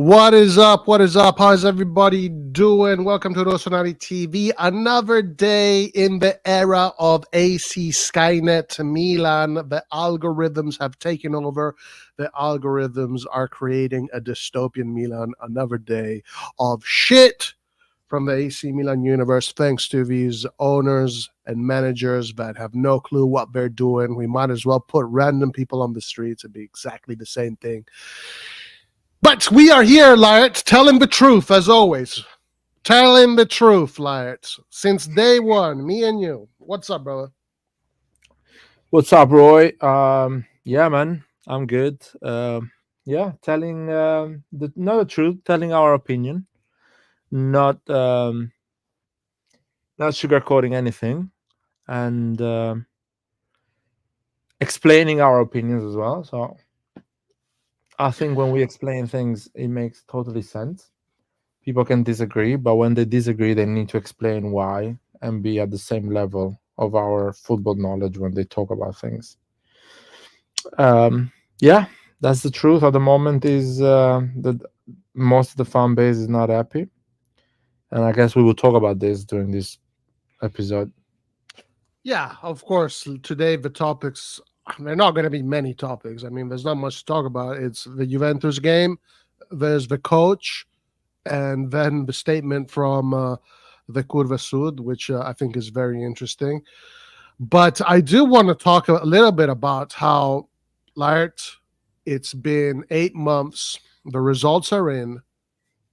What is up? What is up? How's everybody doing? Welcome to RossonARI TV. Another day in the era of AC Skynet Milan. The algorithms have taken over. The algorithms are creating a dystopian Milan. Another day of shit from the AC Milan universe, thanks to these owners and managers that have no clue what they're doing. We might as well put random people on the streets and be exactly the same thing. But we are here, Lyot, telling the truth, as always. Telling the truth, Lyot. Since day one, me and you. What's up, brother? What's up, Roy? Yeah, man, I'm good. Telling the truth, telling our opinion, not sugarcoating anything, and explaining our opinions as well. So I think when we explain things, it makes totally sense. People can disagree, but when they disagree, they need to explain why and be at the same level of our football knowledge when they talk about things. That's the truth. At the moment is that most of the fan base is not happy, and I guess we will talk about this during this episode. Yeah, of course. Today, the topics, there are not going to be many topics. I mean, there's not much to talk about. It's the Juventus game, there's the coach, and then the statement from the Curva Sud, which I think is very interesting. But I do want to talk a little bit about how, Lyot, it's been 8 months. The results are in.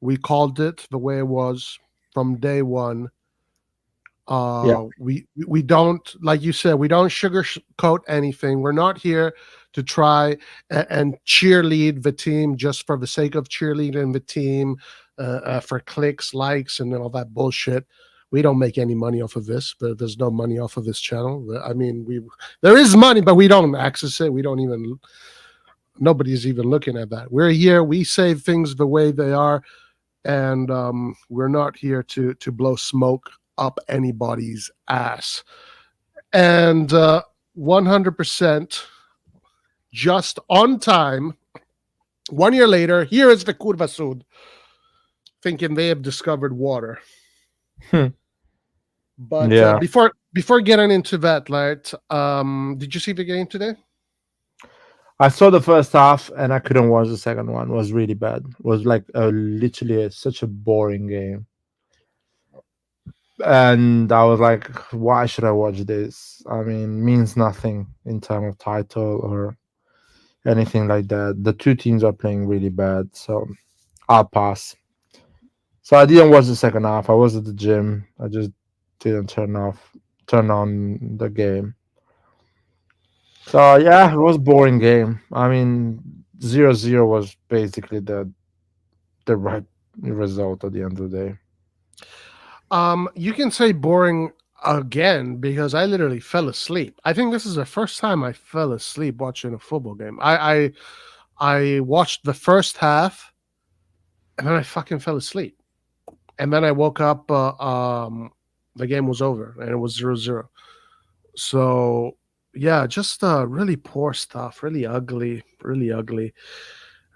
We called it the way it was from day one. We don't, like you said, we don't sugarcoat anything. We're not here to try and cheerlead the team just for the sake of cheerleading the team, for clicks, likes, and all that bullshit. We don't make any money off of this. There's no money off of this channel. I mean, there is money, but we don't access it. Nobody's even looking at that. We're here. We say things the way they are, and we're not here to blow smoke up anybody's ass. And 100% just on time, 1 year later, here is the Curva Sud, thinking they have discovered water. But Yeah. Before getting into that, like, did you see the game today? I saw the first half and I couldn't watch the second one. It was really bad. It was like literally such a boring game. And I was like, why should I watch this? I mean, means nothing in terms of title or anything like that. The two teams are playing really bad, so I'll pass. So I didn't watch the second half. I was at the gym. I just didn't turn on the game. So yeah, it was a boring game. I mean, 0-0 was basically the right result at the end of the day. You can say boring again because I literally fell asleep. I think this is the first time I fell asleep watching a football game. I watched the first half and then I fucking fell asleep. And then I woke up, the game was over and it was 0-0. So yeah, just really poor stuff, really ugly.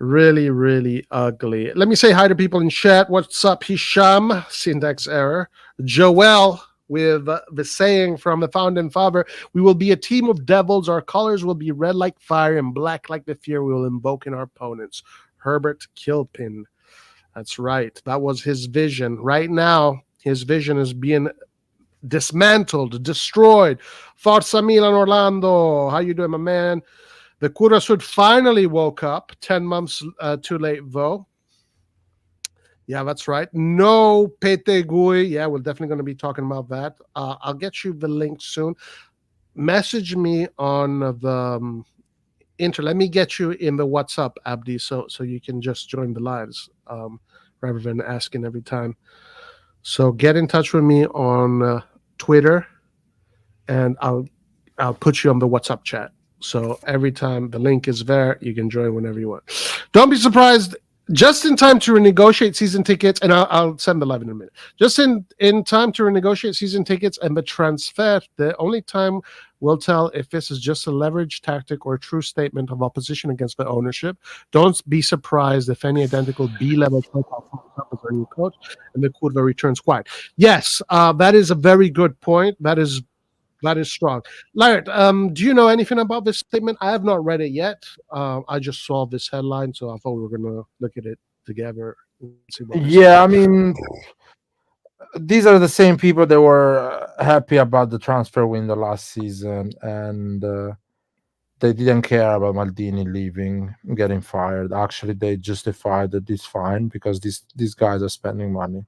Really, really ugly. Let me say hi to people in chat. What's up, Hisham? Syntax error. Joel with the saying from the founding father, we will be a team of devils. Our colors will be red like fire and black like the fear we will invoke in our opponents. Herbert Kilpin. That's right. That was his vision. Right now, his vision is being dismantled, destroyed. Forza Milan Orlando. How you doing, my man? The Curva Sud finally woke up, 10 months too late, though. Yeah, that's right. No Pete Gui. Yeah, we're definitely going to be talking about that. I'll get you the link soon. Message me on the Let me get you in the WhatsApp, Abdi, so you can just join the lives rather than asking every time. So get in touch with me on Twitter, and I'll put you on the WhatsApp chat. So every time the link is there, you can join whenever you want. Don't be surprised. Just in time to renegotiate season tickets, and I'll send the live in a minute. Just in time to renegotiate season tickets and the transfer. The only time We'll tell if this is just a leverage tactic or a true statement of opposition against the ownership. Don't be surprised if any identical B-level profile pops up as our new coach and the Curva returns quiet. Yes, that is a very good point. That is strong. Laird, do you know anything about this statement? I have not read it yet. I just saw this headline, so I thought we were going to look at it together and see what they say. Yeah, I mean, these are the same people that were happy about the transfer window last season, and they didn't care about Maldini leaving, getting fired. Actually, they justified that it's fine because these guys are spending money.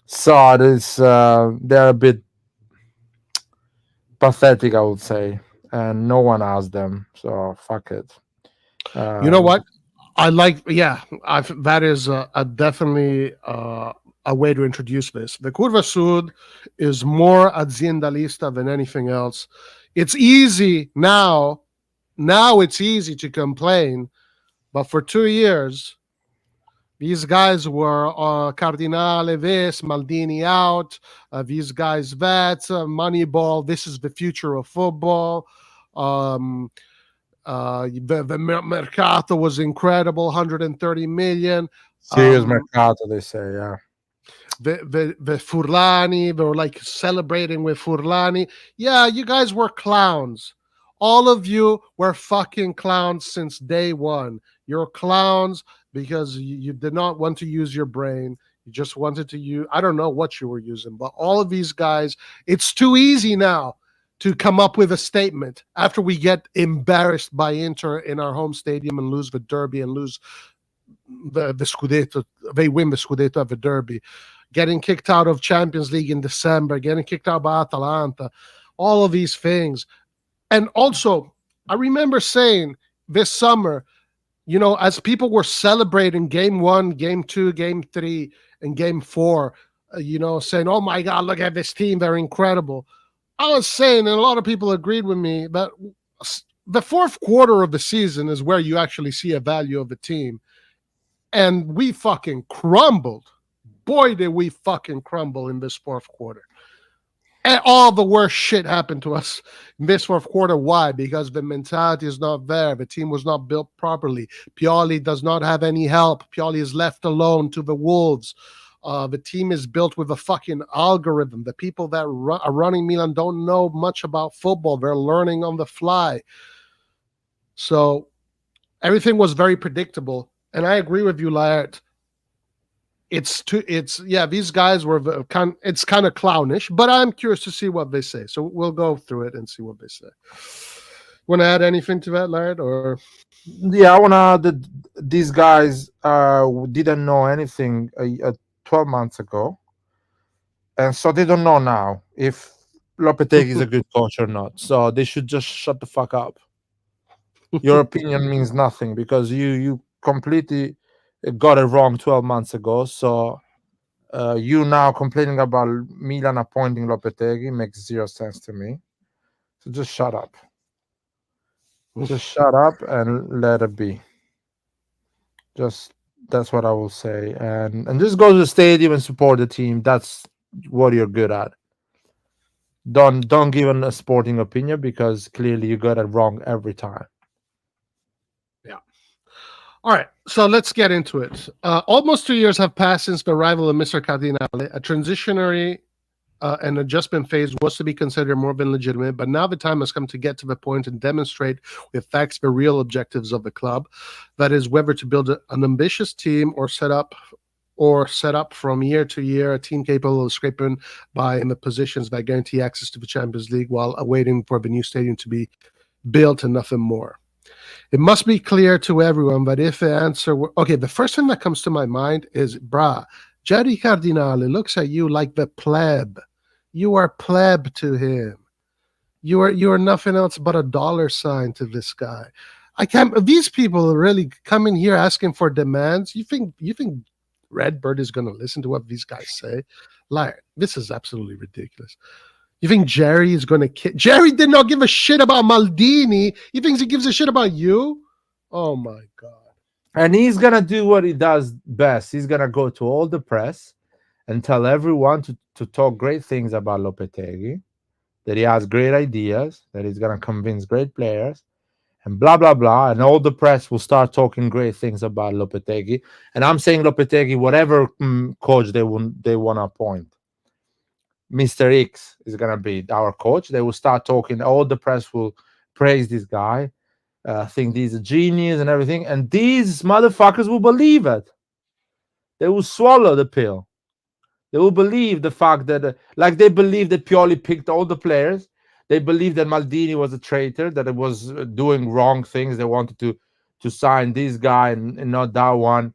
So this they're a bit pathetic, I would say, and no one asked them. So fuck it. You know what? I like, yeah, that is a definitely a way to introduce this. The Curva Sud is more aziendalista than anything else. It's easy now. Now it's easy to complain, but for 2 years, these guys were Cardinale this, Maldini out, these guys that, Moneyball, this is the future of football. The Mercato was incredible, 130 million. Serious Mercato, they say, yeah. The Furlani, they were like celebrating with Furlani. Yeah, you guys were clowns. All of you were fucking clowns since day one. You're clowns because you did not want to use your brain. You just wanted to use, I don't know what you were using, but all of these guys, it's too easy now to come up with a statement after we get embarrassed by Inter in our home stadium and lose the derby and lose the Scudetto. They win the Scudetto at the derby. Getting kicked out of Champions League in December, getting kicked out by Atalanta, all of these things. And also, I remember saying this summer, as people were celebrating game 1, game 2, game 3, and game 4, saying, oh my God, look at this team, they're incredible. I was saying, and a lot of people agreed with me, that the fourth quarter of the season is where you actually see a value of the team. And we fucking crumbled. Boy, did we fucking crumble in this fourth quarter. And all the worst shit happened to us in this fourth quarter. Why? Because the mentality is not there. The team was not built properly. Pioli does not have any help. Pioli is left alone to the wolves. The team is built with a fucking algorithm. The people that are running Milan don't know much about football. They're learning on the fly. So everything was very predictable. And I agree with you, Laird. These guys were it's kind of clownish, but I'm curious to see what they say. So we'll go through it and see what they say. Want to add anything to that, Laird? Or yeah, I want to add that these guys didn't know anything 12 months ago, and so they don't know now if Lopetegui is a good coach or not. So they should just shut the fuck up. Your opinion means nothing because you completely got it wrong 12 months ago. So you now complaining about Milan appointing Lopetegui makes zero sense to me. So just shut up. Just shut up and let it be. That's what I will say. And just go to the stadium and support the team. That's what you're good at. Don't give a sporting opinion because clearly you got it wrong every time. Yeah. All right, so let's get into it. Almost 2 years have passed since the arrival of Mr. Cardinale. A transitionary and adjustment phase was to be considered more than legitimate, but now the time has come to get to the point and demonstrate with facts the real objectives of the club. That is, whether to build an ambitious team or set up from year to year a team capable of scraping by in the positions that guarantee access to the Champions League while awaiting for the new stadium to be built and nothing more. It must be clear to everyone that if the answer were... Okay, the first thing that comes to my mind is, Jerry Cardinale looks at you like the pleb. You are pleb to him. You are nothing else but a dollar sign to this guy. I can't... These people really come in here asking for demands. You think Redbird is going to listen to what these guys say? This is absolutely ridiculous. You think Jerry is going to... Jerry did not give a shit about Maldini. He thinks he gives a shit about you? Oh, my God. And he's going to do what he does best. He's going to go to all the press and tell everyone to talk great things about Lopetegui. that he has great ideas, that he's gonna convince great players, and blah blah blah, and all the press will start talking great things about Lopetegui. And I'm saying Lopetegui, whatever coach they want to appoint, Mr. X is gonna be our coach. They will start talking. All the press will praise this guy, think he's a genius and everything, and these motherfuckers will believe it. They will swallow the pill. They will believe the fact that, like they believe that Pioli picked all the players. They believe that Maldini was a traitor, that it was doing wrong things. They wanted to sign this guy and not that one.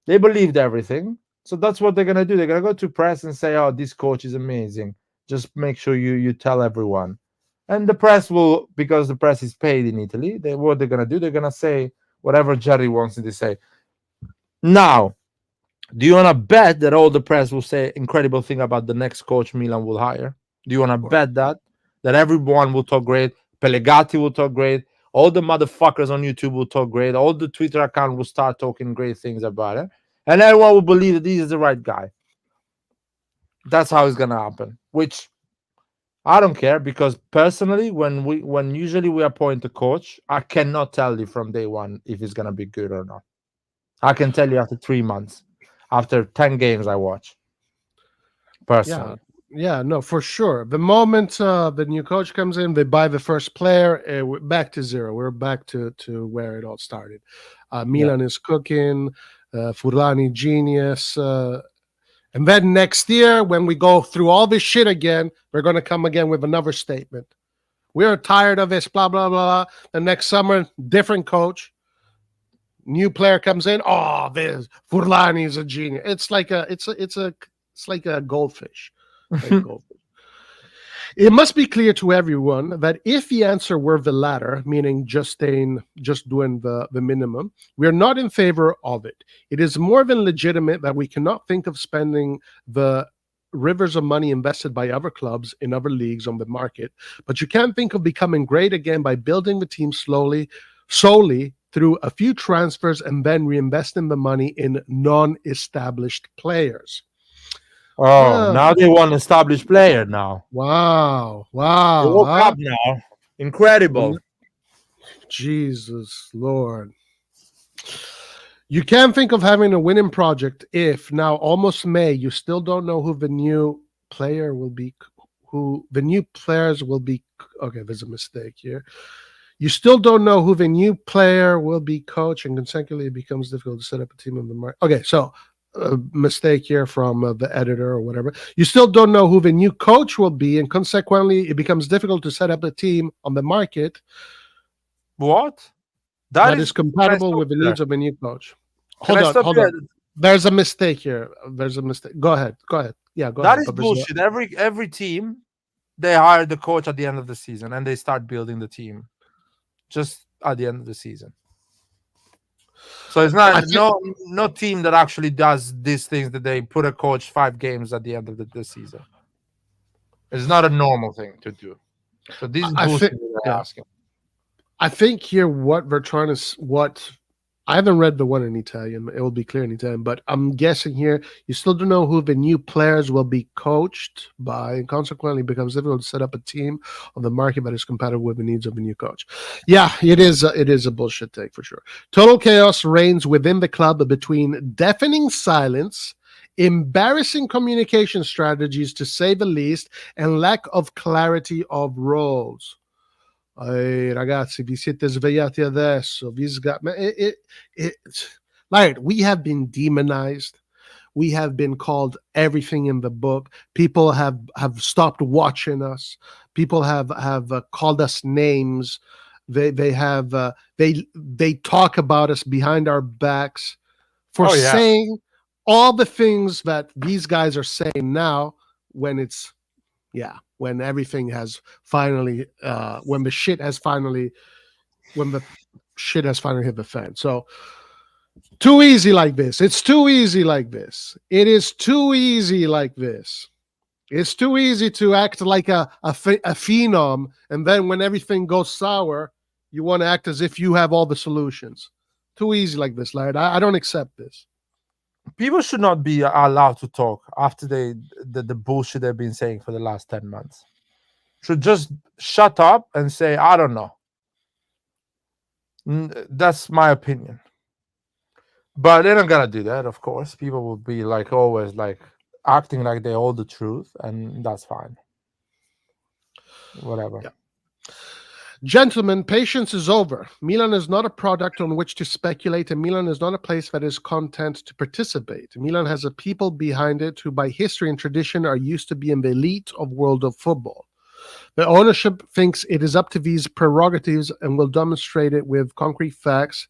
They believed everything. So that's what they're gonna do. They're gonna go to press and say, "Oh, this coach is amazing." Just make sure you tell everyone. And the press will, because the press is paid in Italy. What they're gonna do? They're gonna say whatever Jerry wants them to say. Now, do you want to bet that all the press will say incredible thing about the next coach Milan will hire? Do you want to bet that everyone will talk great? Pellegatti will talk great. All the motherfuckers on YouTube will talk great. All the Twitter account will start talking great things about it, and everyone will believe that he is the right guy. That's how it's gonna happen. Which I don't care, because personally, when usually we appoint a coach, I cannot tell you from day one if it's gonna be good or not. I can tell you after 3 months. After 10 games I watch, personally. Yeah, no, for sure. The moment the new coach comes in, they buy the first player, we're back to zero. We're back to where it all started. Milan is cooking, Furlani genius. And then next year, when we go through all this shit again, we're going to come again with another statement. We're tired of this, blah, blah, blah. The next summer, different coach. New player comes in. Oh, this Furlani is a genius. It's like a goldfish. Like goldfish. It must be clear to everyone that if the answer were the latter, meaning just doing the minimum, we are not in favor of it. It is more than legitimate that we cannot think of spending the rivers of money invested by other clubs in other leagues on the market, but you can't think of becoming great again by building the team solely through a few transfers and then reinvesting the money in non-established players. Oh, now they want an established player now. Wow. They woke up now. Incredible. Jesus Lord. You can't think of having a winning project if now almost May, you still don't know who the new player will be, who the new players will be. Okay, there's a mistake here. You still don't know who the new player will be coach, and consequently it becomes difficult to set up a team on the market. Okay, so a mistake here from the editor or whatever. You still don't know who the new coach will be, and consequently it becomes difficult to set up a team on the market. What? That is compatible with the needs of a new coach. Hold on. There's a mistake here. There's a mistake. Go ahead. Yeah, go ahead. That is bullshit. Every team, they hire the coach at the end of the season and they start building the team just at the end of the season. So it's not no team that actually does these things, that they put a coach 5 games at the end of the season. It's not a normal thing to do. So this is bullshit they're asking. I think here what they're trying to I haven't read the one in Italian. It will be clear in Italian, but I'm guessing here you still don't know who the new players will be coached by, and consequently it becomes difficult to set up a team on the market that is compatible with the needs of a new coach. Yeah, it is a bullshit take for sure. Total chaos reigns within the club between deafening silence, embarrassing communication strategies to say the least, and lack of clarity of roles. Ragazzi, vi siete svegliati adesso. Like, we have been demonized. We have been called everything in the book. People have stopped watching us. People have called us names. They talk about us behind our backs for saying all the things that these guys are saying now, when it's when everything has finally when the shit has finally hit the fan. So too easy like this. It's too easy like this. It is too easy like this. It's too easy to act like a phenom, and then when everything goes sour, you want to act as if you have all the solutions. Too easy like this, Laird. I don't accept this. People should not be allowed to talk after the bullshit they've been saying for the last 10 months. should just shut up and say, I don't know. That's my opinion. But they're not gonna do that, of course. People will be like always like acting like they hold the truth, and that's fine. Whatever. Yeah. Gentlemen, patience is over. Milan is not a product on which to speculate, and Milan is not a place that is content to participate. Milan has a people behind it who, by history and tradition, are used to being the elite of world of football. The ownership thinks it is up to these prerogatives and will demonstrate it with concrete facts,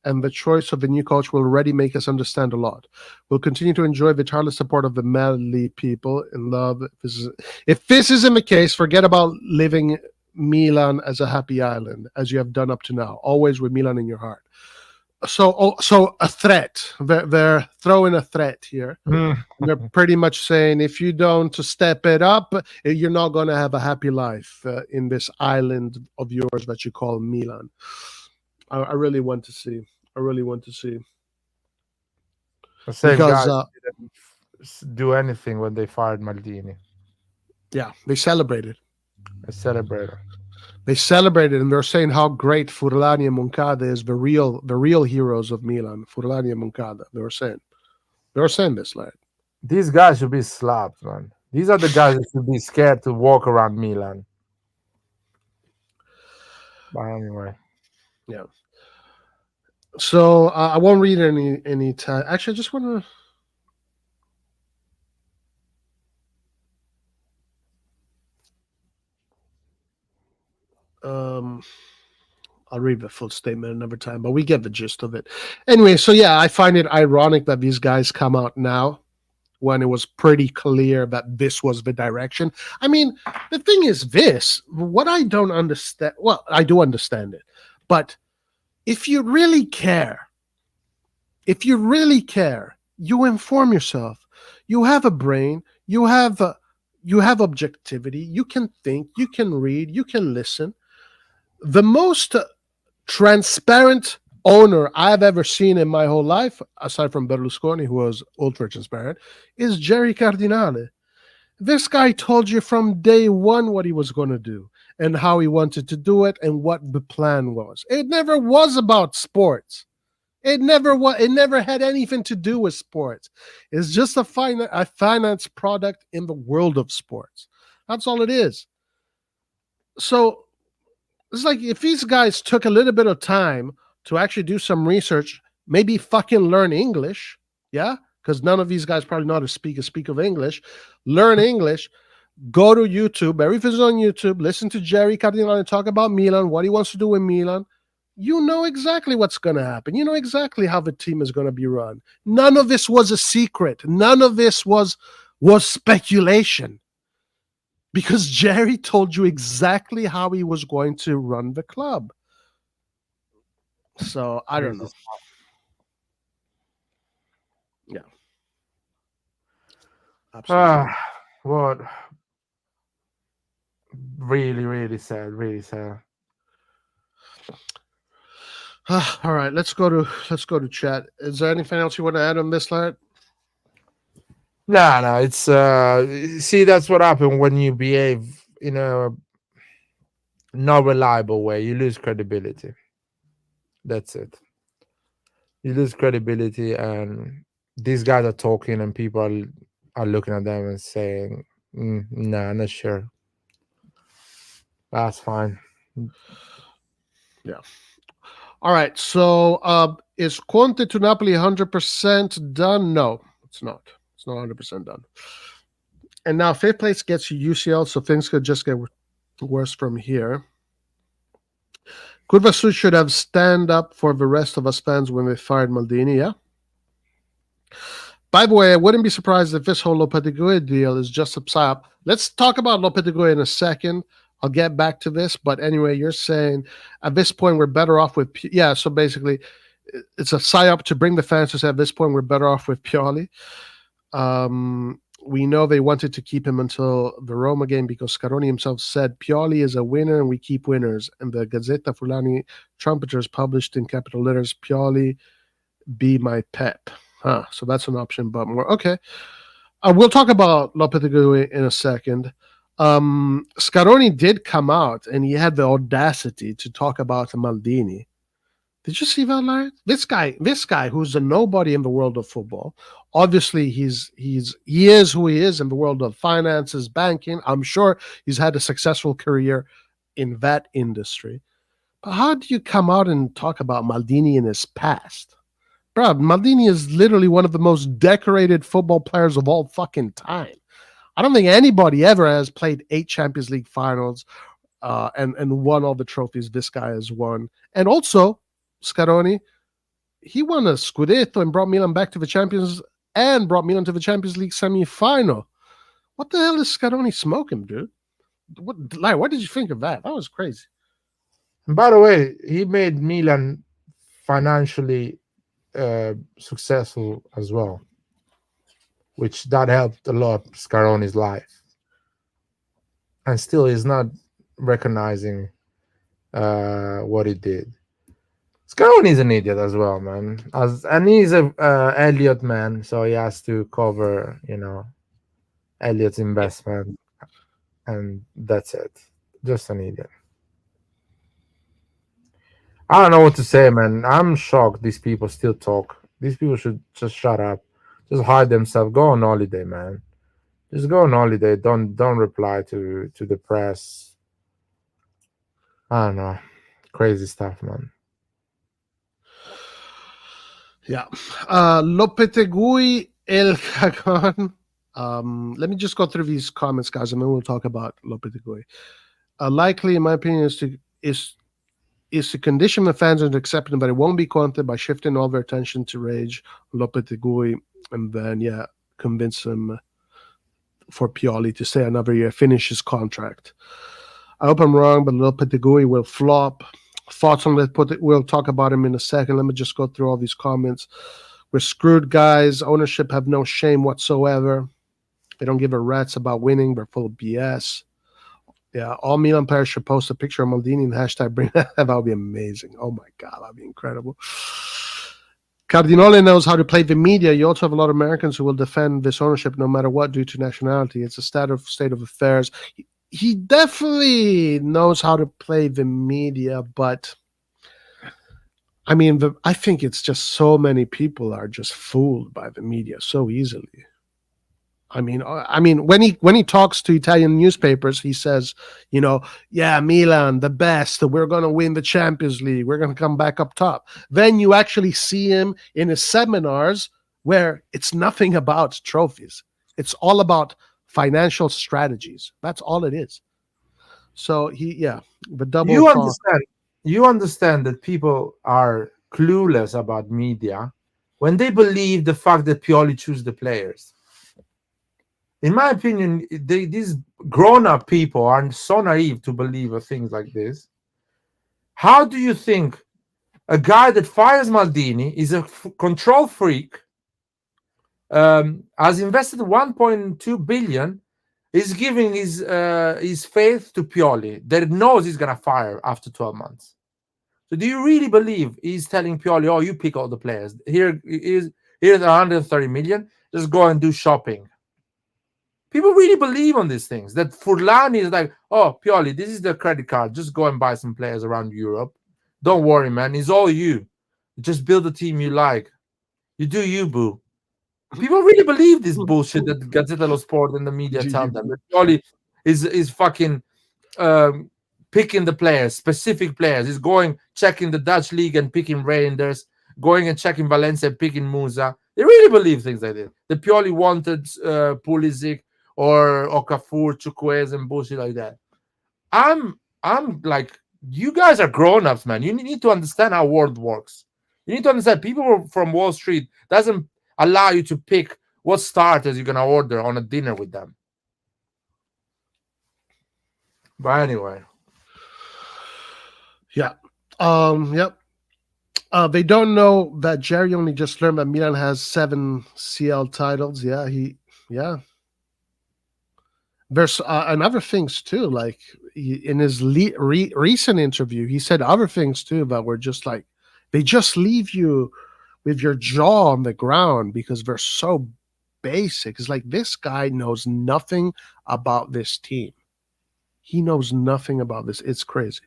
and the choice of the new coach will already make us understand a lot. We'll continue to enjoy the tireless support of the Mali people in love. If this isn't the case, forget about living Milan as a happy island, as you have done up to now, always with Milan in your heart. So a threat. They're throwing a threat here. They're pretty much saying if you don't step it up, you're not going to have a happy life in this island of yours that you call Milan. I really want to see. I really want to see. The same Because guys didn't do anything when they fired Maldini. yeah, they celebrated. They celebrated. They celebrated, and they're saying how great Furlani and Moncada is the real heroes of Milan. Furlani and Moncada. They were saying this, like. These guys should be slapped, man. These are the guys that should be scared to walk around Milan. But anyway. Yeah. So I won't read any time. Actually, I just want to. I'll read the full statement another time, but we get the gist of it. Anyway, so yeah, I find it ironic that these guys come out now when it was pretty clear that this was the direction. I mean, the thing is this, what I don't understand, well, I do understand it, but if you really care, you inform yourself. You have a brain, you have objectivity, you can think, you can read, you can listen. The most transparent owner I've ever seen in my whole life, aside from Berlusconi, who was ultra transparent, is Jerry Cardinale. This guy told you from day one what he was going to do and how he wanted to do it and what the plan was. It never was about sports. It never had anything to do with sports. It's just a finance product in the world of sports. That's all it is. So it's like if these guys took a little bit of time to actually do some research, maybe fucking learn English, yeah? Because none of these guys probably know how to speak of English. Learn English, go to YouTube, everything's on YouTube, listen to Jerry Cardinale talk about Milan, what he wants to do with Milan. You know exactly what's going to happen. You know exactly how the team is going to be run. None of this was a secret. None of this was speculation. Because Jerry told you exactly how he was going to run the club. So, I don't know. Yeah. Absolutely. What? Really, really sad. Really sad. All right, let's go to chat. Is there anything else you want to add on this, Larry? No, it's see, that's what happened when you behave in a not reliable way. You lose credibility. That's it. You lose credibility, and these guys are talking, and people are looking at them and saying, "Nah, not sure." That's fine. Yeah. All right. So, is Conte to Napoli 100% done? No, it's not. It's not 100% done. And now fifth place gets you UCL, so things could just get worse from here. Kurvasu should have stand up for the rest of us fans when they fired Maldini, yeah? By the way, I wouldn't be surprised if this whole Lopetegui deal is just a psyop. Let's talk about Lopetegui in a second. I'll get back to this, but anyway, you're saying at this point we're better off with so basically it's a psyop to bring the fans to say at this point we're better off with Pioli. We know they wanted to keep him until the Roma game because Scaroni himself said Pioli is a winner and we keep winners. And the Gazzetta Fulani trumpeters published in capital letters, Pioli be my pep. So that's an option, but more. Okay. We'll talk about Lopetegui in a second. Scaroni did come out and he had the audacity to talk about Maldini. Did you see that, Larry? This guy, who's a nobody in the world of football. Obviously, he is who he is in the world of finances, banking. I'm sure he's had a successful career in that industry. But how do you come out and talk about Maldini in his past? Bro, Maldini is literally one of the most decorated football players of all fucking time. I don't think anybody ever has played 8 Champions League finals and won all the trophies this guy has won. And also, Scaroni, he won a Scudetto and brought Milan back to the Champions and brought Milan to the Champions League semi-final. What the hell is Scaroni smoking, dude? What did you think of that? That was crazy. And by the way, he made Milan financially successful as well, which that helped a lot Scaroni's life. And still, he's not recognizing what he did. Scaroni is an idiot as well, man. And he's a Elliott man, so he has to cover, Elliott's investment, and that's it. Just an idiot. I don't know what to say, man. I'm shocked these people still talk. These people should just shut up, just hide themselves, go on holiday, man. Just go on holiday. Don't reply to the press. I don't know, crazy stuff, man. Yeah. Lopetegui El Cagon. Let me just go through these comments, guys, and then we'll talk about Lopetegui. Likely, in my opinion, is to condition the fans into accepting that it won't be Conte by shifting all their attention to rage Lopetegui, and then convince him for Pioli to stay another year, finish his contract. I hope I'm wrong, but Lopetegui will flop. Thoughts on that? We'll talk about him in a second. Let me just go through all these comments. We're screwed, guys. Ownership have no shame whatsoever. They don't give a rat's about winning. They're full of BS. Yeah, all Milan players should post a picture of Maldini and hashtag bring that. That would be amazing. Oh my God, that would be incredible. Cardinale knows how to play the media. You also have a lot of Americans who will defend this ownership no matter what due to nationality. It's a state of affairs. He definitely knows how to play the media, but I mean, I think it's just so many people are just fooled by the media so easily. I mean, when he talks to Italian newspapers, he says, yeah, Milan, the best. We're going to win the Champions League. We're going to come back up top. Then you actually see him in his seminars where it's nothing about trophies. It's all about financial strategies. That's all it is. So the double. You understand that people are clueless about media when they believe the fact that Pioli choose the players. In my opinion, these grown-up people are so naive to believe of things like this. How do you think a guy that fires Maldini is a control freak, has invested 1.2 billion, is giving his faith to Pioli that knows he's going to fire after 12 months? So do you really believe he's telling Pioli, oh, you pick all the players. Here's 130 million. Just go and do shopping. People really believe on these things. That Furlani is like, oh, Pioli, this is the credit card. Just go and buy some players around Europe. Don't worry, man. It's all you. Just build a team you like. You do you, boo. People really believe this bullshit that Gazzetta dello Sport and the media tell them. That Pioli is fucking picking the players, specific players. He's going, checking the Dutch league and picking Reinders, going and checking Valencia and picking Musa. They really believe things like this. The Pioli wanted Pulisic or Okafor, Chukwueze, and bullshit like that. I'm like, you guys are grown-ups, man. You need to understand how world works. You need to understand people from Wall Street doesn't allow you to pick what starters you're gonna order on a dinner with them. But anyway. Yeah. Yep. They don't know that Jerry only just learned that Milan has 7 CL titles. Yeah. There's and other things too. Like in his recent interview, he said other things too that were just like they just leave you with your jaw on the ground because they're so basic. It's like this guy knows nothing about this team. He knows nothing about this. It's crazy.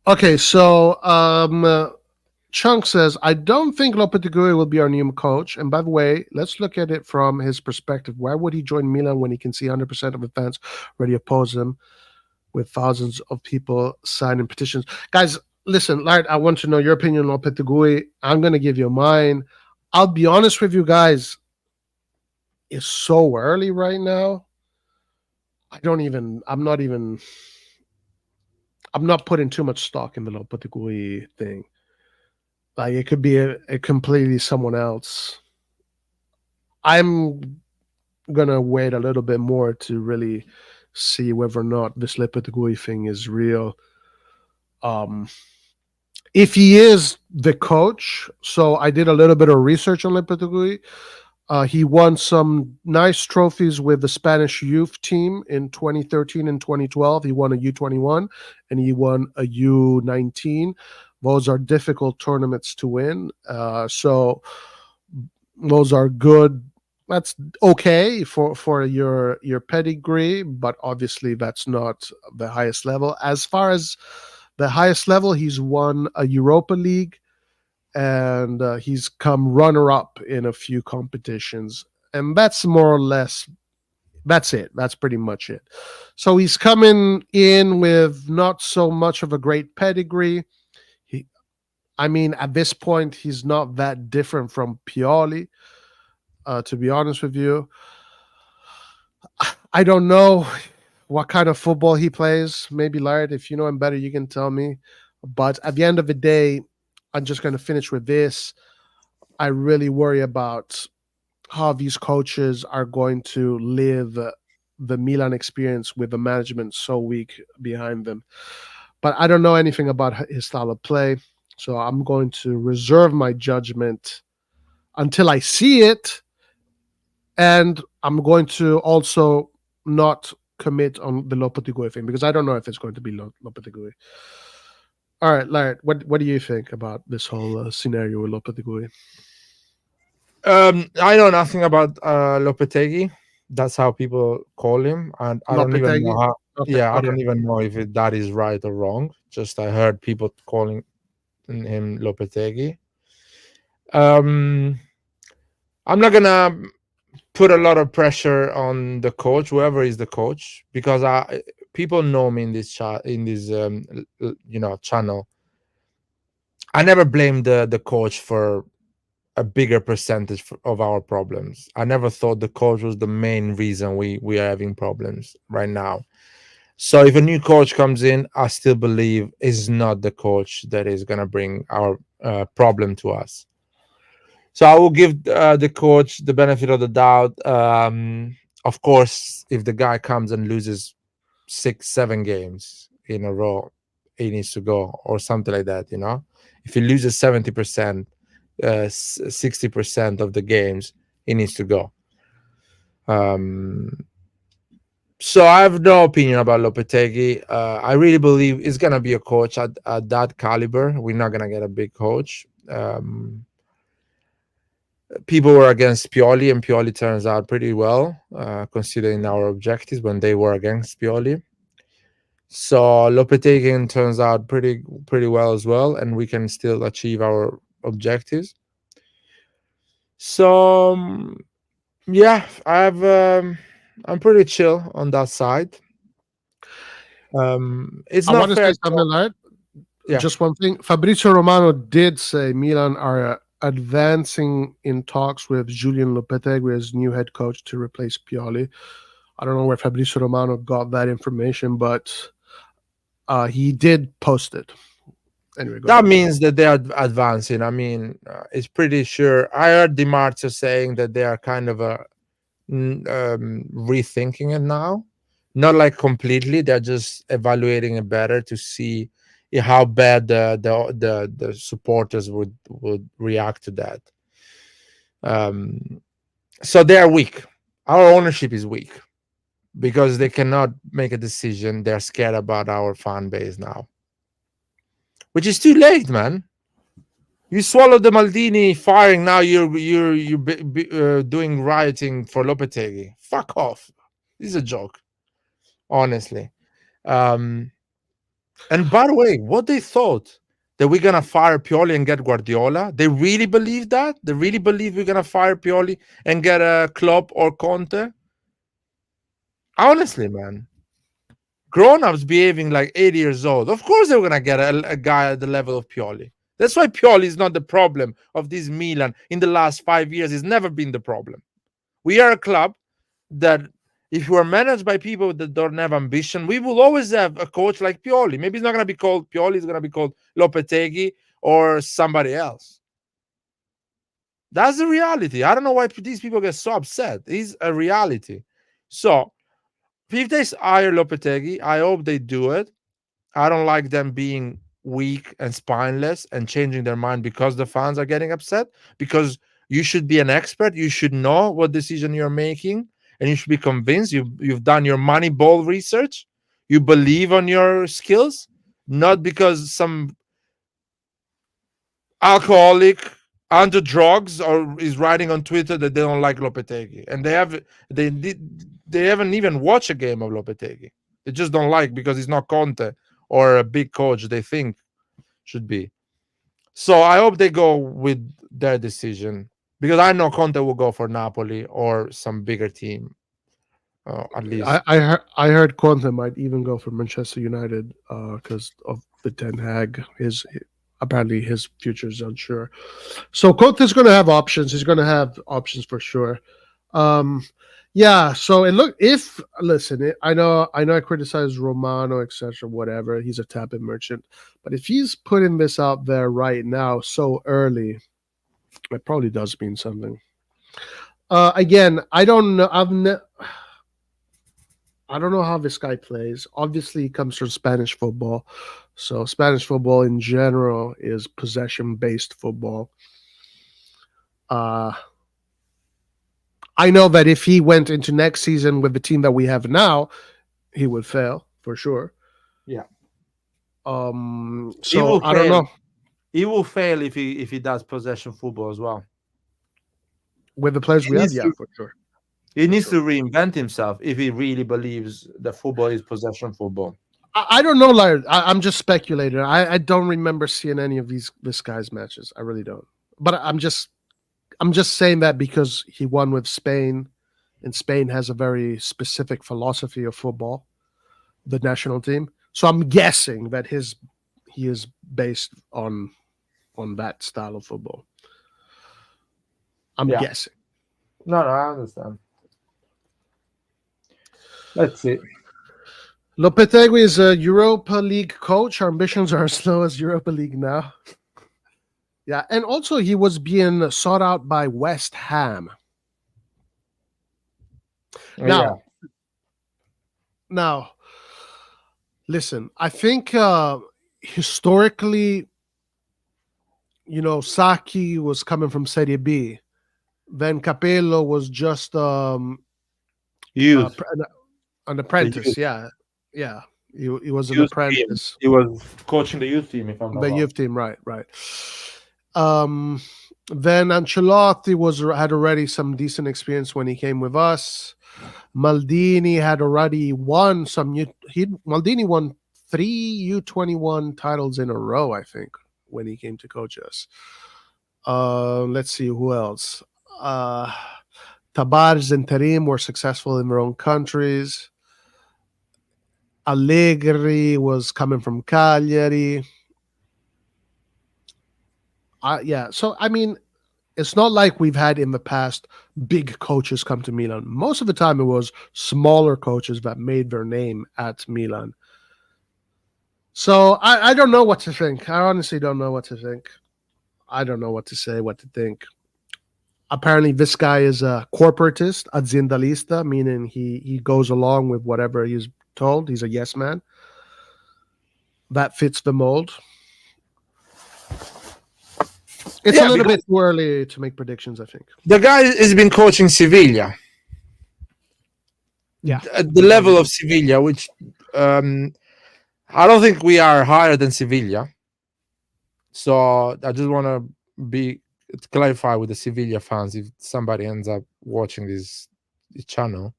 Okay, so Chunk says, I don't think Lopetegui will be our new coach. And by the way, let's look at it from his perspective. Why would he join Milan when he can see 100% of the fans already oppose him with thousands of people signing petitions? Guys, listen, Lard, I want to know your opinion on Lopetegui. I'm going to give you mine. I'll be honest with you guys. It's so early right now. I'm not putting too much stock in the Lopetegui thing. Like it could be a completely someone else. I'm gonna wait a little bit more to really see whether or not this Lopetegui thing is real. Um, if he is the coach, so I did a little bit of research on Lopetegui. He won some nice trophies with the Spanish youth team in 2013 and 2012. He won a U21 and he won a U19. Those are difficult tournaments to win. So those are good. That's okay for your pedigree, but obviously that's not the highest level. As far as the highest level, he's won a Europa League and he's come runner up in a few competitions, and that's more or less that's it. That's pretty much it. So he's coming in with not so much of a great pedigree. He, I mean, at this point, he's not that different from Pioli. To be honest with you, I don't know what kind of football he plays. Maybe Laird, if you know him better, you can tell me. But at the end of the day, I'm just going to finish with this. I really worry about how these coaches are going to live the Milan experience with the management so weak behind them. But I don't know anything about his style of play, so I'm going to reserve my judgment until I see it, and I'm going to also not commit on the Lopetegui thing because I don't know if it's going to be Lopetegui. All right, Laird, what do you think about this whole scenario with Lopetegui? I know nothing about Lopetegui. That's how people call him, and I don't even Lopetegui? know how. Okay, Yeah, I okay. don't even know if that is right or wrong. Just I heard people calling him Lopetegui. Um, I'm not gonna put a lot of pressure on the coach, whoever is the coach, because people know me in this chat, in this channel. I never blame the coach for a bigger percentage of our problems. I never thought the coach was the main reason we are having problems right now. So if a new coach comes in, I still believe is not the coach that is going to bring our problem to us. So I will give the coach the benefit of the doubt. Of course, if the guy comes and loses 6-7 games in a row, he needs to go or something like that. If he loses 70%, 60% of the games, he needs to go. So I have no opinion about Lopetegui. I really believe it's gonna be a coach at that caliber. We're not gonna get a big coach. People were against Pioli, and Pioli turns out pretty well, considering our objectives when they were against Pioli. So Lopetegui turns out pretty well as well, and we can still achieve our objectives. So yeah, I'm pretty chill on that side. It's I not want to fair. say something, Laird. Yeah, Just one thing. Fabrizio Romano did say Milan are advancing in talks with Julian Lopetegui as new head coach to replace Pioli. I don't know where Fabrizio Romano got that information, but he did post it. Anyway, go that ahead. means that they are advancing. I mean, it's pretty sure. I heard Di Marzio saying that they are kind of rethinking it now. Not like completely. They're just evaluating it better to see how bad the supporters would react to that. So they are weak. Our ownership is weak because they cannot make a decision. They're scared about our fan base now, which is too late, man. You swallowed the Maldini firing. Now you're doing rioting for Lopetegui. Fuck off. This is a joke, honestly. Um, and by the way, what they thought that we're gonna fire Pioli and get Guardiola? They really believe that? They really believe we're gonna fire Pioli and get a Klopp or Conte? Honestly, man, grown-ups behaving like 80 years old. Of course, they're gonna get a guy at the level of Pioli. That's why Pioli is not the problem of this Milan in the last 5 years. It's never been the problem. We are a club that, if we are managed by people that don't have ambition, we will always have a coach like Pioli. Maybe it's not going to be called Pioli, it's going to be called Lopetegui or somebody else. That's the reality. I don't know why these people get so upset. It's a reality. So, if they hire Lopetegui, I hope they do it. I don't like them being weak and spineless and changing their mind because the fans are getting upset. Because you should be an expert. You should know what decision you're making, and you should be convinced you've done your Moneyball research. You believe on your skills, not because some alcoholic under drugs or is writing on Twitter that they don't like Lopetegui, and they haven't even watched a game of Lopetegui. They just don't like because he's not Conte or a big coach they think should be. So I hope they go with their decision, because I know Conte will go for Napoli or some bigger team, at least. I heard Conte might even go for Manchester United because of the Ten Hag. Apparently his future is unsure. So Conte's going to have options. He's going to have options for sure. Yeah. So I know I criticize Romano, etc. Whatever. He's a tap-in merchant, but if he's putting this out there right now so early, it probably does mean something. Again, I don't know. I don't know how this guy plays. Obviously, he comes from Spanish football. So Spanish football in general is possession-based football. I know that if he went into next season with the team that we have now, he would fail for sure. Yeah. So I don't know. He will fail if he does possession football as well. With the players we have, yeah, for sure. He needs to reinvent himself if he really believes that football is possession football. I don't know, Larry. I'm just speculating. I don't remember seeing any of this guy's matches. I really don't. But I'm just saying that because he won with Spain, and Spain has a very specific philosophy of football, the national team. So I'm guessing that he is based on that style of football. I'm guessing. No, I understand. Let's see. Lopetegui is a Europa League coach. Our ambitions are as low as Europa League now. Yeah, and also he was being sought out by West Ham. Now, listen, I think historically, Sacchi was coming from Serie B. Then Capello was just youth. An apprentice. Yeah. He was an apprentice. He was coaching the youth team, if I'm not wrong. The youth team, right. Then Ancelotti had already some decent experience when he came with us. Maldini had already won Maldini won 3 U21 titles in a row, I think, when he came to coach us. Let's see who else. Tabarez and Tarim were successful in their own countries. Allegri was coming from Cagliari. So I mean, it's not like we've had in the past big coaches come to Milan. Most of the time it was smaller coaches that made their name at Milan. So I don't know what to think. I honestly don't know what to think. I don't know what to say, what to think. Apparently this guy is a corporatist, aziendalista, meaning he goes along with whatever he's told. He's a yes man. That fits the mold. It's a little bit too early to make predictions, I think. The guy has been coaching Sevilla. Yeah. At the level of Sevilla, which I don't think we are higher than Sevilla. So I just want to be to clarify with the Sevilla fans, if somebody ends up watching this channel,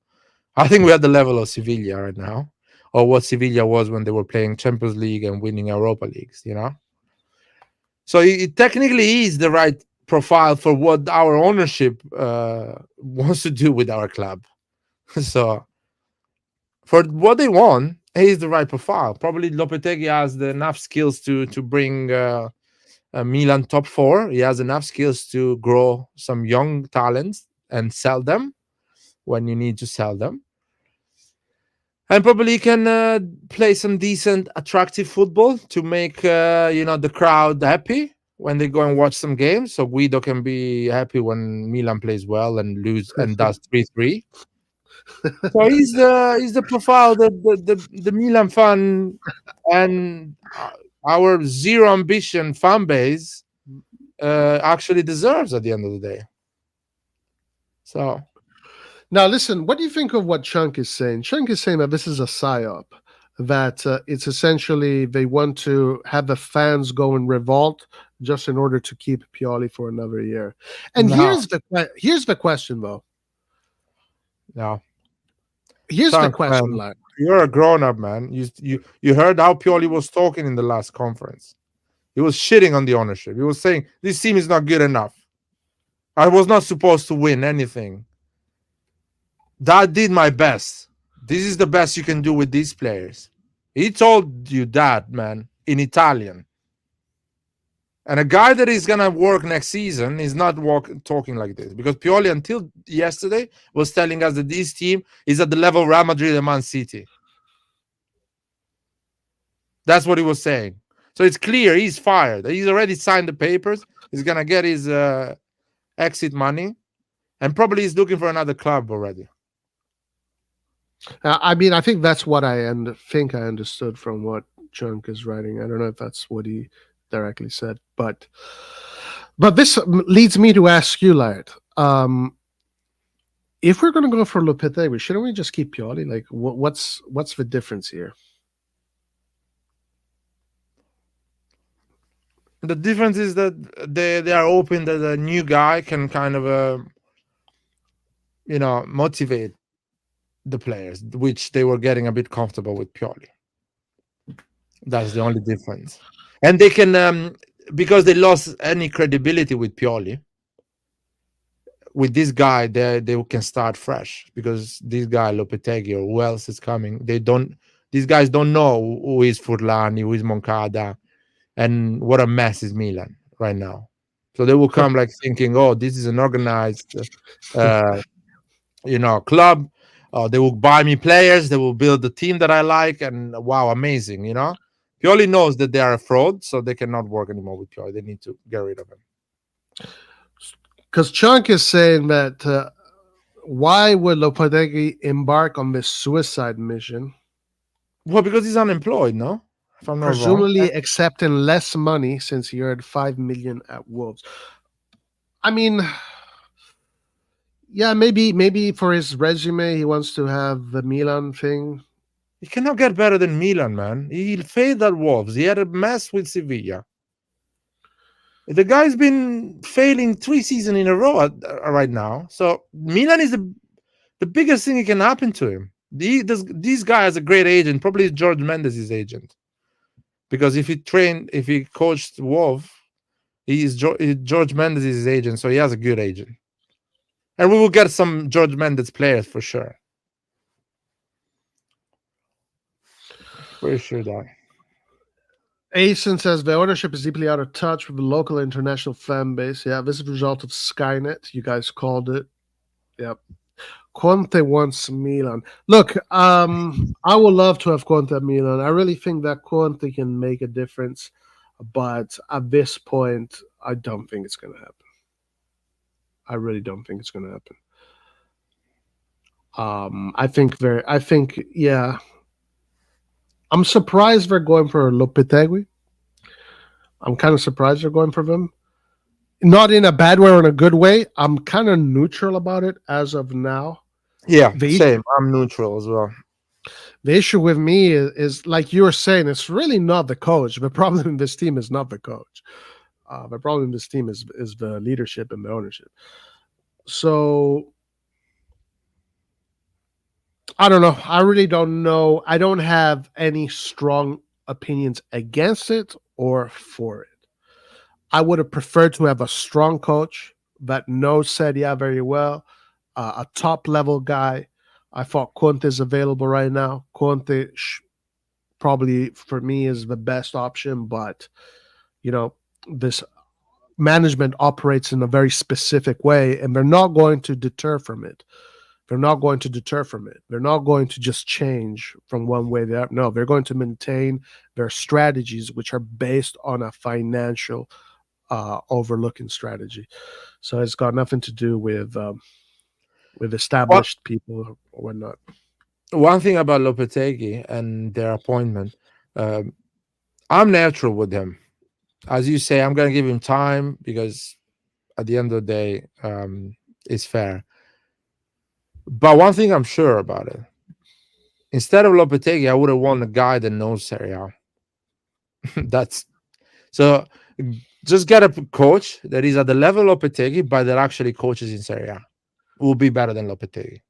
I think we're at the level of Sevilla right now, or what Sevilla was when they were playing Champions League and winning Europa Leagues. So it technically is the right profile for what our ownership wants to do with our club. So for what they want, he is the right profile. Probably Lopetegui has enough skills to bring Milan top four. He has enough skills to grow some young talents and sell them when you need to sell them. And probably can play some decent, attractive football to make the crowd happy when they go and watch some games. So Guido can be happy when Milan plays well and lose and does 3-3. So he's the profile that the Milan fan and our zero ambition fan base actually deserves at the end of the day. So now, listen, what do you think of what Chunk is saying? Chunk is saying that this is a psyop, that it's essentially they want to have the fans go in revolt just in order to keep Pioli for another year. And No. here's the question, though. no, Here's Chunk, the question, man, like, you're a grown up, man. You heard how Pioli was talking in the last conference. He was shitting on the ownership. He was saying this team is not good enough. I was not supposed to win anything. That did my best. This is the best you can do with these players. He told you that, man, in Italian. And a guy that is gonna work next season is not talking like this, because Pioli until yesterday was telling us that this team is at the level of Real Madrid and Man City. That's what he was saying. So it's clear he's fired. He's already signed the papers. He's gonna get his exit money, and probably he's looking for another club already. I mean, I think that's what I think I understood from what Chunk is writing. I don't know if that's what he directly said, but this leads me to ask you, Laird, if we're going to go for Lopetegui, shouldn't we just keep Pioli? Like, what's the difference here? The difference is that they are hoping that a new guy can kind of motivate the players, which they were getting a bit comfortable with Pioli. That's the only difference. And they can, because they lost any credibility with Pioli, with this guy, they can start fresh, because this guy Lopetegui or who else is coming, these guys don't know who is Furlani, who is Moncada, and what a mess is Milan right now. So they will come like thinking, oh, this is an organized club. They will buy me players, they will build the team that I like, and wow, amazing. Pioli knows that they are a fraud, so they cannot work anymore with Pioli. They need to get rid of him. Because Chunk is saying that why would Lopetegui embark on this suicide mission? Well, because he's unemployed, no? If I'm not presumably wrong. accepting less money since he earned $5 million at Wolves. I mean, yeah, maybe for his resume he wants to have the Milan thing. He cannot get better than Milan, man. He failed at Wolves. He had a mess with Sevilla. The guy's been failing 3 seasons in a row right now. So Milan is the biggest thing that can happen to him. This guy has a great agent, probably George Mendes' agent. Because if he coached Wolves, George Mendes' agent, so he has a good agent. And we will get some George Mendes players for sure. Pretty sure that. Asen says the ownership is deeply out of touch with the local and international fan base. Yeah, this is the result of Skynet. You guys called it. Yep. Conte wants Milan. Look, I would love to have Conte at Milan. I really think that Conte can make a difference, but at this point, I don't think it's going to happen. I really don't think it's going to happen. I think, yeah. I'm surprised they're going for Lopetegui. I'm kind of surprised they're going for them. Not in a bad way or in a good way. I'm kind of neutral about it as of now. Yeah, same. I'm neutral as well. The issue with me is like you were saying, it's really not the coach. The problem in this team is not the coach. The problem in this team is the leadership and the ownership. So I don't know. I really don't know. I don't have any strong opinions against it or for it. I would have preferred to have a strong coach that knows Serie A very well, a top level guy. I thought Conte is available right now. Probably for me is the best option, but you know this management operates in a very specific way, and they're not going to deter from it. They're not going to deter from it. They're not going to just change from one way to the other. No, they're going to maintain their strategies, which are based on a financial overlooking strategy. So it's got nothing to do with What established people or whatnot. one thing about Lopetegui and their appointment, um, I'm natural with him. As you say, I'm gonna give him time because at the end of the day, it's fair. But one thing I'm sure about it, instead of Lopetegui, I would have won a guy that knows Serie A. That's so. Just get a coach that is at the level of Lopetegui, but that actually coaches in Serie A. Will be better than Lopetegui.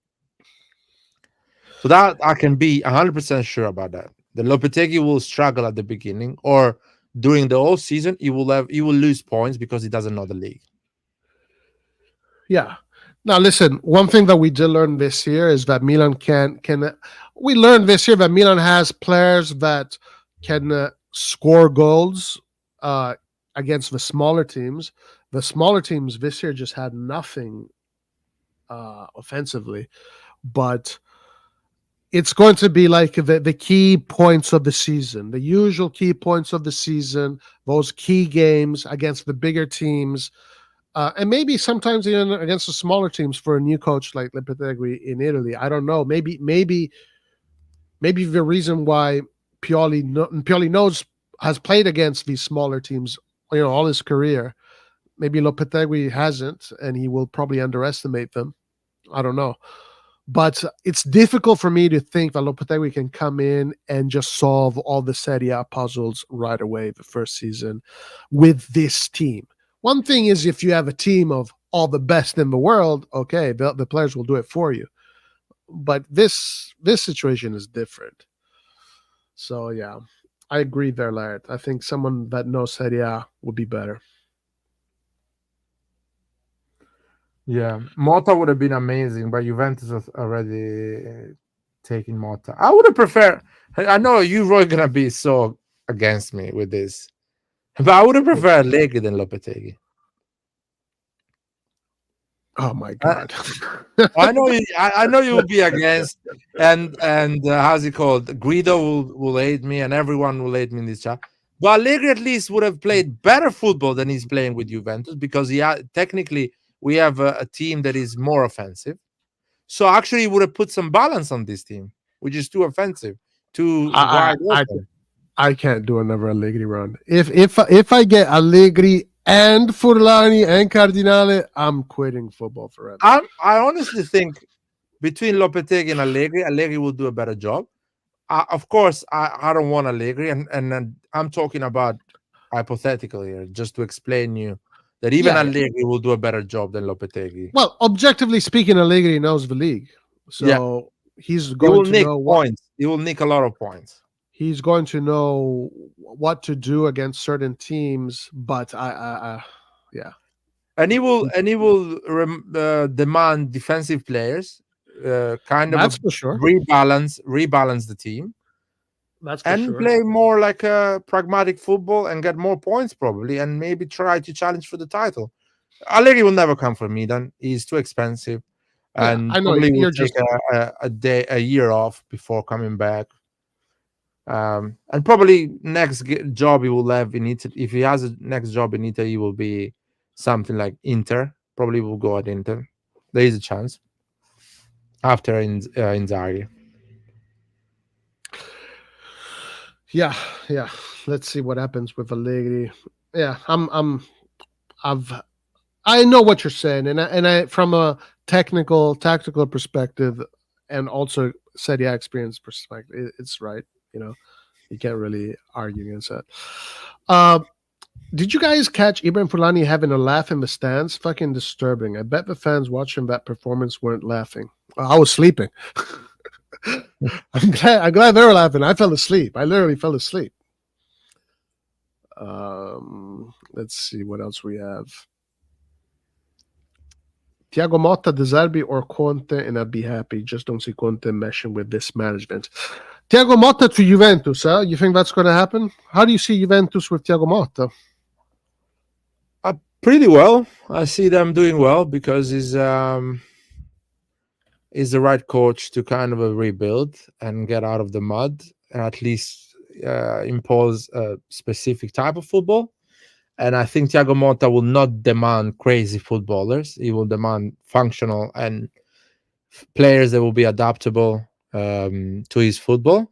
So that I can be 100% sure about that. The Lopetegui will struggle at the beginning, or during the whole season, he will lose points because he doesn't know the league. Yeah. Now listen, one thing that we did learn this year is that Milan can we learned this year that Milan has players that can score goals uh, against the smaller teams. The smaller teams this year just had nothing offensively, but it's going to be like the key points of the season, the usual key points of the season, those key games against the bigger teams. And maybe sometimes even against the smaller teams for a new coach like Lopetegui in Italy. I don't know. Maybe the reason why Pioli knows has played against these smaller teams, all his career. Maybe Lopetegui hasn't, and he will probably underestimate them. I don't know. But it's difficult for me to think that Lopetegui can come in and just solve all the Serie A puzzles right away the first season with this team. One thing is if you have a team of all the best in the world, okay, the players will do it for you. But this situation is different. So yeah, I agree there, Laird. I think someone that knows Serie A would be better. Yeah, Mota would have been amazing, but Juventus has already taken Mota. I would have preferred. I know you Roy gonna be so against me with this, but I would have preferred Allegri than Lopetegui. Oh my I, god. I know you. I know you will be against, and how's it called? Guido will hate me, and everyone will hate me in this chat. But Allegri at least would have played better football than he's playing with Juventus because technically we have a team that is more offensive. So actually, he would have put some balance on this team, which is too offensive, too I, wide I open. I can't do another Allegri run. If I get Allegri and Furlani and Cardinale, I'm quitting football forever. I honestly think between Lopetegui and Allegri will do a better job. Of course, I don't want Allegri, and I'm talking about hypothetical here, just to explain you that even Yeah, yeah. Allegri will do a better job than Lopetegui. Well, objectively speaking, Allegri knows the league, Yeah, so he's he going will to nick know what points. He will nick a lot of points. he's going to know what to do against certain teams. But yeah, And he will demand defensive players, kind of that's for sure. rebalance the team, That's for and sure. play more like a pragmatic football and get more points probably, and maybe try to challenge for the title. Allegri will never come for Milan. He's too expensive, Yeah, and I know probably will you're take just a year off before coming back. And probably next job he will have in Italy. If he has a next job in Italy, he will be something like Inter. Probably will go at Inter. There is a chance after Inzaghi. yeah, yeah. Let's see what happens with Allegri. Yeah, I've I know what you're saying, and I from a tactical perspective, and also Serie A experience perspective, it's right. You know, you can't really argue against that. Uh, Did you guys catch Ibrahim Fulani having a laugh in the stands? Fucking disturbing. I bet the fans watching that performance weren't laughing. I was sleeping. I'm glad they were laughing. I fell asleep. I literally fell asleep. Let's see what else we have. Thiago Motta, De Zerbi, or Conte, and I'd be happy. Just don't see Conte meshing with this management. Thiago Motta to Juventus, huh? You think that's going to happen? How do you see Juventus with Thiago Motta? Pretty well. I see them doing well because he's the right coach to kind of rebuild and get out of the mud and at least impose a specific type of football. And I think Thiago Motta will not demand crazy footballers. He will demand functional and players that will be adaptable to his football.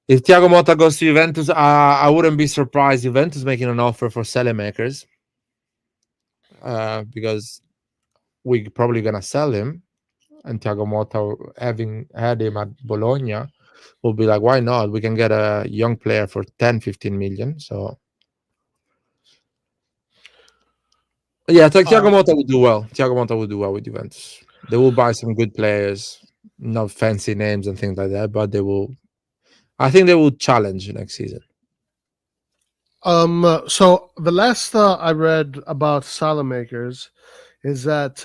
If Thiago Motta goes to Juventus, I wouldn't be surprised Juventus making an offer for Selemakers. Because we're probably gonna sell him, and Thiago Motta, having had him at Bologna, will be like, why not? We can get a young player for 10-15 million. So yeah, Thiago Motta will do well. Thiago Motta will do well with Juventus. They will buy some good players, not fancy names and things like that, but they will. I think they will challenge next season. So the last I read about Salamakers is that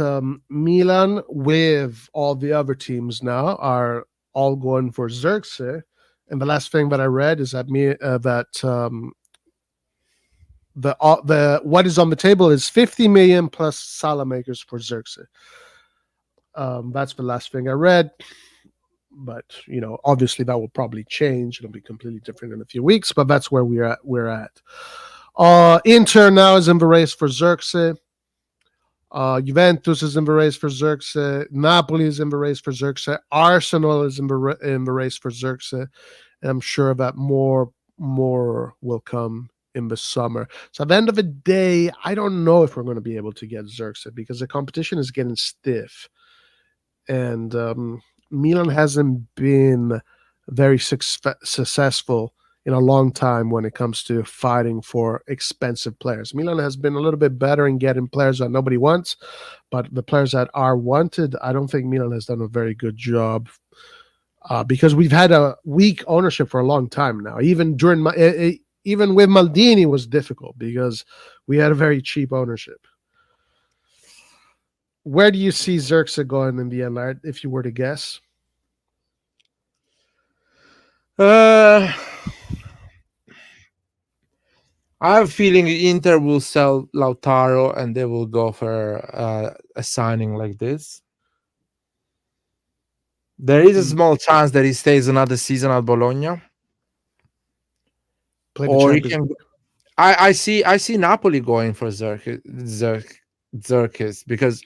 Milan, with all the other teams now, are all going for Xerxes. And the last thing that I read is that the what is on the table is 50 million plus Salamakers for Xerxes. That's the last thing I read. But obviously that will probably change. It'll be completely different in a few weeks. But that's where we're at. Inter now is in the race for Xerxes. Juventus is in the race for Xerxes. Napoli is in the race for Xerxes. Arsenal is in the race for Xerxes. And I'm sure that more will come in the summer. So at the end of the day, I don't know if we're going to be able to get Xerxes because the competition is getting stiff. And Milan hasn't been very successful in a long time when it comes to fighting for expensive players. Milan has been a little bit better in getting players that nobody wants, but the players that are wanted, I don't think Milan has done a very good job because we've had a weak ownership for a long time now. Even with Maldini, it was difficult because we had a very cheap ownership. Where do you see Xerxes going in the end, Lard, if you were to guess? I have a feeling Inter will sell Lautaro and they will go for a signing like this. There is a small chance that he stays another season at Bologna. Or he can. I see Napoli going for Xerxes because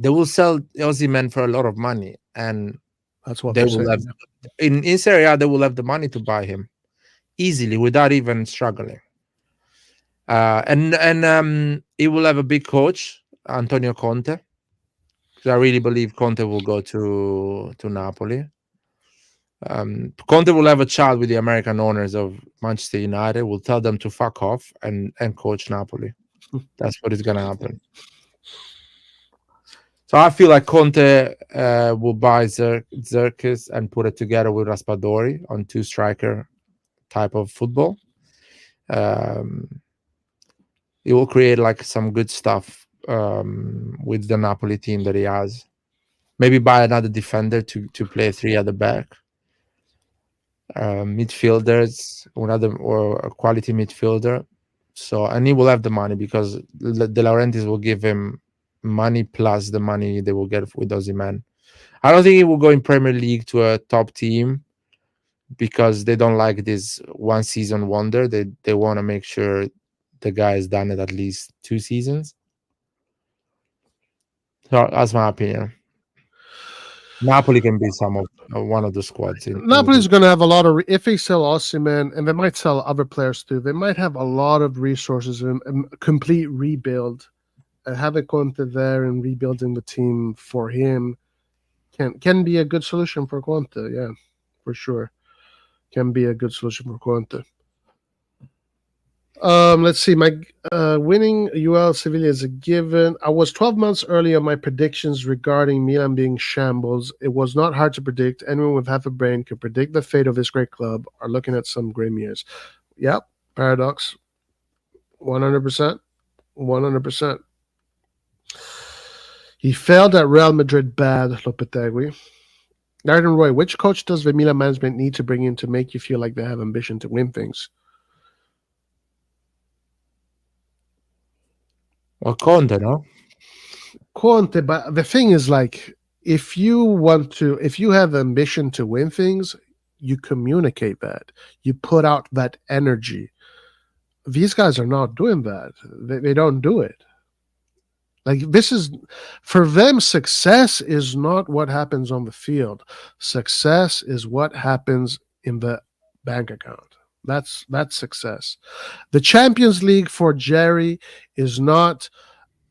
they will sell Osimhen for a lot of money, and that's what they will have in Serie A. They will have the money to buy him easily without even struggling. And he will have a big coach, Antonio Conte. Because I really believe Conte will go to Napoli. Conte will have a chat with the American owners of Manchester United. Will tell them to fuck off and coach Napoli. That's what is gonna happen. So I feel like Conte will buy Xerxes and put it together with Raspadori on 2-striker type of football. It will create like some good stuff with the Napoli team that he has. Maybe buy another defender to play 3 at the back. Midfielders, another or a quality midfielder. So, and he will have the money because De Laurentiis will give him money plus the money they will get with Osimhen. I don't think he will go in Premier League to a top team because they don't like this one season wonder. They want to make sure the guy has done it at least 2 seasons. So that's my opinion. Napoli can be one of the squads. Napoli's going to have a lot of if they sell Osimhen, and they might sell other players too. They might have a lot of resources and complete rebuild. Having Conte there and rebuilding the team for him can be a good solution for Conte. Yeah, for sure, can be a good solution for Conte. Let's see. My winning UL Sevilla is a given. I was 12 months early on my predictions regarding Milan being shambles. It was not hard to predict. Anyone with half a brain could predict the fate of this great club. Are looking at some grim years. Yep, paradox. 100%. 100%. He failed at Real Madrid bad, Lopetegui. Darren Roy, which coach does the Milan management need to bring in to make you feel like they have ambition to win things? Well, Conte, no? Conte, but the thing is, like, if you have ambition to win things, you communicate that. You put out that energy. These guys are not doing that. They don't do it. Like, this is, for them, success is not what happens on the field. Success is what happens in the bank account. That's success. The Champions League for Jerry is not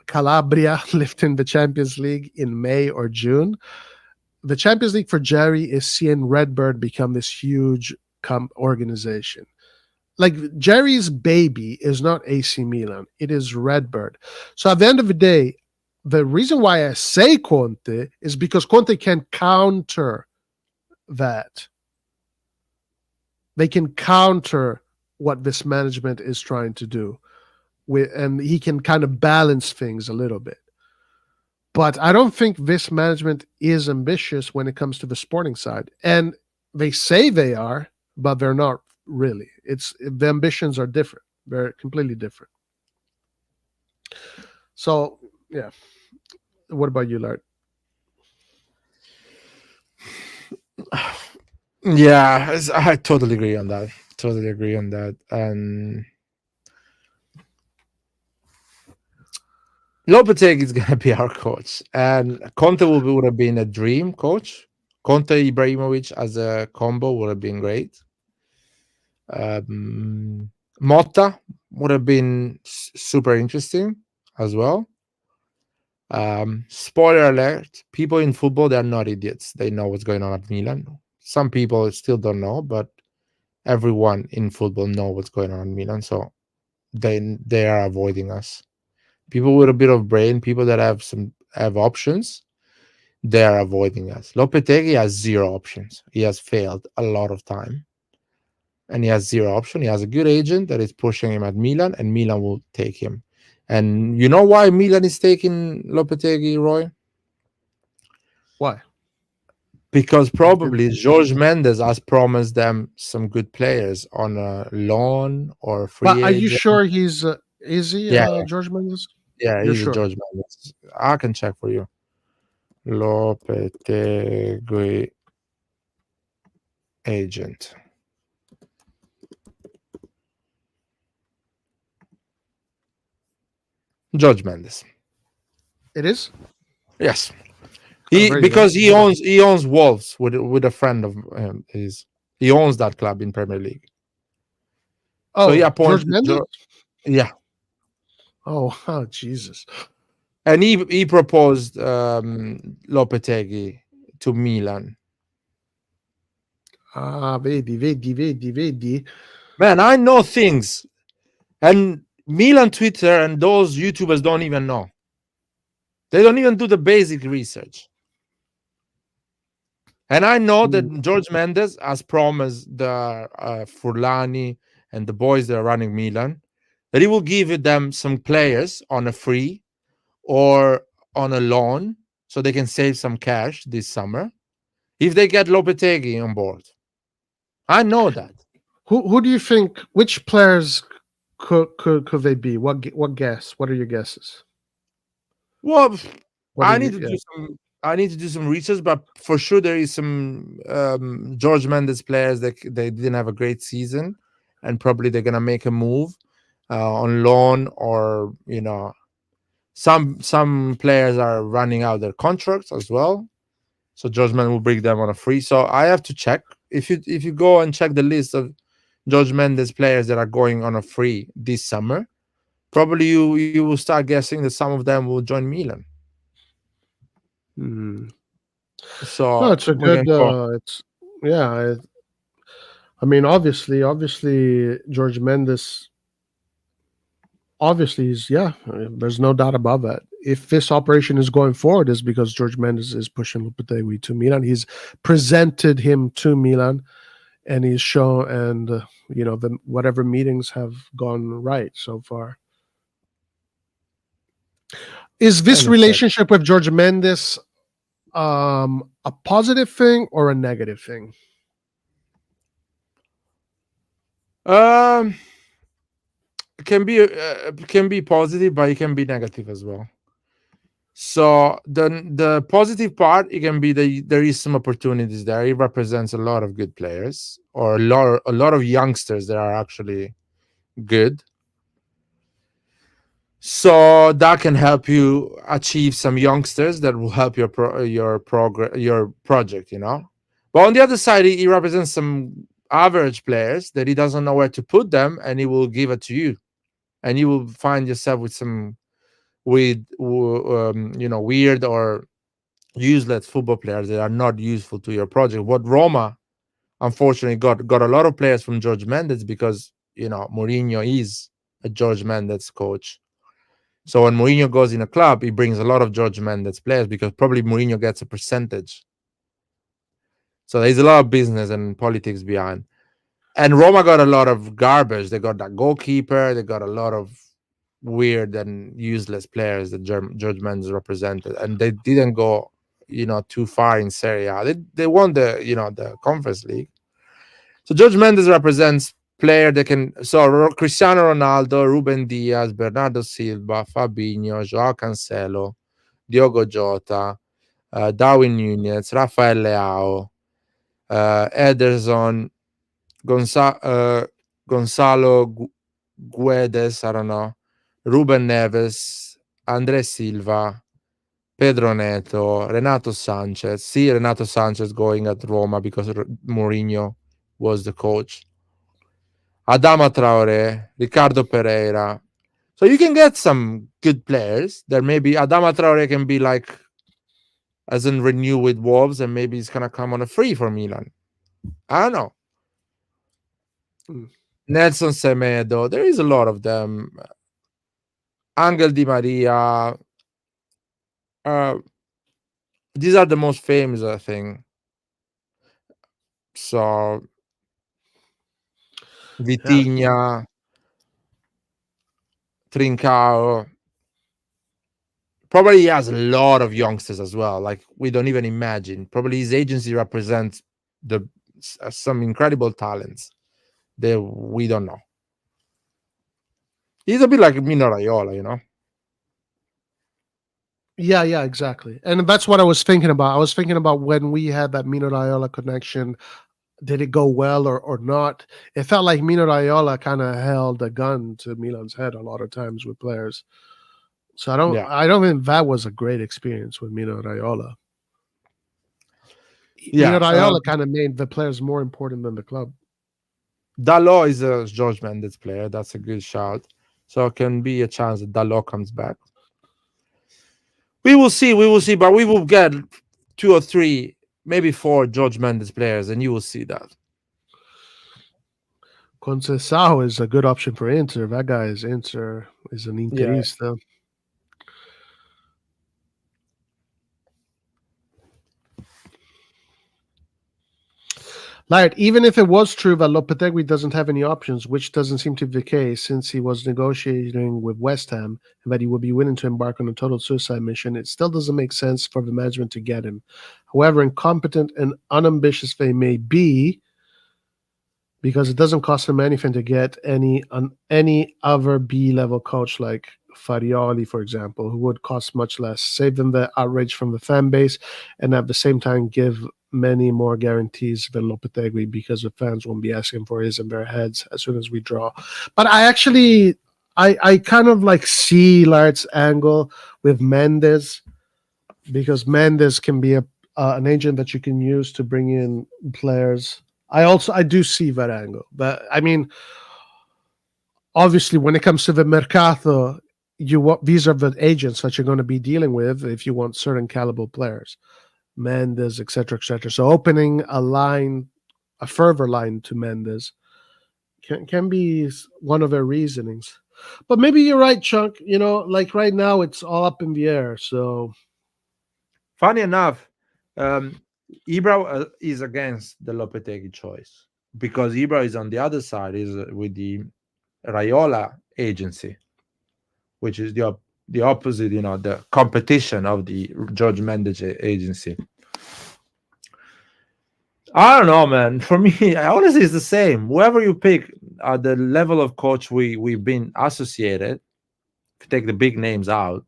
Calabria lifting the Champions League in May or June. The Champions League for Jerry is seeing Redbird become this huge organization. Like, Jerry's baby is not AC Milan, it is Redbird. So at the end of the day, the reason why I say Conte is because Conte can counter that. They can counter what this management is trying to do. And he can kind of balance things a little bit. But I don't think this management is ambitious when it comes to the sporting side. And they say they are, but they're not really. It's the ambitions are different. They're completely different. So, yeah. What about you, Lart? Yeah, I totally agree on that. Totally agree on that. And Lopetegui is going to be our coach, and Conte would have been a dream coach. Conte Ibrahimovic as a combo would have been great. Motta would have been super interesting as well. Spoiler alert: people in football, they're not idiots. They know what's going on at Milan. Some people still don't know, but everyone in football know what's going on at Milan. So they are avoiding us. People with a bit of brain, people that have options, they are avoiding us. Lopetegui has zero options. He has failed a lot of time, and he has zero option. He has a good agent that is pushing him at Milan, and Milan will take him. And you know why Milan is taking Lopetegui, Roy? Why? Because probably Jorge Mendes has promised them some good players on a loan or a But free are you agent. sure is he Yeah, George Mendes? yeah, You're he's a sure? Jorge Mendes. I can check for you. Lopetegui agent. Jorge Mendes. It is? Yes. Oh, He there you go. because he owns Wolves with a friend of his. He owns that club in Premier League. So he Oh, George appointed Mendes? yeah. Oh, Jesus. And he proposed Lopetegui to Milan. Ah, vedi. Man, I know things. And Milan Twitter and those YouTubers don't even know. They don't even do the basic research. And I know that George Mendes has promised the Furlani and the boys that are running Milan that he will give them some players on a free or on a loan so they can save some cash this summer if they get Lopetegui on board. I know that. Who do you think? Which players could they be? What guess? What are your guesses? Well, What are I you? need to Yeah. do some. I need to do some research, but for sure there is some George Mendes players that they didn't have a great season, and probably they're gonna make a move on loan, or some players are running out their contracts as well. So George Mendes will bring them on a free. So I have to check if you go and check the list of George Mendes players that are going on a free this summer. Probably you will start guessing that some of them will join Milan. Hmm. No, So it's a we good. can go. It's yeah. I mean, obviously, George Mendes Obviously, there's no doubt about that. If this operation is going forward, is because George Mendes is pushing Lopetegui to Milan. He's presented him to Milan, and he's shown, and whatever meetings have gone right so far. Is this relationship with George Mendes a positive thing or a negative thing? Can be positive, but it can be negative as well. So the positive part, it can be that there is some opportunities there. It represents a lot of good players, or a lot of youngsters that are actually good. So that can help you achieve some youngsters that will help your project, But on the other side, he represents some average players that he doesn't know where to put them, and he will give it to you, and you will find yourself with weird or useless football players that are not useful to your project. What Roma unfortunately got a lot of players from George Mendes, because Mourinho is a George Mendes coach. So when Mourinho goes in a club, he brings a lot of George Mendes players, because probably Mourinho gets a percentage. So there's a lot of business and politics behind. And Roma got a lot of garbage. They got that goalkeeper. They got a lot of weird and useless players that George Mendes represented, and they didn't go, too far in Serie A. They won the Conference League. So George Mendes represents player that can. So Cristiano Ronaldo, Ruben Diaz, Bernardo Silva, Fabinho, Joao Cancelo, Diogo Jota, Darwin Nunez, Rafael Leao, Ederson, Gonzalo Guedes, I don't know, Ruben Neves, André Silva, Pedro Neto, Renato Sanchez. See Renato Sanchez going at Roma because Mourinho was the coach. Adama Traore, Ricardo Pereira. So you can get some good players. There maybe Adama Traore can be like, as in renew with Wolves, and maybe he's gonna come on a free for Milan. I don't know. Nelson Semedo. There is a lot of them. Angel Di Maria. These are the most famous, I think. So Vitinha, Trincao. Probably he has a lot of youngsters as well. Like we don't even imagine. Probably his agency represents some incredible talents that we don't know. He's a bit like Mino Raiola, Yeah, exactly. And that's what I was thinking about. I was thinking about when we had that Mino Raiola connection. Did it go well or not? It felt like Mino Raiola kind of held a gun to Milan's head a lot of times with players. So I don't think that was a great experience with Mino Raiola. Mino Raiola kind of made the players more important than the club. Dalot is a George Mendes player. That's a good shout. So it can be a chance that Dalot comes back. We will see, but we will get 2 or 3, maybe 4 George Mendes players, and you will see that. Conceição is a good option for Inter. That guy is an Interista. Yeah. Like, even if it was true that Lopetegui doesn't have any options, which doesn't seem to be the case since he was negotiating with West Ham and that he would be willing to embark on a total suicide mission, it still doesn't make sense for the management to get him. However incompetent and unambitious they may be, because it doesn't cost them anything to get any other B-level coach like Farioli, for example, who would cost much less, save them the outrage from the fan base, and at the same time give many more guarantees than Lopetegui, because the fans won't be asking for his in their heads as soon as we draw. But I kind of like see Lart's angle with Mendes, because Mendes can be an agent that you can use to bring in players. I do see that angle, but I mean, obviously, when it comes to the mercato, these are the agents that you're going to be dealing with if you want certain caliber players, Mendes, etc., etc. So opening a further line to Mendes can be one of their reasonings. But maybe you're right, Chunk. Like right now, it's all up in the air. So Funny enough, um, Ibra is against the Lopetegui choice because Ibra is on the other side, is with the Raiola agency, which is the opposite, the competition of the George Mendes agency. I don't know, man. For me, honestly, it's the same. Whoever you pick, at the level of coach we've been associated, if you take the big names out,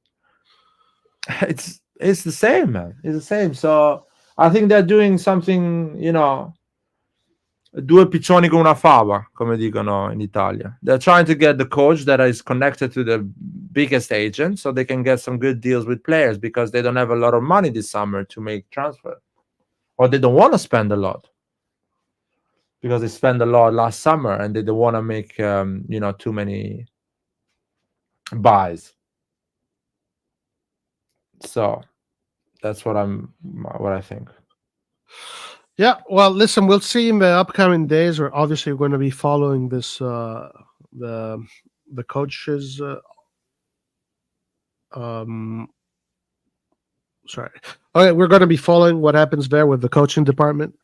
it's the same, man. It's the same. So I think they're doing something, due piccioni con una fava, come dicono in Italia. They're trying to get the coach that is connected to the biggest agent so they can get some good deals with players because they don't have a lot of money this summer to make transfer, or they don't want to spend a lot because they spent a lot last summer and they don't want to make too many buys. So that's what I think. yeah, well, listen, we'll see in the upcoming days. We're obviously going to be following this the coaches. Um, Sorry. Okay, we're going to be following what happens there with the coaching department.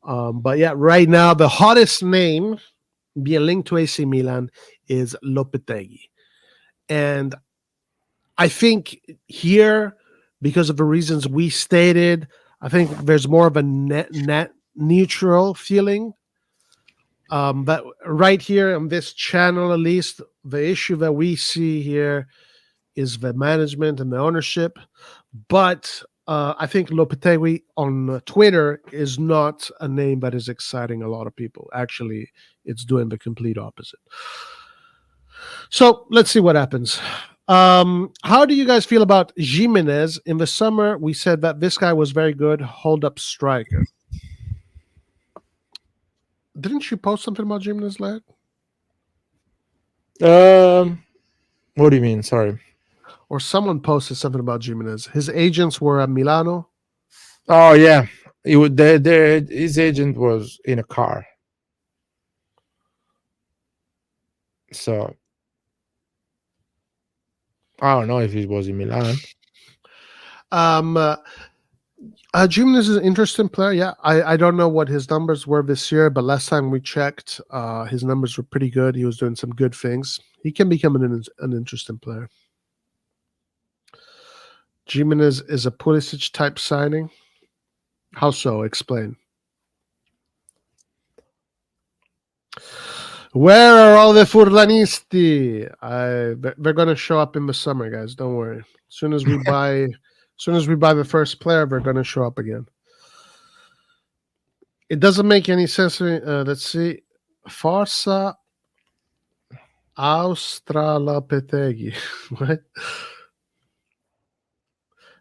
But yeah, right now the hottest name being linked to AC Milan is Lopetegui, and I think here, because of the reasons we stated, I think there's more of a net neutral feeling. But right here on this channel, at least, the issue that we see here is the management and the ownership. But I think Lopetegui on Twitter is not a name that is exciting a lot of people. Actually, it's doing the complete opposite. So let's see what happens. How do you guys feel about Jimenez? In the summer, we said that this guy was very good, hold up striker. Didn't you post something about Jimenez, lad? What do you mean? Sorry. Or someone posted something about Jimenez. His agents were at Milano. Oh yeah, his agent was in a car. So I don't know if it was in Milan. Jimenez is an interesting player. Yeah, I don't know what his numbers were this year, but last time we checked, his numbers were pretty good. He was doing some good things. He can become an interesting player. Jimenez is a Pulisic type signing. How so? Explain. Where are all the Furlanisti? They're going to show up in the summer, guys. Don't worry. As soon as we buy the first player, they're going to show up again. It doesn't make any sense to me. Let's see. Forza Australopithegi. What?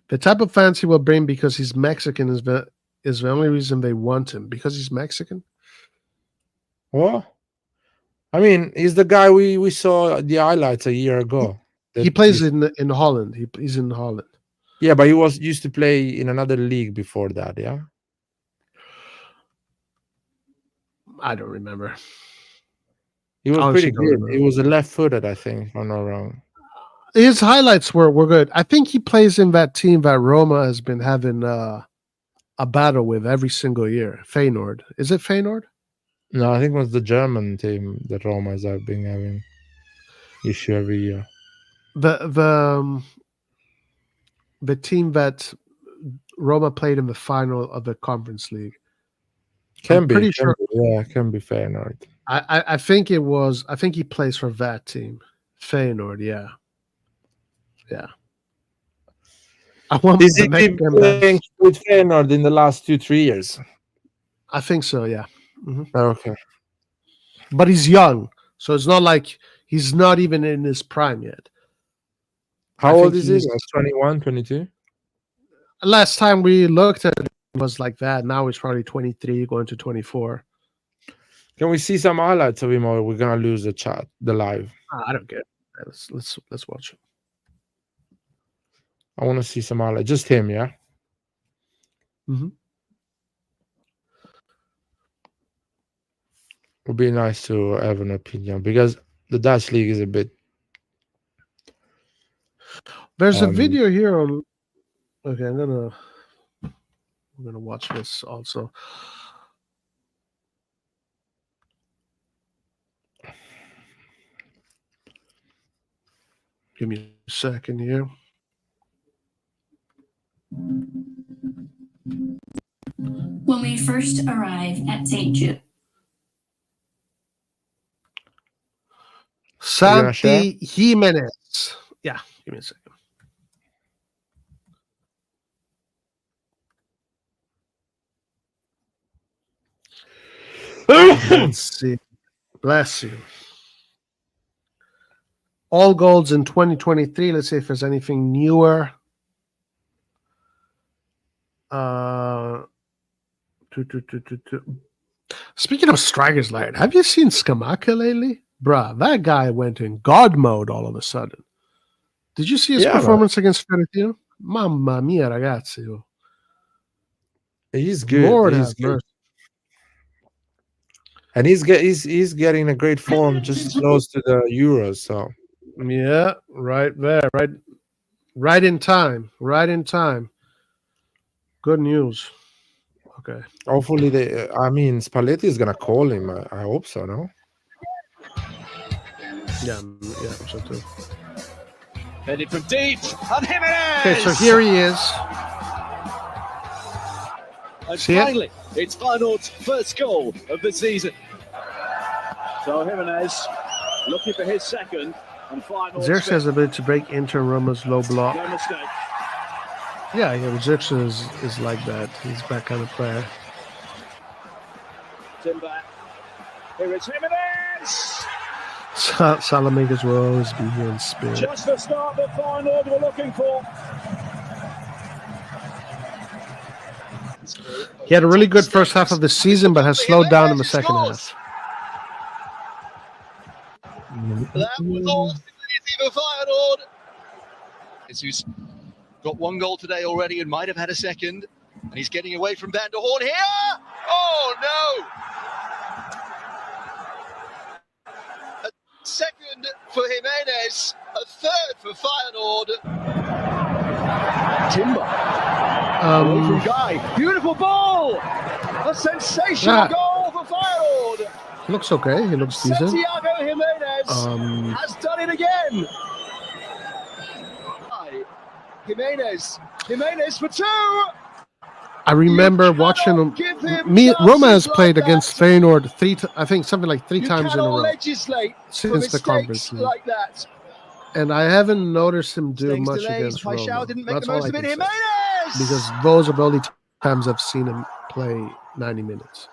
The type of fans he will bring because he's Mexican is the only reason they want him. Because he's Mexican? What? I mean, he's the guy we saw the highlights a year ago. He plays in Holland. He's in Holland. Yeah, but he used to play in another league before that, yeah? I don't remember. He was Honestly, pretty good. He was a left-footed, I think, if I'm not wrong. His highlights were good. I think he plays in that team that Roma has been having a battle with every single year. Feyenoord. Is it Feyenoord? No, I think it was the German team that Romas have been having issue every year. The team that Roma played in the final of the Conference League. Can be Feyenoord. I think it was. I think he plays for that team, Feyenoord. Yeah. Is he been playing with Feyenoord in the last 2-3 years? I think so. Yeah. Mm-hmm. Okay. But he's young, so it's not like he's not even in his prime yet. How old is he? Like 21, 22? Last time we looked at it was like that. Now he's probably 23, going to 24. Can we see some highlights of him, or we're gonna lose the live? I don't care. Let's watch it. I want to see some highlights. Just him, yeah. Mm-hmm. Would be nice to have an opinion because the Dutch league is a bit There's a video here on. Okay, I'm gonna watch this also. Give me a second here. When we first arrive at St. Jude. Santi Jimenez. Yeah, give me a second. Let's see. Bless you. All goals in 2023. Let's see if there's anything newer. Speaking of strikers, lad, have you seen Scamacca lately? Bruh, that guy went in God mode all of a sudden. Did you see his performance against Fiorentina? Mamma mia, ragazzi. He's good. Lord he's have good. mercy. And he's getting a great form just close to the Euros. So yeah, right there, right in time. Good news. Okay. Hopefully Spalletti is gonna call him. I hope so. No. Yeah, so too. Headed from deep, and Jimenez! Okay, so here he is. And See it? finally, it's Feyenoord's first goal of the season. So Jimenez looking for his second, and Feyenoord's Xerxes has a bit to break into Roma's low block. no mistake. Yeah, Xerxes is like that. He's that kind of player. Timber. Here it's Jimenez! Salamanca's will always be here in spirit. Just the start that Feyenoord were looking for. He had a really good first half of the season, but has slowed down in the second half. That was all easy for Feyenoord. Who's got one goal today already and might have had a second. And he's getting away from Van der Hoorn here. Oh, no. A second for Jimenez. A third for Feyenoord. Timber. Away from Guy. Beautiful ball. A sensational goal for Feyenoord. He looks okay. He looks decent. Santiago Jimenez has done it again. Jimenez for two. I remember watching him. Roma has played against Feyenoord something like three times in a row since the Conference League. Like that. And I haven't noticed him do much against Roma. That's all I can say. Because those are the only times I've seen him play 90 minutes.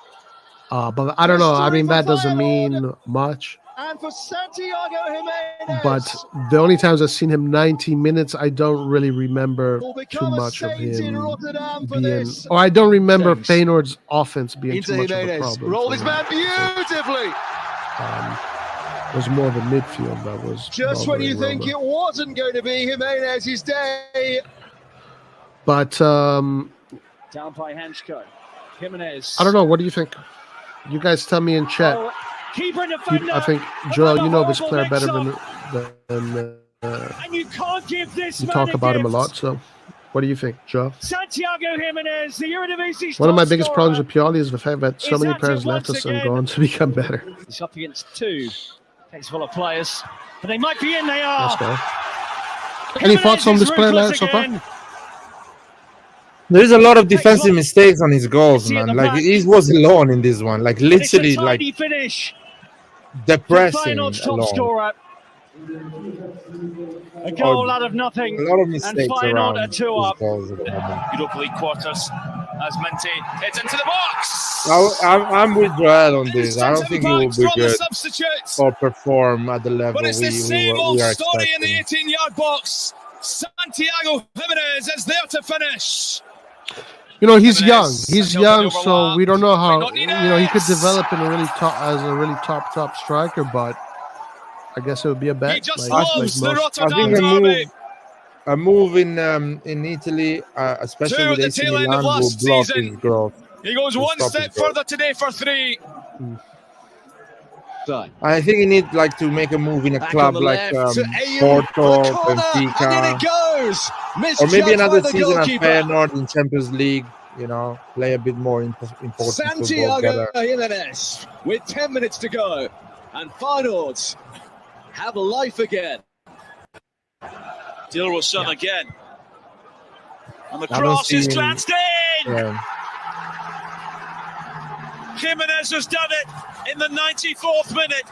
But I don't know. I mean, that doesn't mean much. And for Santiago Jimenez. But the only times I've seen him 90 minutes, I don't really remember too much of him being. Or I don't remember Feyenoord's offense being too much of a problem. Rolled his man beautifully. It was more of a midfield that was. Just when you think it wasn't going to be Jimenez's day. But down by Hansko. Jimenez. I don't know. What do you think? You guys tell me in chat. I think, Joel, you know this player better than and you can't give this you talk about him a lot. So, what do you think, Joe? Santiago Jimenez, the Eredivisie. One of my biggest problems with Pioli is the fact that so many players left us and gone to become better. He's up against two. Takes full of players, but they might be in. They are. Let's go. Any thoughts on this player, lad, so far? There's a lot of defensive mistakes on his goals, man. Like he was alone in this one, like literally, like finish. Depressing. Top scorer. A goal out of nothing. A lot of mistakes around. A 2-up. Beautiful quarters as Menti heads into the box. I'm with Joel on this. I don't think he will be good or perform at the level but it's the same old are story expecting. in the 18-yard box. Santiago Jimenez is there to finish. You know, he's young. He's young, so we don't know how. You know, he could develop in a really top striker, but I guess it would be a bet. He just like loves the most. Rotterdam derby. A move in Italy, especially with AC Milan, will block his growth. He goes one step further today for 3. side. I think he needs like to make a move in a Back club on the like left to Ayew Porto, for the corner, and in Benfica, it goes. or maybe Misjudged another by the season at goalkeeper. Feyenoord in Champions League. You know, play a bit more important football. Santiago Jimenez with 10 minutes to go, and Feyenoord have life again. Dilrosun again. And the I don't cross is see- glanced in! Yeah. Jimenez has done it in the 94th minute,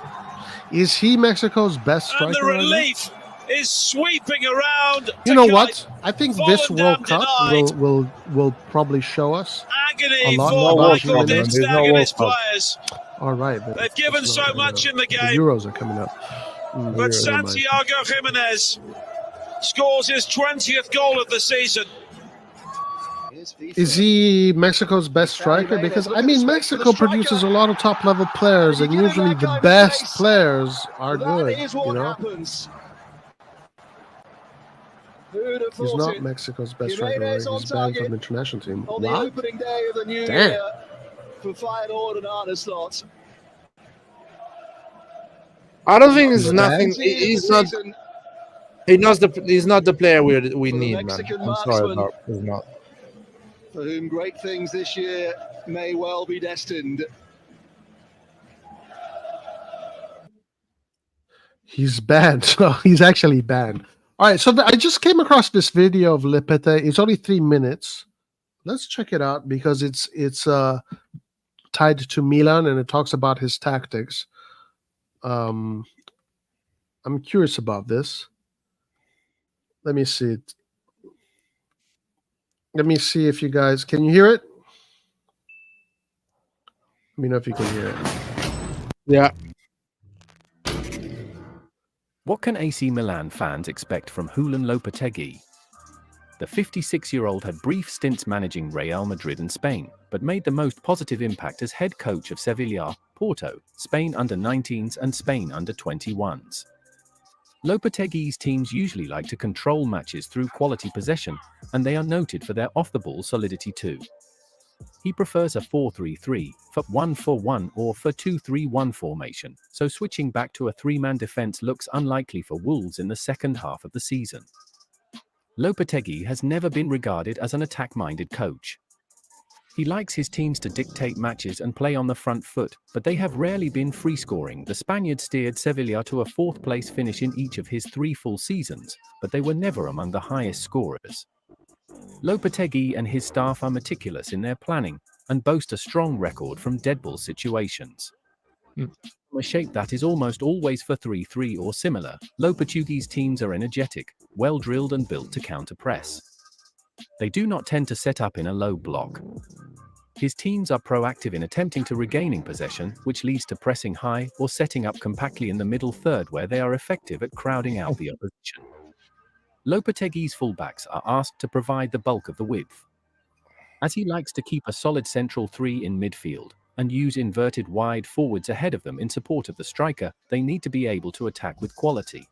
Is he Mexico's best and striker? the right now? relief is sweeping around. You know what? I think this Fallen World down Cup denied. will probably show us Agony a lot for about Michael World Cup, Din man. There's no Stag and World his Cup. players. all right. but They've given it's so not coming much up. in the The game. Euros are coming up. But Never mind. Santiago Jimenez scores his 20th goal of the season. Is he Mexico's best striker? Because I mean, Mexico produces a lot of top-level players, and usually the best players are good. That is You what know, happens. Who'd have he's thought not it? Mexico's best striker. Right? Jimenez on He's banned from target the international team. on the What? opening day of the new Damn. year for Feyenoord and Arne Slot. I don't think it's He's nothing. bad. He's not. He's not the player we need, man. Mexican I'm sorry, marksman. but he's not. For whom great things this year may well be destined. He's banned. So he's actually banned. All right. So I just came across this video of Lepete. It's only 3 minutes. Let's check it out because it's tied to Milan and it talks about his tactics. I'm curious about this. Let me see it. Let me see if you guys can you hear it? Let me know if you can hear it. Yeah. What can AC Milan fans expect from Julen Lopetegui? The 56-year-old had brief stints managing Real Madrid and Spain, but made the most positive impact as head coach of Sevilla, Porto, Spain under-19s and Spain under-21s. Lopetegui's teams usually like to control matches through quality possession, and they are noted for their off-the-ball solidity too. He prefers a 4-3-3, 1-4-1 or 4-2-3-1 formation, so switching back to a three-man defense looks unlikely for Wolves in the second half of the season. Lopetegui has never been regarded as an attack-minded coach. He likes his teams to dictate matches and play on the front foot, but they have rarely been free-scoring. The Spaniard steered Sevilla to a fourth-place finish in each of his 3 full seasons, but they were never among the highest scorers. Lopetegui and his staff are meticulous in their planning and boast a strong record from deadball situations. A shape that is almost always 4-3-3 or similar, Lopetegui's teams are energetic, well-drilled and built to counter-press. They do not tend to set up in a low block. His teams are proactive in attempting to regaining possession, which leads to pressing high or setting up compactly in the middle third where they are effective at crowding out the opposition. Lopetegui's fullbacks are asked to provide the bulk of the width. As he likes to keep a solid central 3 in midfield and use inverted wide forwards ahead of them in support of the striker, they need to be able to attack with quality.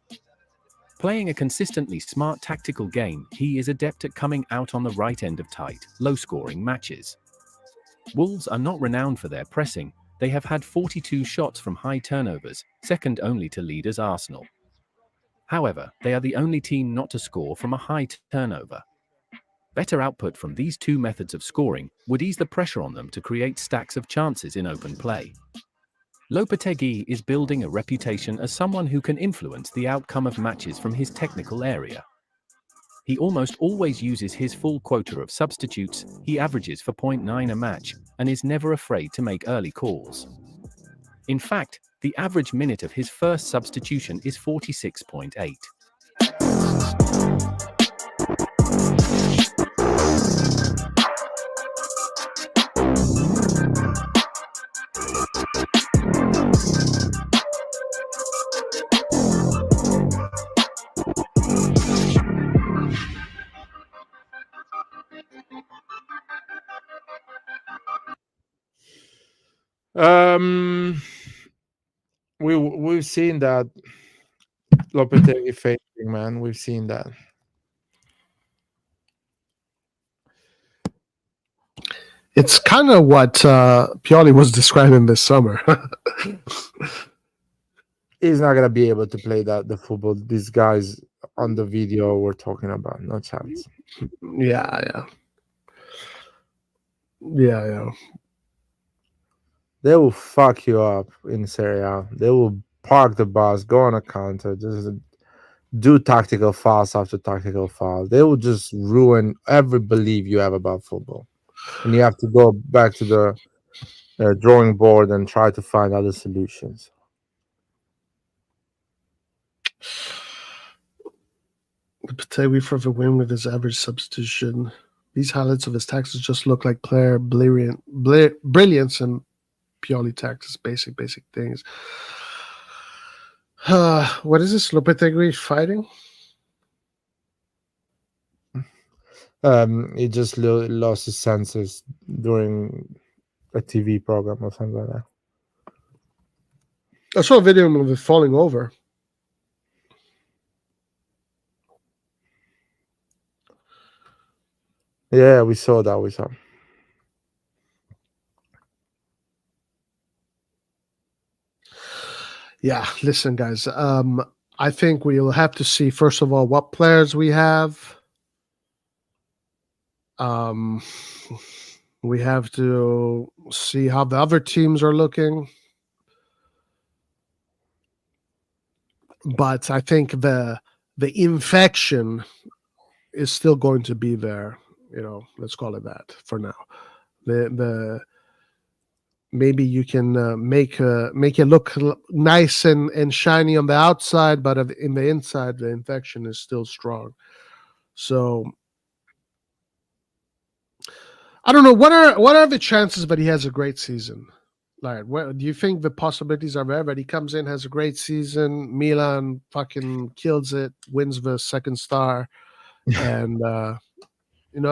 Playing a consistently smart tactical game, he is adept at coming out on the right end of tight, low-scoring matches. Wolves are not renowned for their pressing. They have had 42 shots from high turnovers, second only to leaders Arsenal. However, they are the only team not to score from a high turnover. Better output from these two methods of scoring would ease the pressure on them to create stacks of chances in open play. Lopetegui is building a reputation as someone who can influence the outcome of matches from his technical area. He almost always uses his full quota of substitutes. He averages 4.9 a match and is never afraid to make early calls. In fact, the average minute of his first substitution is 46.8. We've seen that Lopetegui facing, man. We've seen that. It's kind of what Pioli was describing this summer. He's not gonna be able to play the football. These guys on the video we're talking about, no chance. Yeah. They will fuck you up in Serie A. They will park the bus, go on a counter, just do tactical fouls after tactical foul. They will just ruin every belief you have about football, and you have to go back to the drawing board and try to find other solutions. Lopetegui for the win with his average substitution. These highlights of his taxes just look like player brilliance and purely tactics, basic things. What is this? Lopetegui fighting? He just lost his senses during a TV program or something like that. I saw a video of it falling over. Yeah, we saw that. We saw. Yeah, listen, guys. I think we'll have to see first of all what players we have. We have to see how the other teams are looking. But I think the infection is still going to be there. Let's call it that for now. The maybe you can make it look nice and shiny on the outside, but in the inside, the infection is still strong. So I don't know what are the chances that he has a great season. Like, do you think the possibilities are there that he comes in, has a great season, Milan fucking kills it, wins the second star, and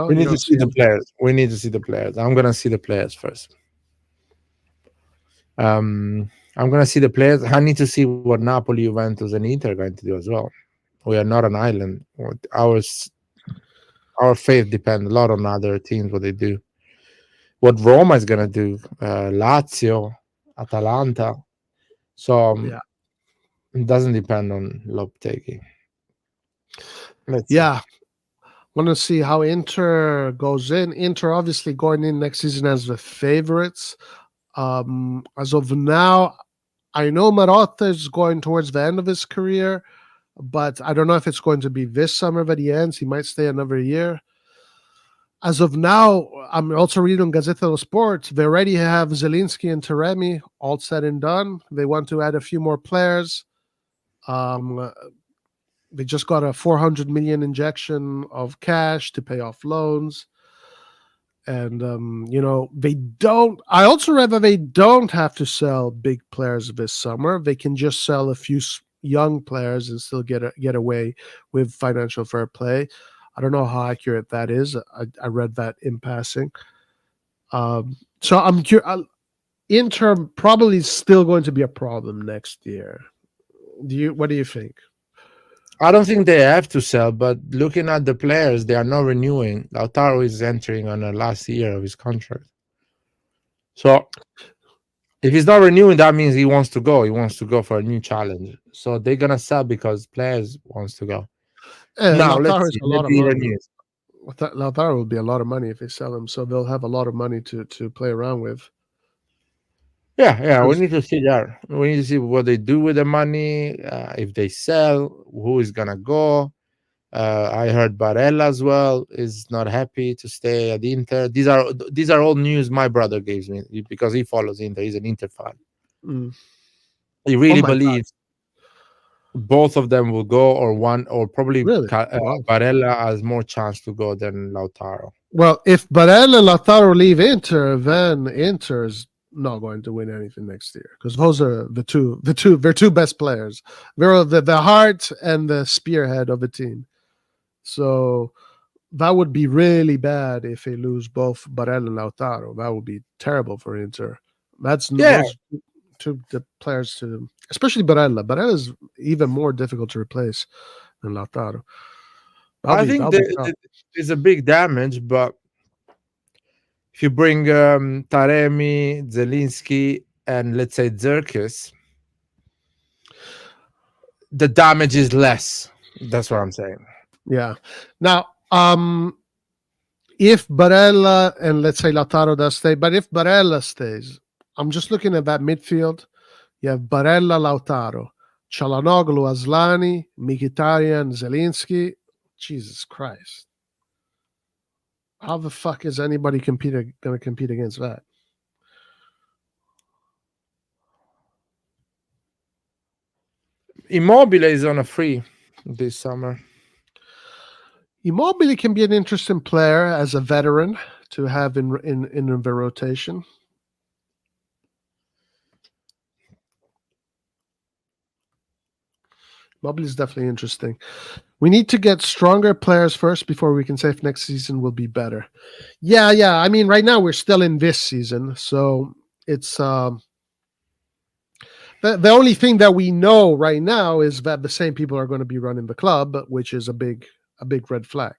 we need to see the players. We need to see the players. I'm gonna see the players first. I'm gonna see the players. I need to see what Napoli, Juventus, and Inter are going to do as well. We are not an island. Our faith depends a lot on other teams, what they do. What Roma is gonna do, Lazio, Atalanta. So it doesn't depend on Lopetegui. Yeah. Want to see how Inter goes in. Inter obviously going in next season as the favorites. As of now, I know Marotta is going towards the end of his career, but I don't know if it's going to be this summer that he ends. He might stay another year. As of now, I'm also reading on Gazzetta dello Sport. They already have Zielinski and Taremi all said and done. They want to add a few more players. They just got a 400 million injection of cash to pay off loans. And, they don't. I also read that they don't have to sell big players this summer. They can just sell a few young players and still get away with financial fair play. I don't know how accurate that is. I read that in passing. So I'm curious. Inter probably still going to be a problem next year. What do you think? I don't think they have to sell, but looking at the players, they are not renewing. Lautaro is entering on the last year of his contract. So if he's not renewing, that means he wants to go. He wants to go for a new challenge. So they're gonna sell because players wants to go. Now let's see. Lautaro will be a lot of money if they sell him, so they'll have a lot of money to play around with. Yeah, we need to see that. We need to see what they do with the money. If they sell, who is gonna go? I heard Barella as well is not happy to stay at Inter. These are all news my brother gives me because he follows Inter. He's an Inter fan. He really believes both of them will go, or one, or probably Barella has more chance to go than Lautaro. Well, if Barella and Lautaro leave Inter, then Inter's not going to win anything next year because those are their two best players. They're the heart and the spearhead of the team. So that would be really bad if they lose both Barella and Lautaro. That would be terrible for Inter. That's those two the players to, especially Barella. Barella is even more difficult to replace than Lautaro. I think there's a big damage, but if you bring Taremi, Zielinski, and let's say Zirkis, the damage is less. That's what I'm saying. Yeah. Now, if Barella and let's say Lautaro does stay, but if Barella stays, I'm just looking at that midfield. You have Barella, Lautaro, Çalhanoğlu, Aslani, Mkhitaryan, Zelinski. Jesus Christ. How the fuck is anybody going to compete against that? Immobile is on a free this summer. Immobile can be an interesting player as a veteran to have in the rotation. Immobile is definitely interesting. We need to get stronger players first before we can say if next season will be better. Yeah. I mean, right now we're still in this season, so it's the only thing that we know right now is that the same people are going to be running the club, which is a big red flag.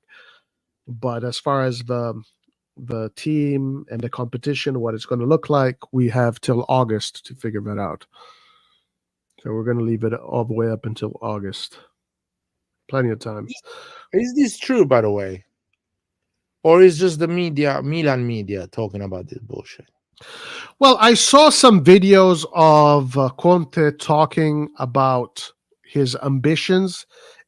But as far as the team and the competition, what it's going to look like, we have till August to figure that out. So we're going to leave it all the way up until August. Plenty of time. Is this true, by the way? Or is just the media, Milan media, talking about this bullshit? Well, I saw some videos of Conte talking about his ambitions.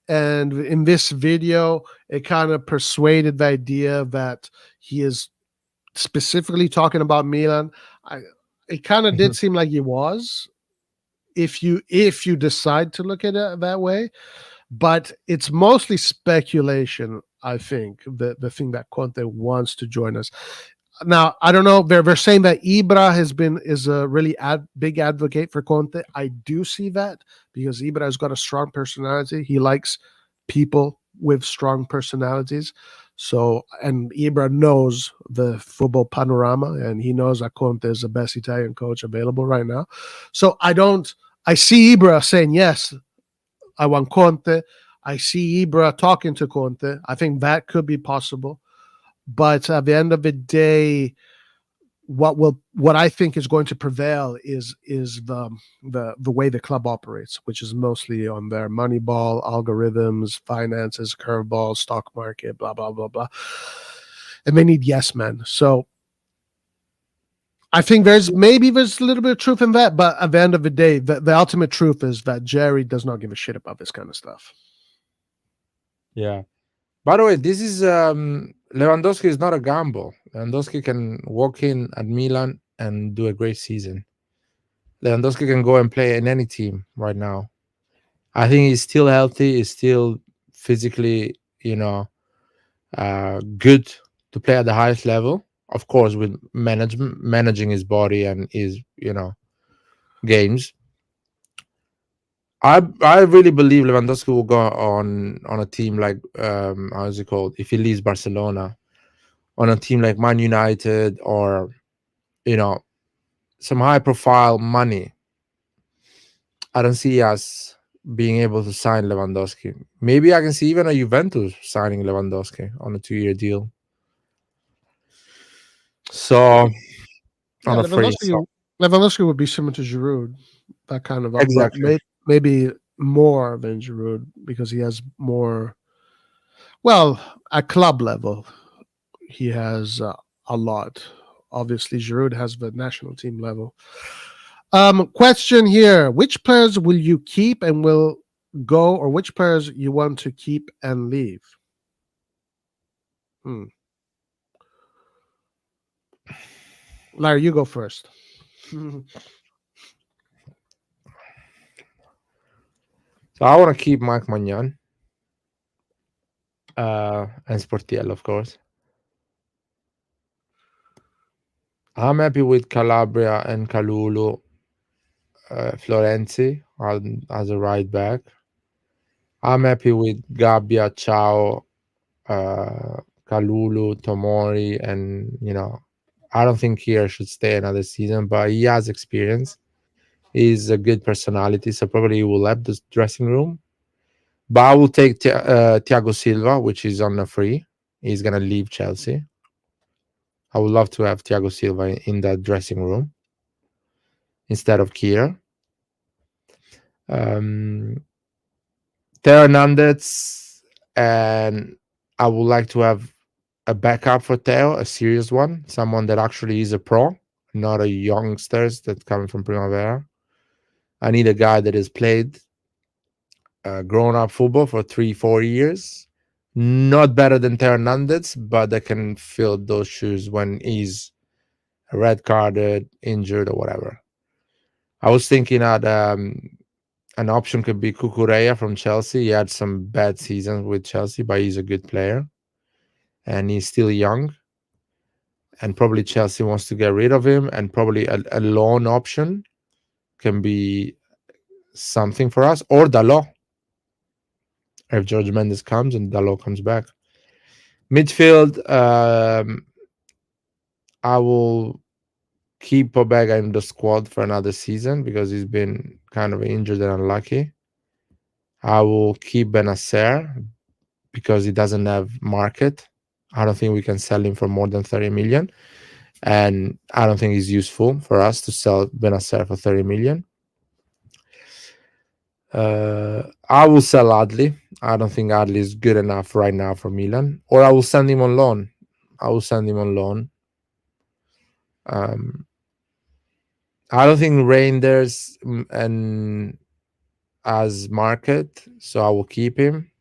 And in this video, it kind of persuaded the idea that he is specifically talking about Milan. It kind of did seem like he was, if you decide to look at it that way. But it's mostly speculation, I think, the thing that Conte wants to join us. Now, I don't know. They're saying that Ibra is a really big advocate for Conte. I do see that because Ibra has got a strong personality. He likes people with strong personalities. So, and Ibra knows the football panorama, and he knows that Conte is the best Italian coach available right now. So I see Ibra saying, yes, I want Conte. I see Ibra talking to Conte. I think that could be possible. But at the end of the day, what I think is going to prevail is the way the club operates, which is mostly on their money ball, algorithms, finances, curveball, stock market, blah blah blah blah. And they need yes men. So I think there's a little bit of truth in that, but at the end of the day, the ultimate truth is that Jerry does not give a shit about this kind of stuff. Yeah. By the way, this is Lewandowski is not a gamble. Lewandowski can walk in at Milan and do a great season. Lewandowski can go and play in any team right now. I think he's still healthy. He's still physically, good to play at the highest level. Of course, with managing his body and his, games. I really believe Lewandowski will go on a team like how is it called? If he leaves Barcelona, on a team like Man United or some high profile money. I don't see us being able to sign Lewandowski. Maybe I can see even a Juventus signing Lewandowski on a 2-year deal. So on a free. Lewandowski would be similar to Giroud, that kind of Exactly. maybe more than Giroud because he has more. Well, at club level, he has a lot. Obviously, Giroud has the national team level. Question here: which players will you keep and will go, or which players you want to keep and leave? Larry, you go first. So I want to keep Mike Magnan and Sportiello, of course. I'm happy with Calabria and Kalulu, Florenzi as a right back. I'm happy with Gabbia, Ciao, Kalulu, Tomori, and I don't think Kier should stay another season, but he has experience. He's a good personality, so probably he will help the dressing room. But I will take Thiago Silva, which is on a free. He's gonna leave Chelsea. I would love to have Thiago Silva in that dressing room instead of Kier. Theo Hernandez, and I would like to have a backup for Theo, a serious one, someone that actually is a pro, not a youngsters that coming from Primavera. I need a guy that has played grown up football for 3-4 years, not better than Theo Hernandez, but that can fill those shoes when he's red carded, injured, or whatever. I was thinking that an option could be Cucurella from Chelsea. He had some bad seasons with Chelsea, but he's a good player. And he's still young. And probably Chelsea wants to get rid of him. And probably a loan option can be something for us. Or Dalot. If George Mendes comes and Dalot comes back. Midfield, I will keep Pobega in the squad for another season because he's been kind of injured and unlucky. I will keep Benacer because he doesn't have market. I don't think we can sell him for more than 30 million. And I don't think it's useful for us to sell Benacer for 30 million. I will sell Adli. I don't think Adli is good enough right now for Milan. Or I will send him on loan. I don't think Reinders and as market, so I will keep him.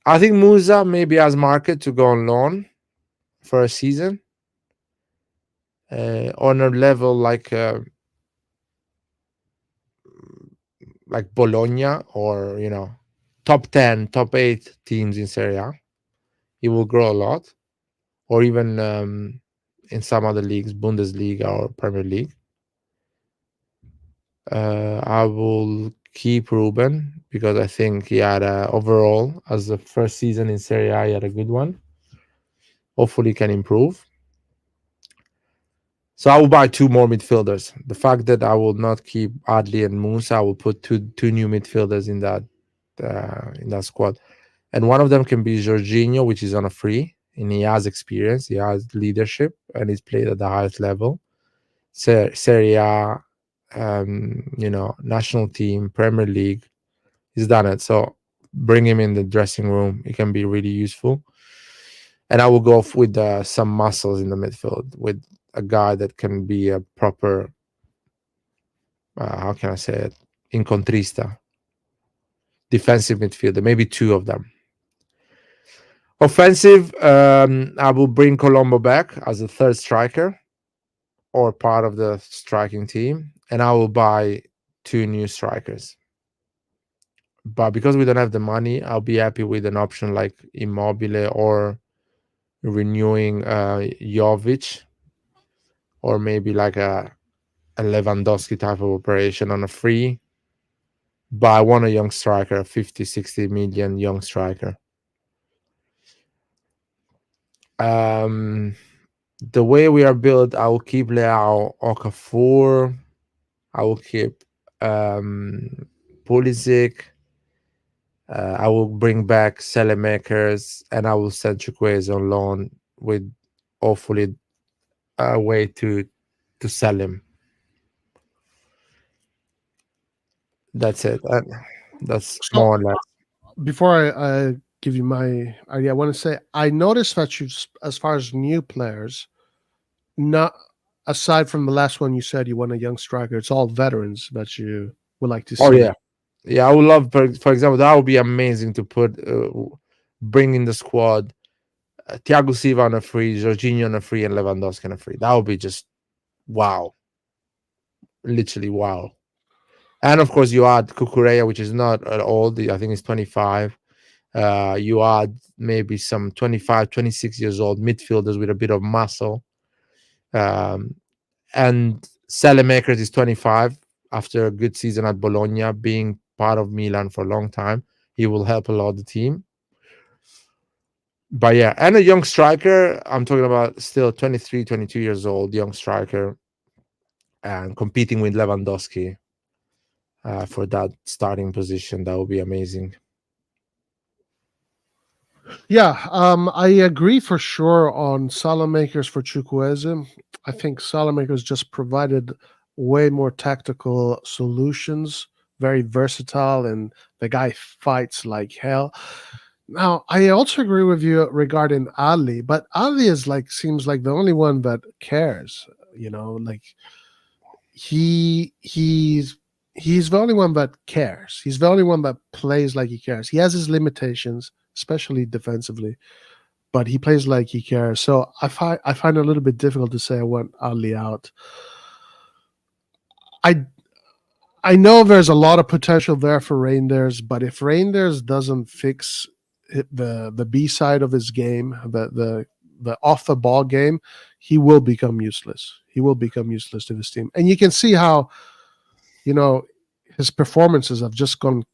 I think Musa maybe has market to go on loan for a season on a level like Bologna or top 10, top 8 teams in Serie A. He will grow a lot, or even in some other leagues, Bundesliga or Premier League. I will keep Ruben because I think he had overall, as the first season in Serie A, he had a good one. Hopefully he can improve. So I will buy 2 more midfielders. The fact that I will not keep Adli and Musa, I will put two new midfielders in that squad. And one of them can be Jorginho, which is on a free, and he has experience, he has leadership, and he's played at the highest level. Serie A, national team, Premier League, he's done it. So bring him in the dressing room. He can be really useful. And I will go with some muscles in the midfield, with a guy that can be a proper, how can I say it, incontrista, defensive midfielder, maybe 2 of them. Offensive, I will bring Colombo back as a third striker or part of the striking team, and I will buy 2 new strikers. But because we don't have the money, I'll be happy with an option like Immobile or renewing Jovic, or maybe like a Lewandowski type of operation on a free. But I want a young striker, 50, 60 million young striker. The way we are built, I will keep Leao, Okafor. I will keep Pulisic. I will bring back Selemakers, and I will send Chukwueze on loan with hopefully a way to sell him. That's it. That's So- more or less. Before I give you my idea, I want to say I noticed that you, as far as new players, not aside from the last one you said you want a young striker, it's all veterans that you would like to see. Oh yeah, I would love, for example, that would be amazing to bring in the squad Thiago Silva on a free, Jorginho on a free, and Lewandowski on a free. That would be just wow, literally wow. And of course, you add Cucurella, which is not old. I think he's 25. You add maybe some 25, 26 years old midfielders with a bit of muscle. And Selemakers is 25 after a good season at Bologna, being part of Milan for a long time. He will help a lot the team. But yeah, and a young striker. I'm talking about still 23, 22 years old, young striker, and competing with Lewandowski for that starting position. That would be amazing. Yeah, I agree for sure on Salamakers for Chukwueze. I think Salamakers just provided way more tactical solutions very versatile, and the guy fights like hell. Now, I also agree with you regarding Ali, but Ali is like seems like the only one that cares. Like he's the only one that cares. He's the only one that plays like he cares. He has his limitations, especially defensively, but he plays like he cares. So I find it a little bit difficult to say I want Ali out. I know there's a lot of potential there for Reinders, but if Reinders doesn't fix the B side of his game, the off the ball game, he will become useless. He will become useless to this team, and you can see how, his performances have just gone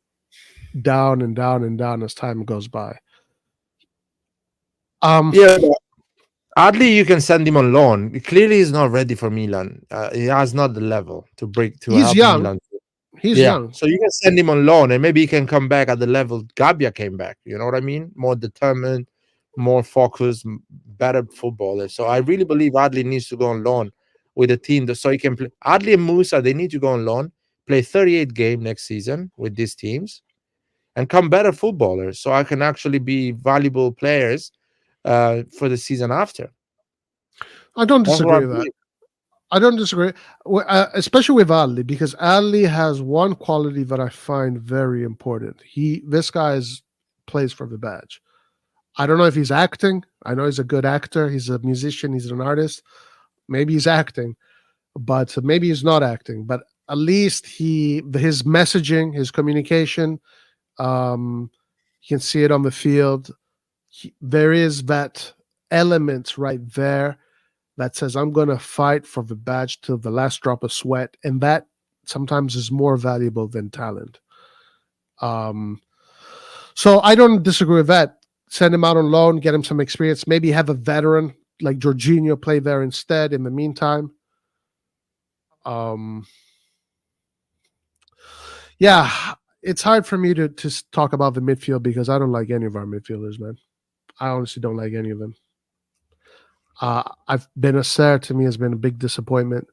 down and down and down as time goes by. Yeah, Adli, you can send him on loan. Clearly, he's not ready for Milan. He has not the level to He's help young. Milan. He's young. So you can send him on loan, and maybe he can come back at the level Gabbia came back. You know what I mean? More determined, more focused, better footballer. So I really believe Adli needs to go on loan with the team, so he can play. Adli and Musa, they need to go on loan, play 38 games next season with these teams, and come better footballers. So I can actually be valuable players for the season after. I don't disagree with that. I don't disagree, especially with Ali, because Ali has one quality that I find very important. This guy plays for the badge. I don't know if he's acting. I know he's a good actor. He's a musician. He's an artist. Maybe he's acting, but maybe he's not acting. But at least his messaging, his communication, you can see it on the field. There is that element right there that says, I'm going to fight for the badge till the last drop of sweat. And that sometimes is more valuable than talent. So I don't disagree with that. Send him out on loan, get him some experience, maybe have a veteran like Jorginho play there instead in the meantime. Yeah, it's hard for me to talk about the midfield because I don't like any of our midfielders, man. I honestly don't like any of them. Benacer to me has been a big disappointment.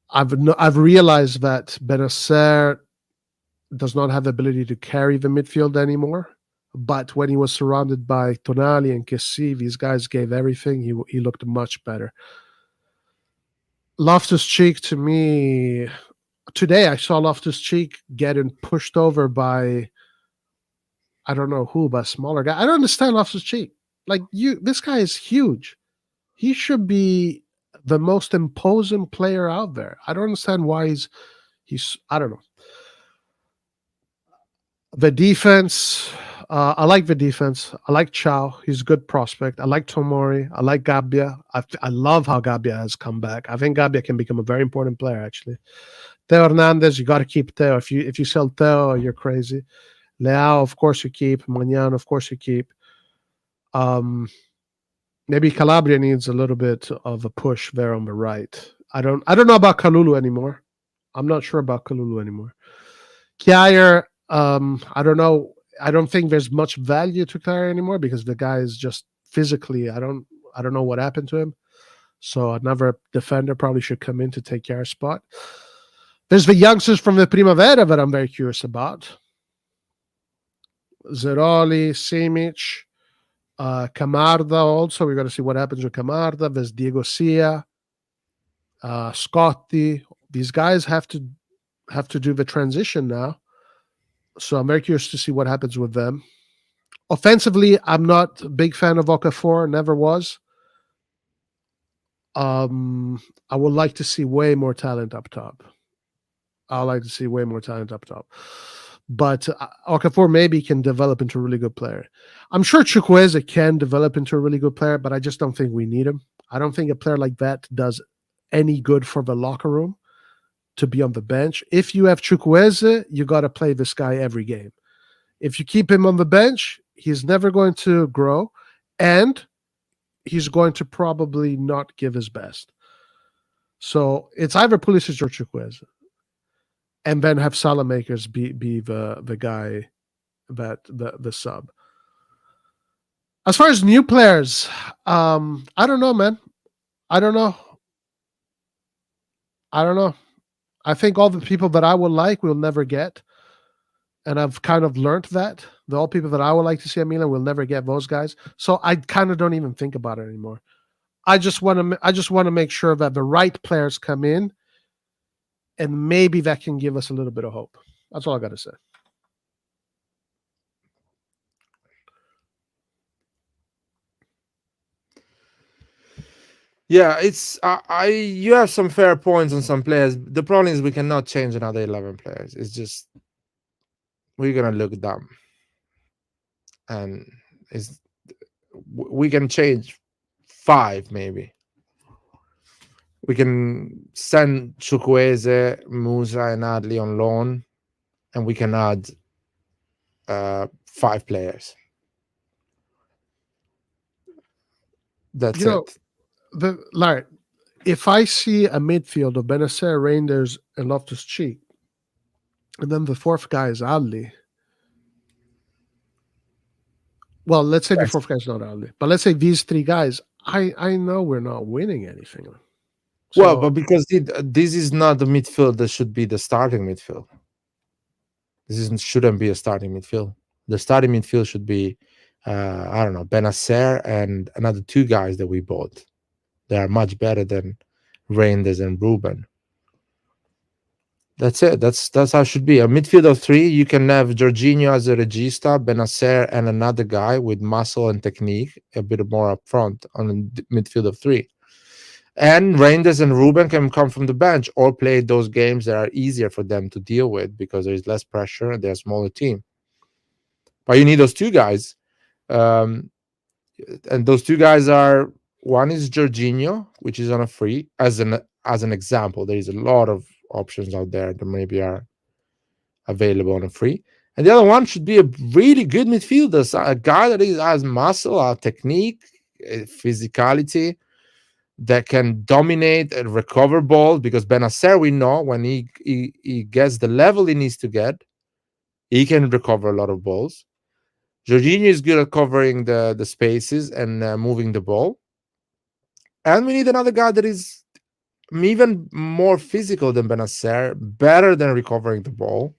I've realized that Benacer does not have the ability to carry the midfield anymore. But when he was surrounded by Tonali and Kessie, these guys gave everything. He looked much better. Loftus-Cheek, to me, today I saw Loftus-Cheek getting pushed over by, I don't know who, but a smaller guy. I don't understand Loftus-Cheek. Like, this guy is huge. He should be the most imposing player out there. I don't understand why he's I don't know. The defense, I like the defense. I like Chow. He's a good prospect. I like Tomori. I like Gabbia. I love how Gabbia has come back. I think Gabbia can become a very important player, actually. Theo Hernandez, you got to keep Theo. If you sell Theo, you're crazy. Leao, of course you keep. Magnan, of course you keep. Maybe Calabria needs a little bit of a push there on the right. I don't know about Kalulu anymore. I'm not sure about Kalulu anymore. Kjaer, I don't know. I don't think there's much value to Kjaer anymore because the guy is just physically. I don't know what happened to him. So another defender probably should come in to take Kjaer's spot. There's the youngsters from the Primavera that I'm very curious about. Zeroli, Simic, Camarda also. We're going to see what happens with Camarda. There's Diego Sia, Scotti. These guys have to do the transition now. So I'm very curious to see what happens with them. Offensively, I'm not a big fan of Okafor, never was. I would like to see way more talent up top. But Okafor maybe can develop into a really good player. I'm sure Chukwueze can develop into a really good player, but I just don't think we need him. I don't think a player like that does any good for the locker room to be on the bench. If you have Chukwueze, you got to play this guy every game. If you keep him on the bench, he's never going to grow, and he's going to probably not give his best. So it's either Pulisic or Chukwueze, and then have Salamakers be the guy that the sub. As far as new players, I don't know, man. I don't know. I think all the people that I would like will never get. And I've kind of learned that. All people that I would like to see at Milan will never get those guys. So I kind of don't even think about it anymore. I just want to make sure that the right players come in, and maybe that can give us a little bit of hope. That's all I got to say. Yeah, it's you have some fair points on some players. The problem is we cannot change another 11 players. It's just we're gonna look dumb, and we can change 5 maybe. We can send Chukwueze, Musa, and Adli on loan, and we can add 5 players. That's it. Larry, if I see a midfield of Benacer, Reinders, and Loftus-Cheek, and then the fourth guy is Adli. Well, let's say the fourth guy is not Adli, but let's say these 3 guys. I know we're not winning anything. So, Well, but because this is not the midfield that should be the starting midfield. Shouldn't be a starting midfield. The starting midfield should be, I don't know, Benacer and another 2 guys that we bought. They are much better than Reinders and Ruben. That's it. That's how it should be. A midfield of 3. You can have Jorginho as a regista, Benacer, and another guy with muscle and technique, a bit more up front on a midfield of 3. And Reinders and Ruben can come from the bench or play those games that are easier for them to deal with because there is less pressure and they're a smaller team. But you need those 2 guys. And those 2 guys are, one is Jorginho, which is on a free, as an example. There is a lot of options out there that maybe are available on a free. And the other one should be a really good midfielder, a guy that has muscle, technique, physicality, that can dominate and recover balls, because Benacer, we know when he gets the level he needs to get, he can recover a lot of balls. Jorginho is good at covering the spaces and moving the ball. And we need another guy that is even more physical than Benacer, better than recovering the ball,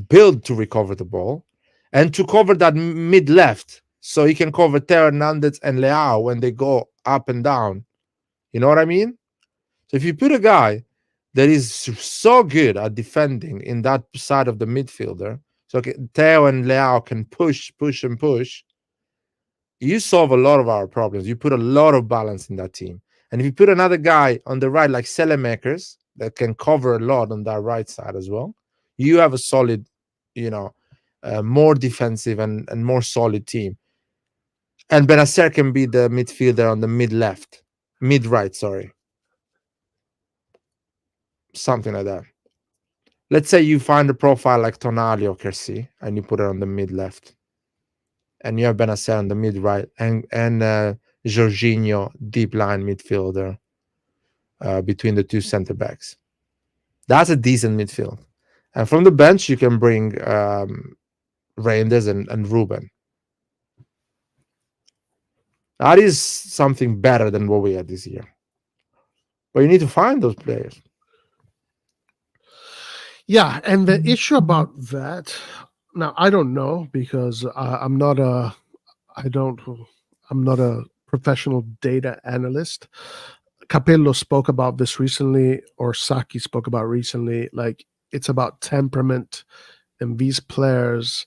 built to recover the ball, and to cover that mid-left, so he can cover Theo Hernandez and Leao when they go up and down. You know what I mean? So if you put a guy that is so good at defending in that side of the midfielder, so Theo and Leao can push, you solve a lot of our problems. You put a lot of balance in that team. And if you put another guy on the right, like Selemakers, that can cover a lot on that right side as well, you have a solid, more defensive and more solid team. And Benacer can be the midfielder on the mid-right, sorry. Something like that. Let's say you find a profile like Tonali or Kersi, and you put it on the mid-left. And you have Benacer on the mid-right, and Jorginho, deep line midfielder, between the 2 center backs. That's a decent midfield. And from the bench, you can bring Reinders and Ruben. That is something better than what we had this year. But you need to find those players. Yeah, and the issue about that, now I don't know, because I'm not a professional data analyst. Capello spoke about this recently, or Saki spoke about recently. Like, it's about temperament, and these players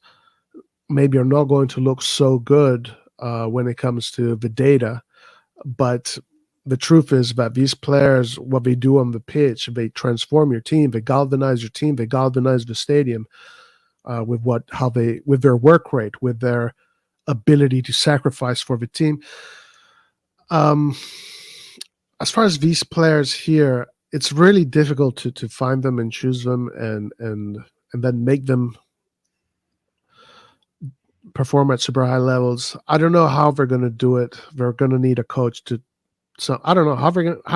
maybe are not going to look so good when it comes to the data, but the truth is that these players, what they do on the pitch, they transform your team, they galvanize your team, they galvanize the stadium with their work rate, with their ability to sacrifice for the team. As far as these players here, it's really difficult to find them and choose them and then make them perform at super high levels. I don't know how they're going to do it. They're going to need a coach to. So I don't know how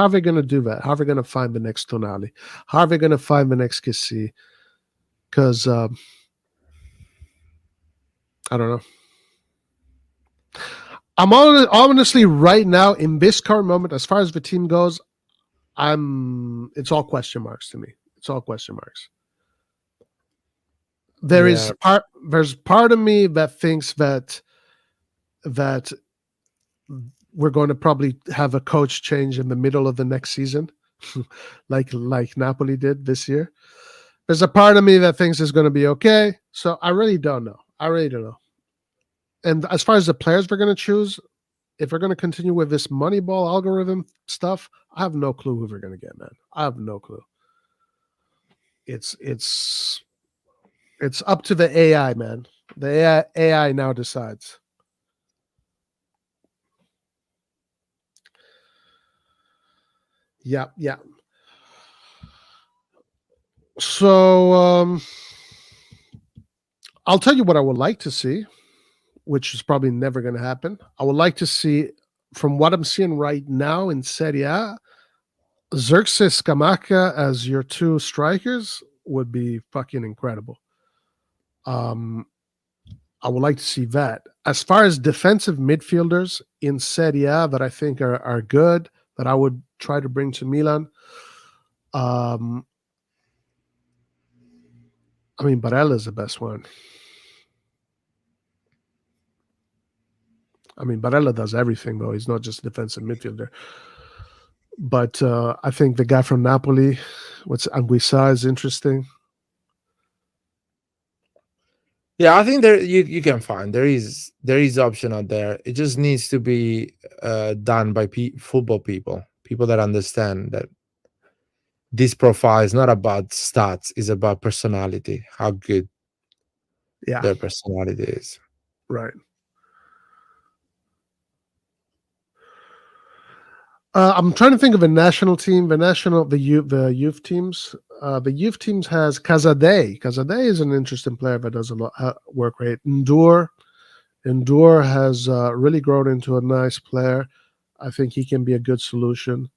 are they going to do that. How are they going to find the next Tonali? How are they going to find the next Kessie? Because I don't know. I'm honestly right now in this current moment, as far as the team goes, It's all question marks to me. It's all question marks. There's part of me that thinks that we're going to probably have a coach change in the middle of the next season, like Napoli did this year. There's a part of me that thinks it's going to be okay. So I really don't know. And as far as the players we're going to choose, if we're going to continue with this Moneyball algorithm stuff, I have no clue who we're going to get, man. I have no clue. It's up to the AI, man. The AI now decides. Yeah. So I'll tell you what I would like to see, which is probably never going to happen. I would like to see, from what I'm seeing right now in Serie A, Xerxes Scamacca as your two strikers would be fucking incredible. I would like to see that. As far as defensive midfielders in Serie A that I think are good, that I would try to bring to Milan, I mean, Barella is the best one. I mean, Barella does everything, though. He's not just a defensive midfielder. But I think the guy from Napoli, Anguissa, is interesting. Yeah, I think you can find there is option out there. It just needs to be done by football people that understand that this profile is not about stats; it's about personality. How good their personality is. Right. I'm trying to think of a national team. The youth teams. The youth teams has Casadei. Casadei is an interesting player that does a lot work rate. Endure has really grown into a nice player. I think he can be a good solution.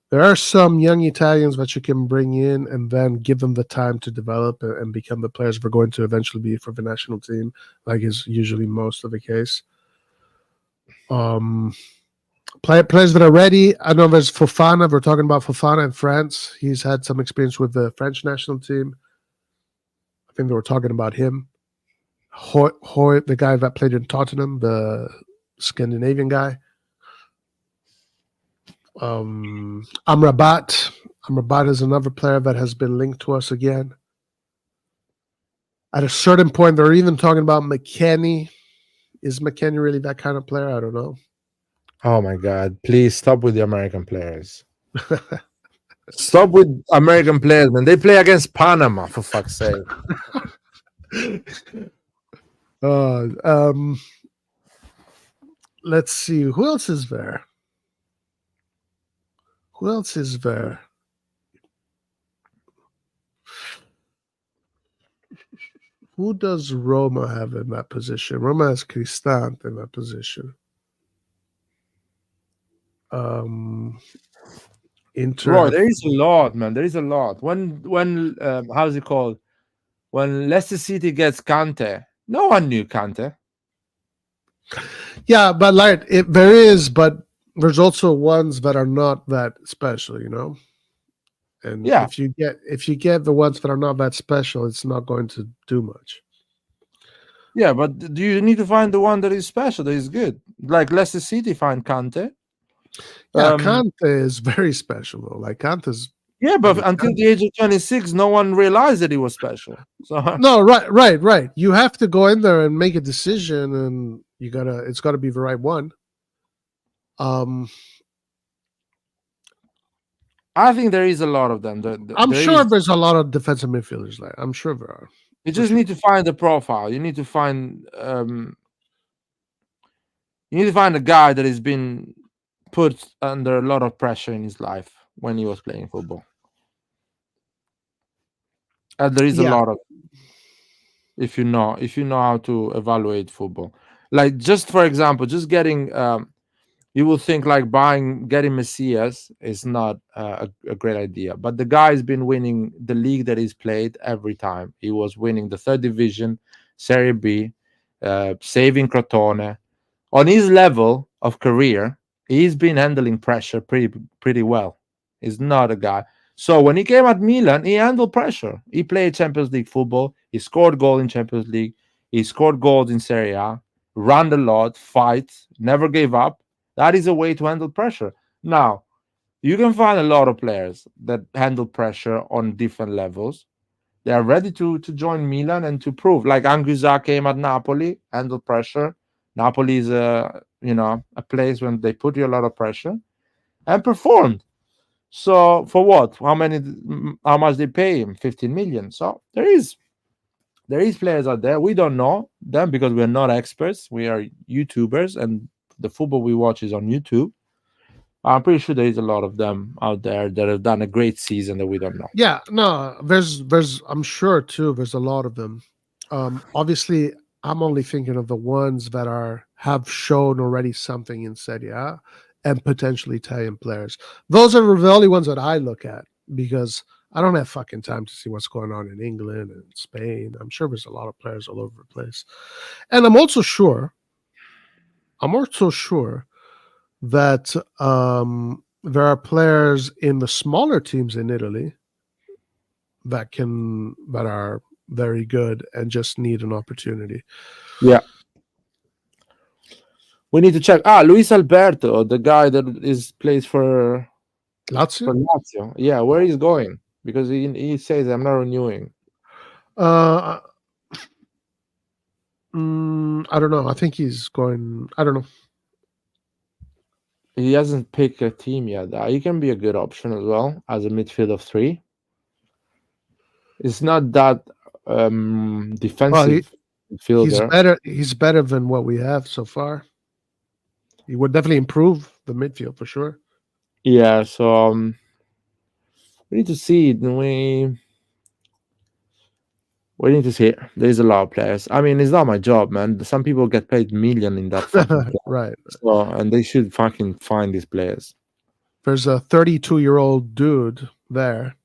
There are some young Italians that you can bring in and then give them the time to develop and become the players we're going to eventually be for the national team, like is usually most of the case. Players that are ready. I know there's Fofana. We're talking about Fofana in France. He's had some experience with the French national team. I think they were talking about him. Hoy, the guy that played in Tottenham, the Scandinavian guy. Amrabat. Amrabat is another player that has been linked to us again. At a certain point, they're even talking about McKennie. Is McKennie really that kind of player? I don't know. Oh my God! Please stop with the American players. Stop with American players, man. They play against Panama, for fuck's sake. Let's see. Who else is there? Who does Roma have in that position? Roma has Cristante in that position. Bro, there is a lot, man. There is a lot. When how's it called? When Leicester City gets Kante, no one knew Kante. Yeah, but there is, but there's also ones that are not that special, you know. And yeah, if you get the ones that are not that special, it's not going to do much. Yeah, but do you need to find the one that is special, that is good? Like Leicester City find Kante. Yeah, Kante is very special though. Like Kante's. Yeah, but until the age of 26, no one realized that he was special. So no, right. You have to go in there and make a decision, and it's gotta be the right one. I think there is a lot of them. I'm sure there's a lot of defensive midfielders there. I'm sure there are. You just need to find the profile. You need to find a guy that has been put under a lot of pressure in his life when he was playing football. And there is a lot of, if you know how to evaluate football. Like, just for example, just getting you will think like getting Messias is not a great idea, but the guy's been winning the league that he's played every time. He was winning the third division, Serie B, saving Crotone. On his level of career, he's been handling pressure pretty well. He's not a guy. So when he came at Milan, he handled pressure. He played Champions League football. He scored goals in Champions League. He scored goals in Serie A. Ran a lot, fight, never gave up. That is a way to handle pressure. Now, you can find a lot of players that handle pressure on different levels. They are ready to join Milan and to prove. Like Anguissa came at Napoli, handled pressure. Napoli is a place when they put you a lot of pressure and performed. So for what? How much they pay him? 15 million. So there is players out there. We don't know them because we're not experts. We are YouTubers, and the football we watch is on YouTube. I'm pretty sure there is a lot of them out there that have done a great season that we don't know. Yeah, no, there's I'm sure too. There's a lot of them. Obviously, I'm only thinking of the ones that have shown already something in Serie A and potentially Italian players. Those are the only ones that I look at because I don't have fucking time to see what's going on in England and Spain. I'm sure there's a lot of players all over the place. And I'm also sure that there are players in the smaller teams in Italy that are very good and just need an opportunity. Yeah. We need to check. Luis Alberto, the guy that plays for Lazio? Yeah, where he's going? Because he says I'm not renewing. I don't know. I think he's going. I don't know. He hasn't picked a team yet. He can be a good option as well as a midfield of 3. It's not that defensive midfielder. He's better than what we have so far. He would definitely improve the midfield for sure. Yeah, so we need to see. We need to see. There's a lot of players. I mean, it's not my job, man. Some people get paid million in that fucking right. So, and they should fucking find these players. There's a 32-year-old dude there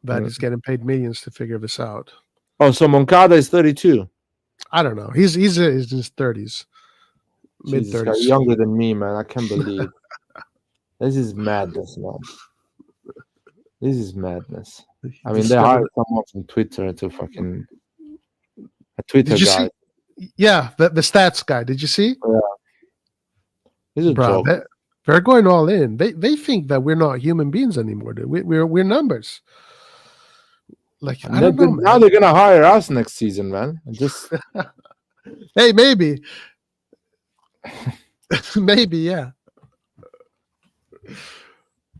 that is getting paid millions to figure this out. Oh, so Moncada is 32. I don't know. He's in his 30s, mid-30s. Younger than me, man. I can't believe. This is madness, man. This is madness. I mean, they hired someone from Twitter to fucking a Twitter guy. Yeah, the stats guy. Did you see? Yeah. This is a joke. They're going all in. They think that we're not human beings anymore. Dude. We're numbers. Like I don't know, now they're gonna hire us next season, man. Just hey, maybe, maybe, yeah.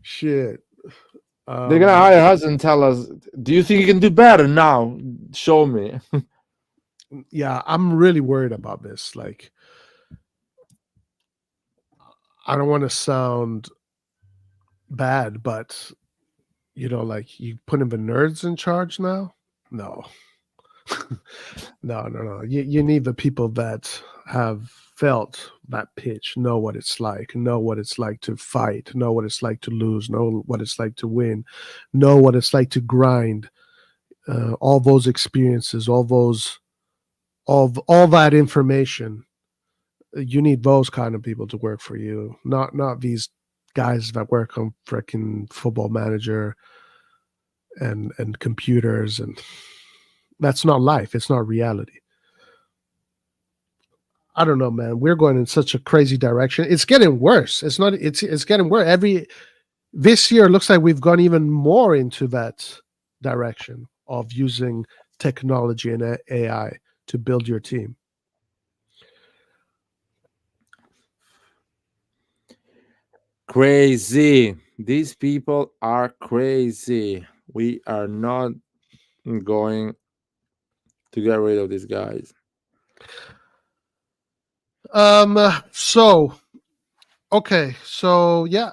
Shit. They're gonna hire us and tell us, "Do you think you can do better now? Show me." Yeah, I'm really worried about this. Like, I don't want to sound bad, but like you putting the nerds in charge now? No. No. You need the people that have felt that pitch, know what it's like to fight, know what it's like to lose, know what it's like to win, know what it's like to grind. All those experiences, all that information. You need those kind of people to work for you, not these guys that work on freaking Football Manager and computers, and that's not life. It's not reality. I don't know, man. We're going in such a crazy direction. It's getting worse. It's getting worse. This year looks like we've gone even more into that direction of using technology and AI to build your team. Crazy. These people are crazy. We are not going to get rid of these guys. So yeah.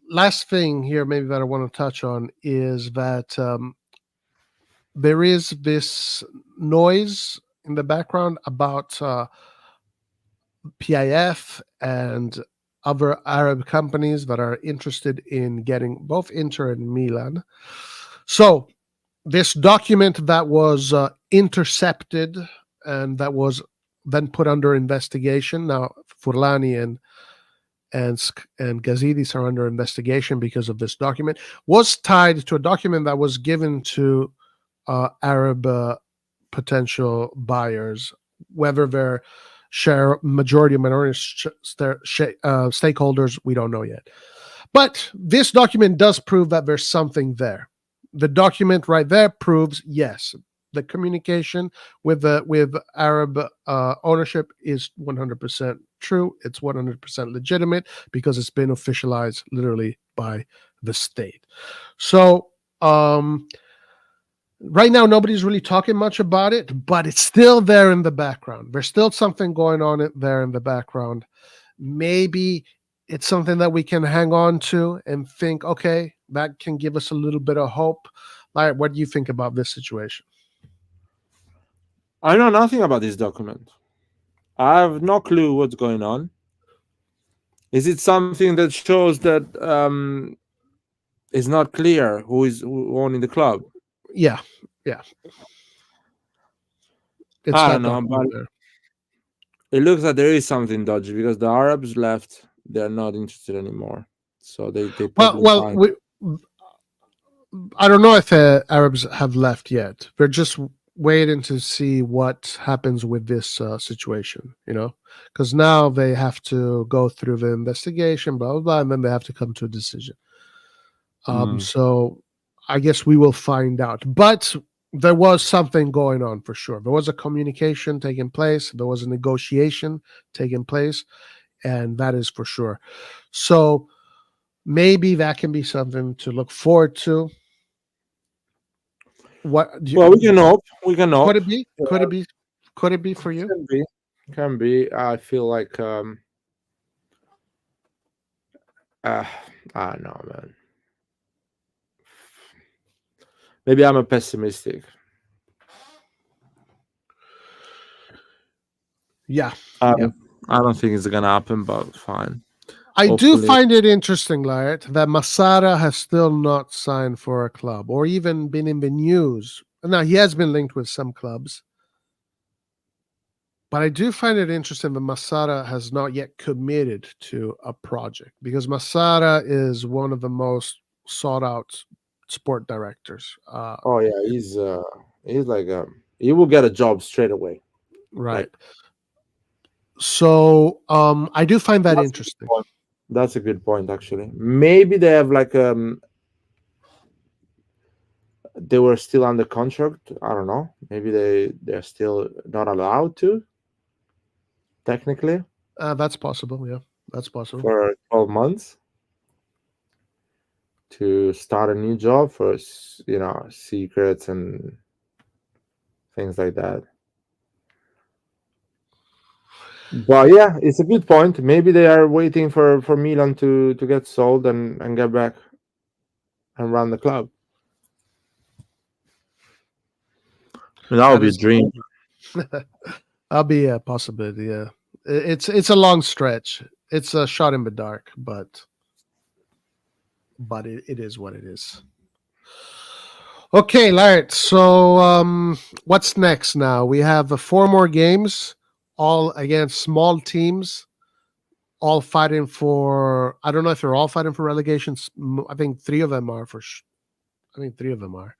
Last thing here, maybe that I want to touch on is that there is this noise in the background about PIF and other Arab companies that are interested in getting both Inter and Milan. So this document that was intercepted and that was then put under investigation. Now Furlani and Gazidis are under investigation because of this document. Was tied to a document that was given to Arab potential buyers, whether they're majority or minority stakeholders, we don't know yet. But this document does prove that there's something there. The document right there proves, yes, the communication with Arab ownership is 100% true. It's 100% legitimate because it's been officialized literally by the state. So right now, nobody's really talking much about it, but it's still there in the background. There's still something going on there in the background. Maybe it's something that we can hang on to and think, okay, that can give us a little bit of hope. Like, what do you think about this situation? I know nothing about this document. I have no clue what's going on. Is it something that shows that it's not clear who owning the club? Yeah. It's I that don't know, document but there. it looks like there is something dodgy because the Arabs left. They're not interested anymore. So they Well, I don't know if the Arabs have left yet. They're just waiting to see what happens with this situation, because now they have to go through the investigation, blah, blah, blah, and then they have to come to a decision. So I guess we will find out. But there was something going on for sure. There was a communication taking place. There was a negotiation taking place, and that is for sure. So maybe that can be something to look forward to. We can hope. We can hope. Could it be? Could it be for you? Can be. I feel like I don't know, man. Maybe I'm a pessimistic. Yeah. I don't think it's gonna happen, but fine. I do find it interesting, Laird, that Masara has still not signed for a club or even been in the news. Now, he has been linked with some clubs. But I do find it interesting that Masara has not yet committed to a project, because Masara is one of the most sought out sport directors. Oh yeah, he's like he will get a job straight away. Right. So I do find that interesting. That's a good point, actually. Maybe they have like they were still under contract. I don't know. Maybe they're still not allowed to. Technically. That's possible. Yeah, that's possible. For 12 months to start a new job for secrets and things like that. But yeah, it's a good point. Maybe they are waiting for Milan to get sold and get back and run the club. That would be a dream. That'll be a possibility. Yeah, it's a long stretch. It's a shot in the dark, but it is what it is. Okay, Laird. So what's next now? We have 4 more games, all against small teams, all fighting for. I don't know if they're all fighting for relegations. I think 3 of them are I think 3 of them are.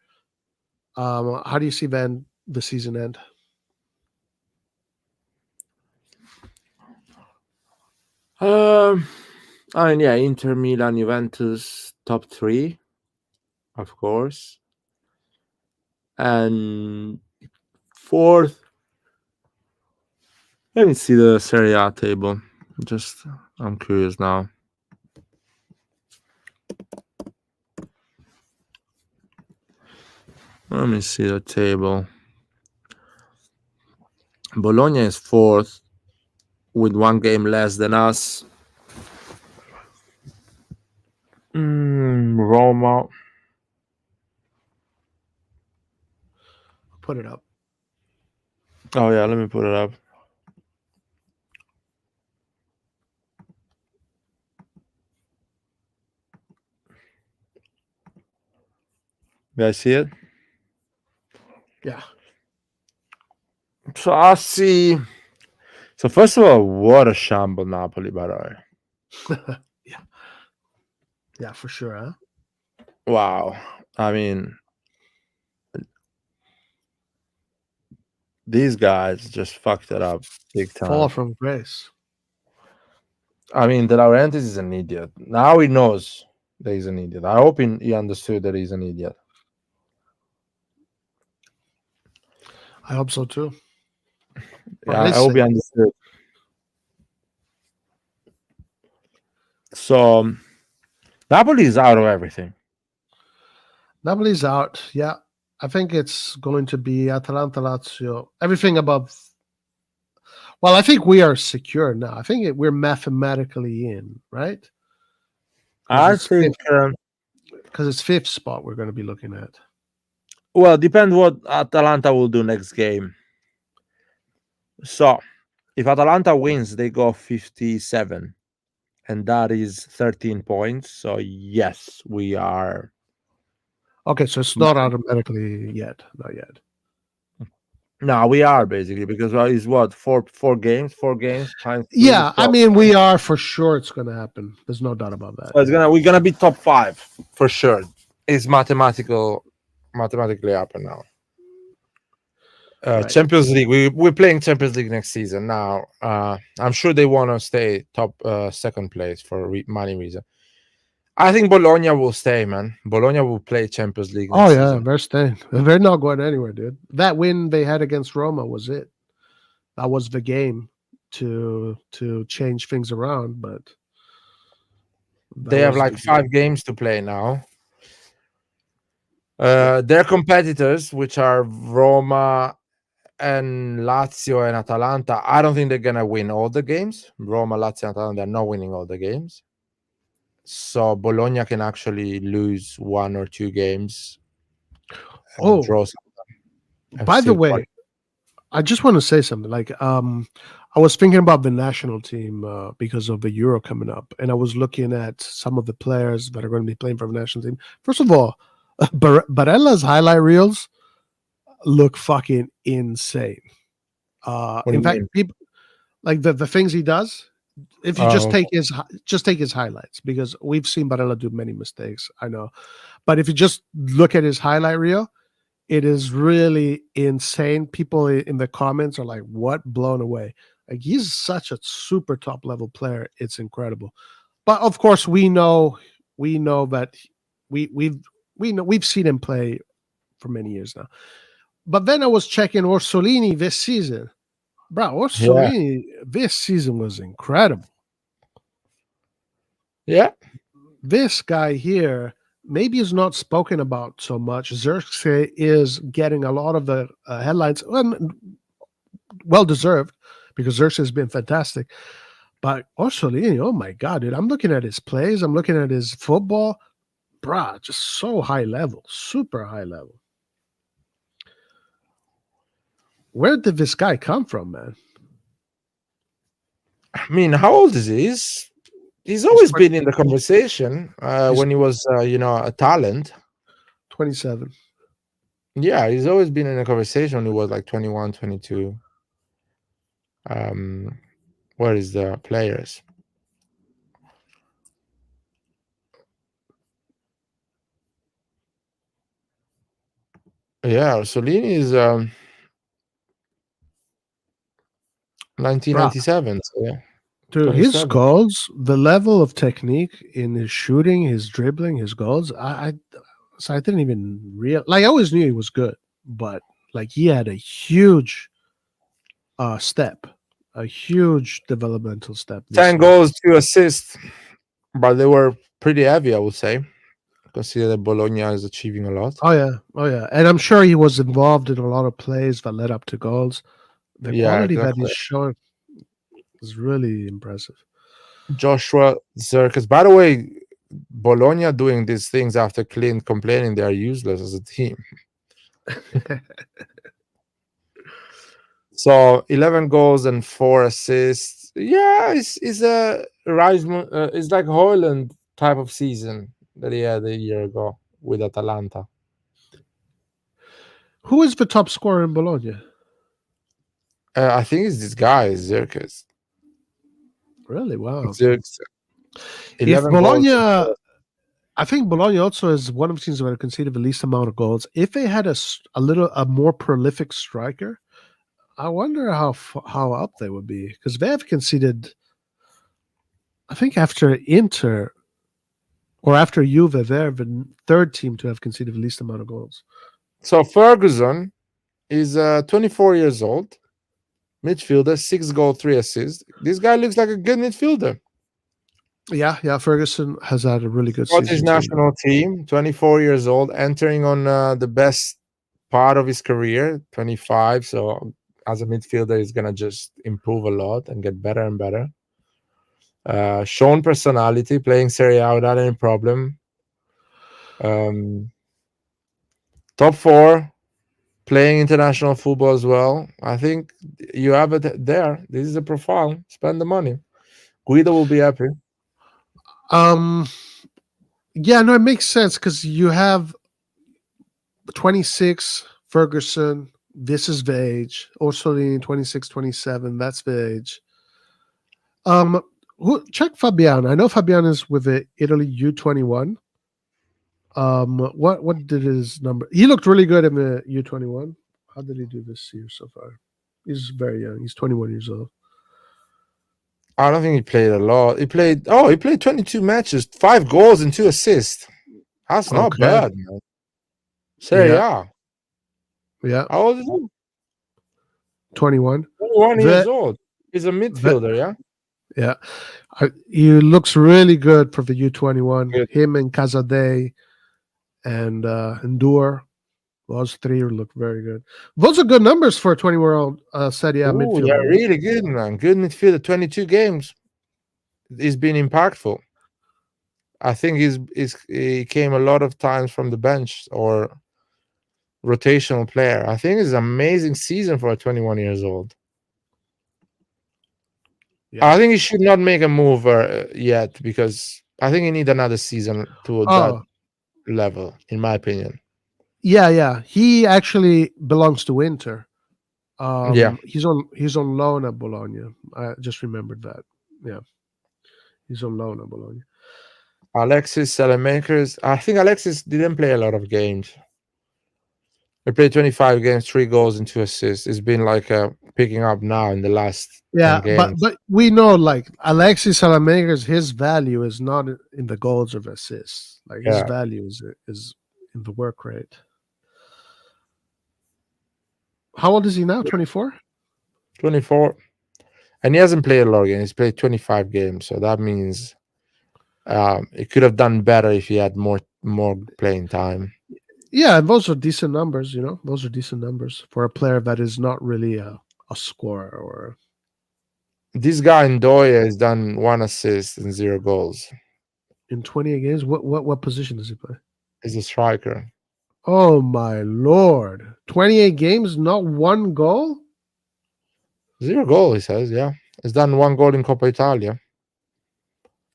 How do you see then the season end? I mean, yeah, Inter, Milan, Juventus, top 3, of course, and 4th. Let me see the Serie A table. I'm curious now. Let me see the table. Bologna is 4th with 1 game less than us. Roma. Put it up. Oh yeah, let me put it up. You guys see it? Yeah. So I see. So first of all, what a shamble Napoli, by the way. Yeah, for sure. Huh? Wow. I mean, these guys just fucked it up big Fall time. from grace. I mean, De Laurentiis is an idiot. Now he knows that he's an idiot. I hope he understood that he's an idiot. I hope so too. Yeah, I hope he understood. So Napoli is out of everything. Napoli's out. Yeah, I think it's going to be Atalanta, Lazio. Everything above. Well, I think we are secure now. I think we're mathematically in, right? I think. Because it's fifth spot we're going to be looking at. Well, depends what Atalanta will do next game. So, if Atalanta wins, they go 57, and that is 13 points. So, yes, we are. Okay, so it's not automatically yet. Not yet. No, we are basically, because it's what, four games times. Yeah, I mean, we are for sure. It's going to happen. There's no doubt about that. So we're gonna be top 5 for sure. It's mathematically happen now. Right. Champions League. We're playing Champions League next season now. I'm sure they want to stay top second place for money reason. I think Bologna will stay, man. Bologna will play Champions League next season. They're staying. They're not going anywhere, dude. That win they had against Roma was it. That was the game to change things around, but they have like 5 games to play now. Their competitors, which are Roma and Lazio and Atalanta, I don't think they're gonna win all the games. Roma, Lazio, and Atalanta are not winning all the games. So Bologna can actually lose 1 or 2 games. Draw something. By the way, I just want to say something. Like, I was thinking about the national team because of the Euro coming up, and I was looking at some of the players that are going to be playing for the national team. First of all, Barella's highlight reels look fucking insane. In fact, people like the things he does. If you just take his highlights, because we've seen Barella do many mistakes, I know, but if you just look at his highlight reel, it is really insane. People in the comments are like, "What?" Blown away. Like, he's such a super top level player. It's incredible. But of course, we know that we've seen him play for many years now. But then I was checking Orsolini this season. Bro, Orsolini this season was incredible. Yeah. This guy here maybe is not spoken about so much. Xerxes is getting a lot of the headlines, and well-deserved, because Xerxes has been fantastic. But Orsolini, oh my God, dude, I'm looking at his plays. I'm looking at his football. Bruh, just so high level, super high level. Where did this guy come from, man? I mean, how old is he? He's always been in the conversation when he was, a talent. 27. Yeah, he's always been in a conversation when he was like 21, 22. Where is the players? Yeah, Orsolini is 1997. So yeah. Dude, his goals, the level of technique in his shooting, his dribbling, his goals, I didn't even realize. Like, I always knew he was good, but like, he had a huge step, a huge developmental step. 10 goals, 2 assists, but they were pretty heavy, I would say. Consider that Bologna is achieving a lot. Oh yeah, and I'm sure he was involved in a lot of plays that led up to goals. The quality that he's showing is really impressive. Joshua Zirkes. By the way, Bologna doing these things after Clint complaining they are useless as a team. So 11 goals and 4 assists. Yeah, it's a rise. It's like Haaland type of season that he had a year ago with Atalanta. Who is the top scorer in Bologna? I think it's this guy, Zirkes. Really? Wow. If 11 goals. Bologna, I think Bologna also is one of the teams that have conceded the least amount of goals. If they had a more prolific striker, I wonder how up they would be, because they have conceded. I think after Inter or after Juve, they're the third team to have conceded the least amount of goals. So Ferguson is 24 years old, midfielder, 6 goals, 3 assists. This guy looks like a good midfielder. Yeah. Ferguson has had a really good Scottish season. national team, 24 years old, entering on the best part of his career, 25. So as a midfielder, he's gonna just improve a lot and get better and better. Shown personality, playing Serie A without any problem. Top 4, playing international football as well. I think you have it there. This is a profile. Spend the money. Guido will be happy. Yeah, no, it makes sense because you have 26 Ferguson. This is the age. Orsolini 26, 27. That's the age. Check Fabian. I know Fabian is with the Italy U21. What did his number? He looked really good in the U21. How did he do this year so far? He's very young. He's 21 years old. I don't think he played a lot. He played 22 matches, 5 goals and 2 assists. That's not bad, man. Serie A. Yeah. How old is he? 21. 21 years old. He's a midfielder, yeah? Yeah. He looks really good for the U21. Good. Him and Casadei and Endure. Those 3 look very good. Those are good numbers for a 20-year-old Serie A midfielder. Yeah, really good, man. Good midfielder. 22 games. He's been impactful. I think he came a lot of times from the bench or rotational player. I think it's an amazing season for a 21 years old. Yeah. I think he should not make a move yet because I think he need another season to that level, in my opinion. Yeah. He actually belongs to Inter. Yeah. He's on loan at Bologna. I just remembered that. Yeah. He's on loan at Bologna. Alexis Salamakers. I think Alexis didn't play a lot of games. He played 25 games, 3 goals and 2 assists. It's been like picking up now in the last 10 games. but we know like Alexis Salamakers, his value is not in the goals or assists. Like his value is in the work rate. How old is he now? 24? 24. And he hasn't played a lot of games. He's played 25 games. So that means he could have done better if he had more playing time. Yeah, and those are decent numbers, Those are decent numbers for a player that is not really a scorer or. This guy in Ndoye has done 1 assist and 0 goals. In 28 games? What position does he play? He's a striker. Oh my Lord. 28 games, not 1 goal? 0 goal, he says, yeah. He's done 1 goal in Coppa Italia.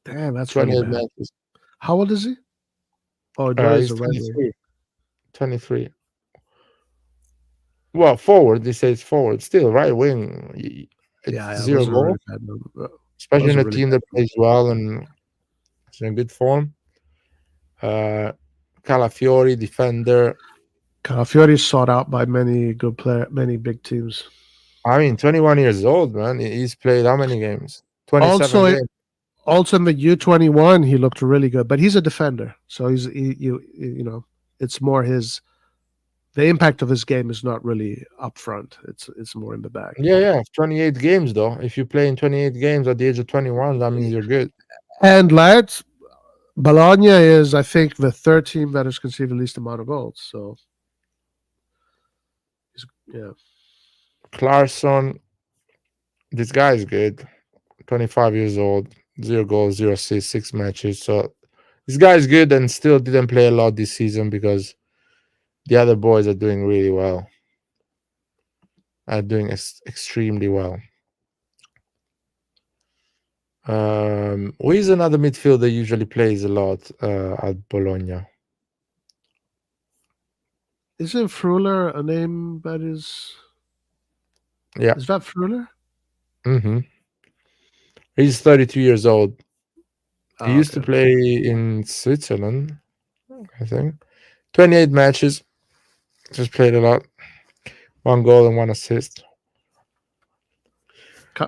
Damn, that's 28 really bad. matches. How old is he? Oh, He's 23. 23. Well, forward, they say it's forward. Still, right wing. It's 0 goal. Really especially in a team that plays well and is in good form. Calafiori, defender. Calafiori is sought out by many big teams. I mean, 21 years old, man. He's played how many games? 27 games. Also in the U21, he looked really good, but he's a defender. So it's more the impact of his game is not really up front. It's more in the back. Yeah. 28 games, though. If you play in 28 games at the age of 21, that means you're good. And lads, Bologna is, I think, the 3rd team that has conceded the least amount of goals. So, yeah. Clarkson, this guy is good. 25 years old, 0 goals, 0 assists, 6 matches. So this guy is good and still didn't play a lot this season because the other boys are doing really well. Are doing extremely well. Who is another midfielder usually plays a lot at Bologna? Isn't Fruller a name that is? Yeah. Is that Fruller? Mm-hmm. He's 32 years old. He used to play in Switzerland, I think. 28 matches. Just played a lot. 1 goal and 1 assist.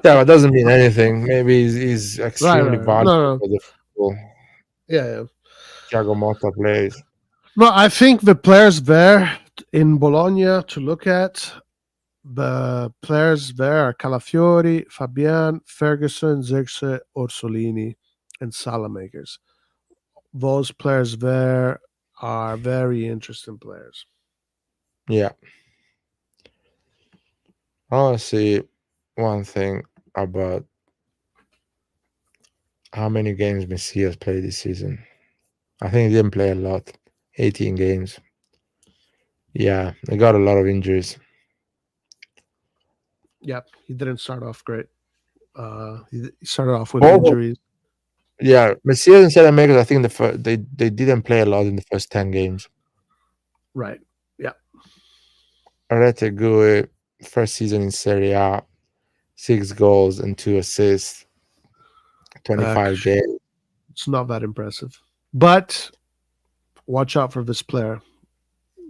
Yeah, it doesn't mean anything. Maybe he's extremely valuable for the football. Yeah. Thiago Motta plays. No, I think the players there in Bologna to look at, the players there are Calafiori, Fabian, Ferguson, Zirkzee, Orsolini, and Salamakers. Those players there are very interesting players. Yeah. I want to see one thing about how many games Messi has played this season. I think he didn't play a lot. 18 games. Yeah, they got a lot of injuries. Yeah, he didn't start off great. He started off with injuries. Yeah, Messi and Salamakers, I think they didn't play a lot in the first 10 games. Right. Yeah. Arete Gui, first season in Serie A, 6 goals and 2 assists, 25 games. It's not that impressive. But watch out for this player.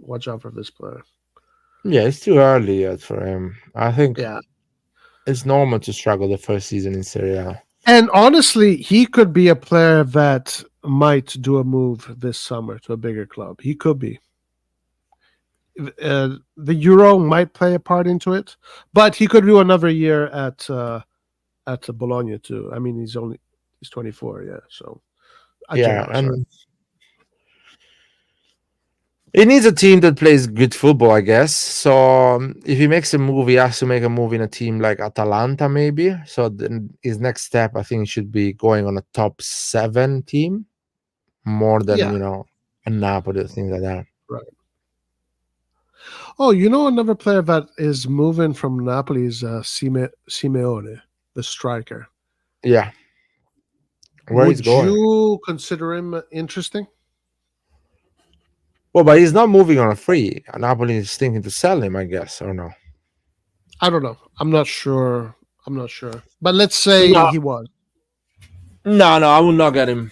Watch out for this player. Yeah, it's too early yet for him. I think Yeah. it's normal to struggle the first season in Serie A. And honestly, he could be a player that might do a move this summer to a bigger club. He could be. The Euro might play a part into it, but he could do another year at Bologna too. I mean, he's 24, yeah. So and he needs a team that plays good football, I guess. So if he makes a move, he has to make a move in a team like Atalanta, maybe. So then his next step, I think, should be going on a top 7 team, more than a Napoli, things like that. Right. Oh, another player that is moving from Napoli is Simeone, the striker. Yeah. Where he's going? Would you consider him interesting? Well, but he's not moving on a free. Napoli is thinking to sell him, I guess, or no? I don't know. I'm not sure. But let's say he was. No, I will not get him.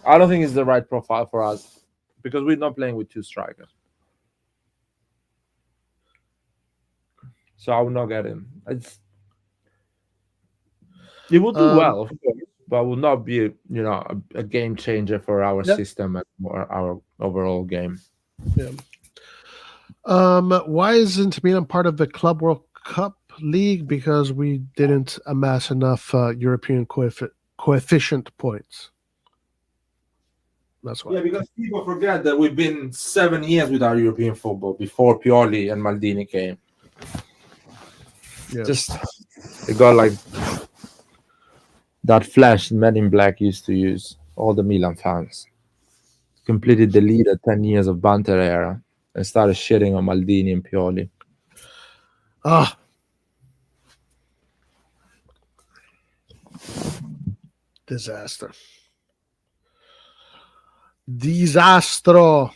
I don't think it's the right profile for us because we're not playing with 2 strikers. So I will not get him. He will do well, of course, but will not be, a game changer for our system and our overall game. Yeah. Why isn't Milan part of the Club World Cup League? Because we didn't amass enough European coefficient points. That's why. Yeah, because people forget that we've been 7 years with our European football before Pioli and Maldini came. Yeah. Just it got like that flash Men in Black used to use, all the Milan fans. Completely deleted 10 years of banter era and started shitting on Maldini and Pioli. Disaster. Disastro.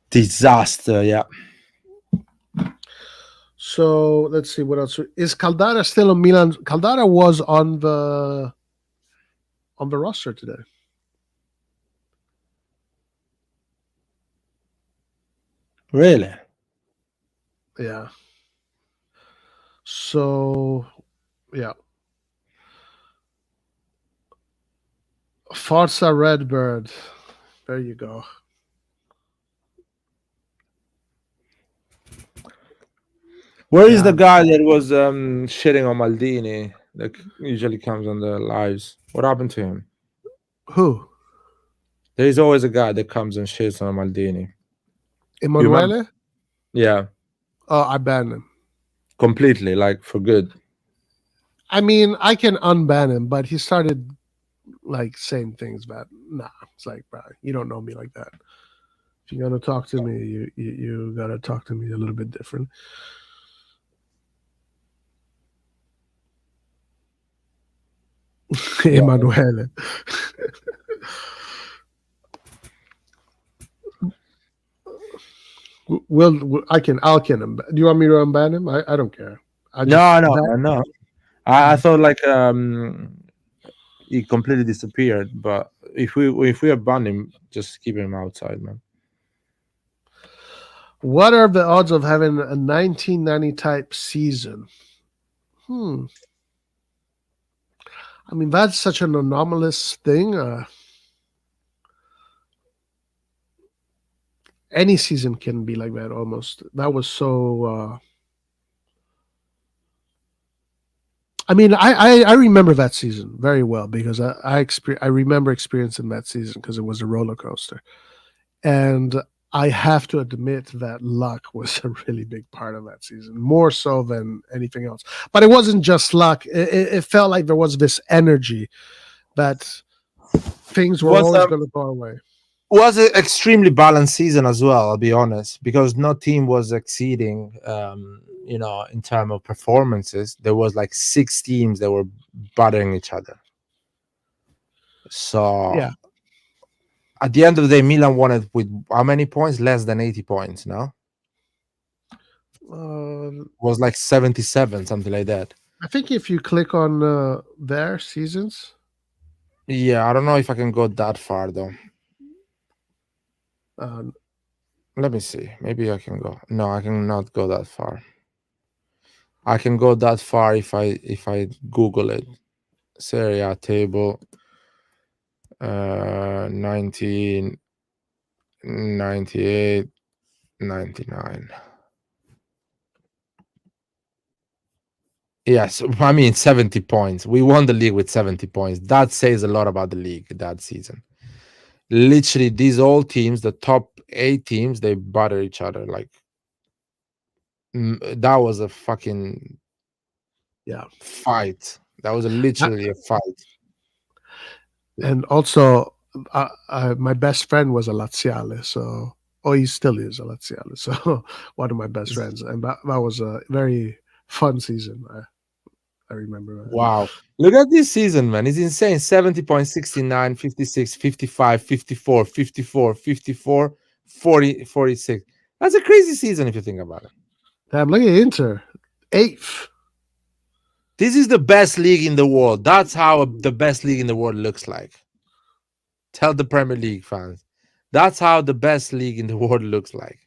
Disaster, yeah. So let's see what else is. Caldara still on Milan? Caldara was on the roster today. Really? Yeah. So, yeah. Forza Redbird. There you go. Where is the guy that was shitting on Maldini that usually comes on the lives? What happened to him? Who? There is always a guy that comes and shits on Maldini. Emanuele? Yeah. Oh, I banned him. Completely, like for good. I mean, I can unban him, but he started like saying things that, it's like, bro, you don't know me like that. If you're gonna talk to me, you gotta talk to me a little bit different. Emanuele. I'll can him. Do you want me to unban him? I don't care. No. I thought like he completely disappeared. But if we ban him, just keep him outside, man. What are the odds of having a 1990 type season? I mean, that's such an anomalous thing. Any season can be like that almost. That was so. I mean, I remember that season very well because I remember experiencing that season because it was a roller coaster, and I have to admit that luck was a really big part of that season, more so than anything else. But it wasn't just luck. It felt like there was this energy that things were always going to go away. Was an extremely balanced season as well, I'll be honest, because no team was exceeding in terms of performances. There was like 6 teams that were battering each other. So Yeah. At the end of the day, Milan won it with how many points? Less than 80 points, no? It was like 77, something like that. I think if you click on their seasons. Yeah, I don't know if I can go that far though. Let me see. Maybe I can go. No, I cannot go that far. I can go that far if I Google it. Serie A table. 1998, 99. Yes, I mean 70 points. We won the league with 70 points. That says a lot about the league that season. Literally, these all teams, the top 8 teams, they batter each other. Like that was a fucking fight. That was literally a fight. And also, my best friend was a Laziale, so he still is a Laziale. So one of my best friends, and that was a very fun season. I remember that. Wow. Look at this season, man. It's insane. 70.69, 56, 55, 54, 54, 54, 40, 46. That's a crazy season if you think about it. Damn, look at Inter. 8th. This is the best league in the world. That's how the best league in the world looks like. Tell the Premier League fans. That's how the best league in the world looks like.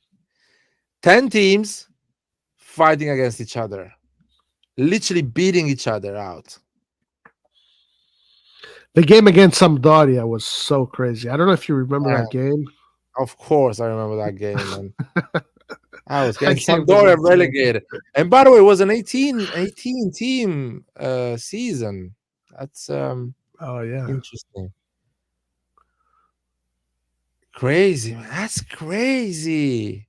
10 teams fighting against each other. Literally beating each other out. The game against Sampdoria was so crazy. I don't know if you remember that game. Of course, I remember that game, man. I was getting Sampdoria relegated. And by the way, it was an 18 team season. That's interesting. Crazy, man. That's crazy.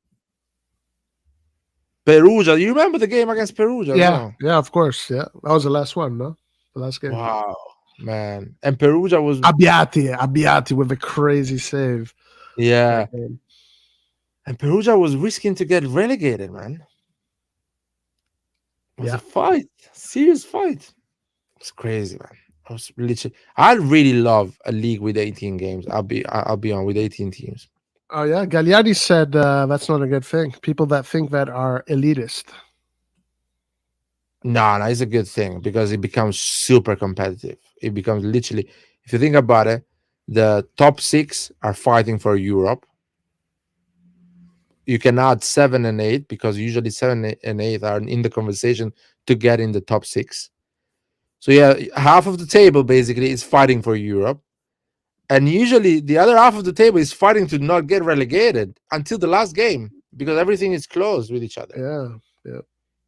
Perugia. You remember the game against Perugia? Yeah, yeah, of course. Yeah, that was the last one, no? The last game. Wow, man. And Perugia was Abbiati with a crazy save. Yeah. And Perugia was risking to get relegated, man. It was a fight, serious fight. It's crazy, man. I really love a league with 18 games. I'll be on with 18 teams. Oh yeah, Gagliardi said that's not a good thing. People that think that are elitist. No, it's a good thing because it becomes super competitive. It becomes literally, if you think about it, the top 6 are fighting for Europe. You can add 7 and 8 because usually 7 and 8 are in the conversation to get in the top 6. So yeah, half of the table basically is fighting for Europe. And usually the other half of the table is fighting to not get relegated until the last game because everything is close with each other. Yeah.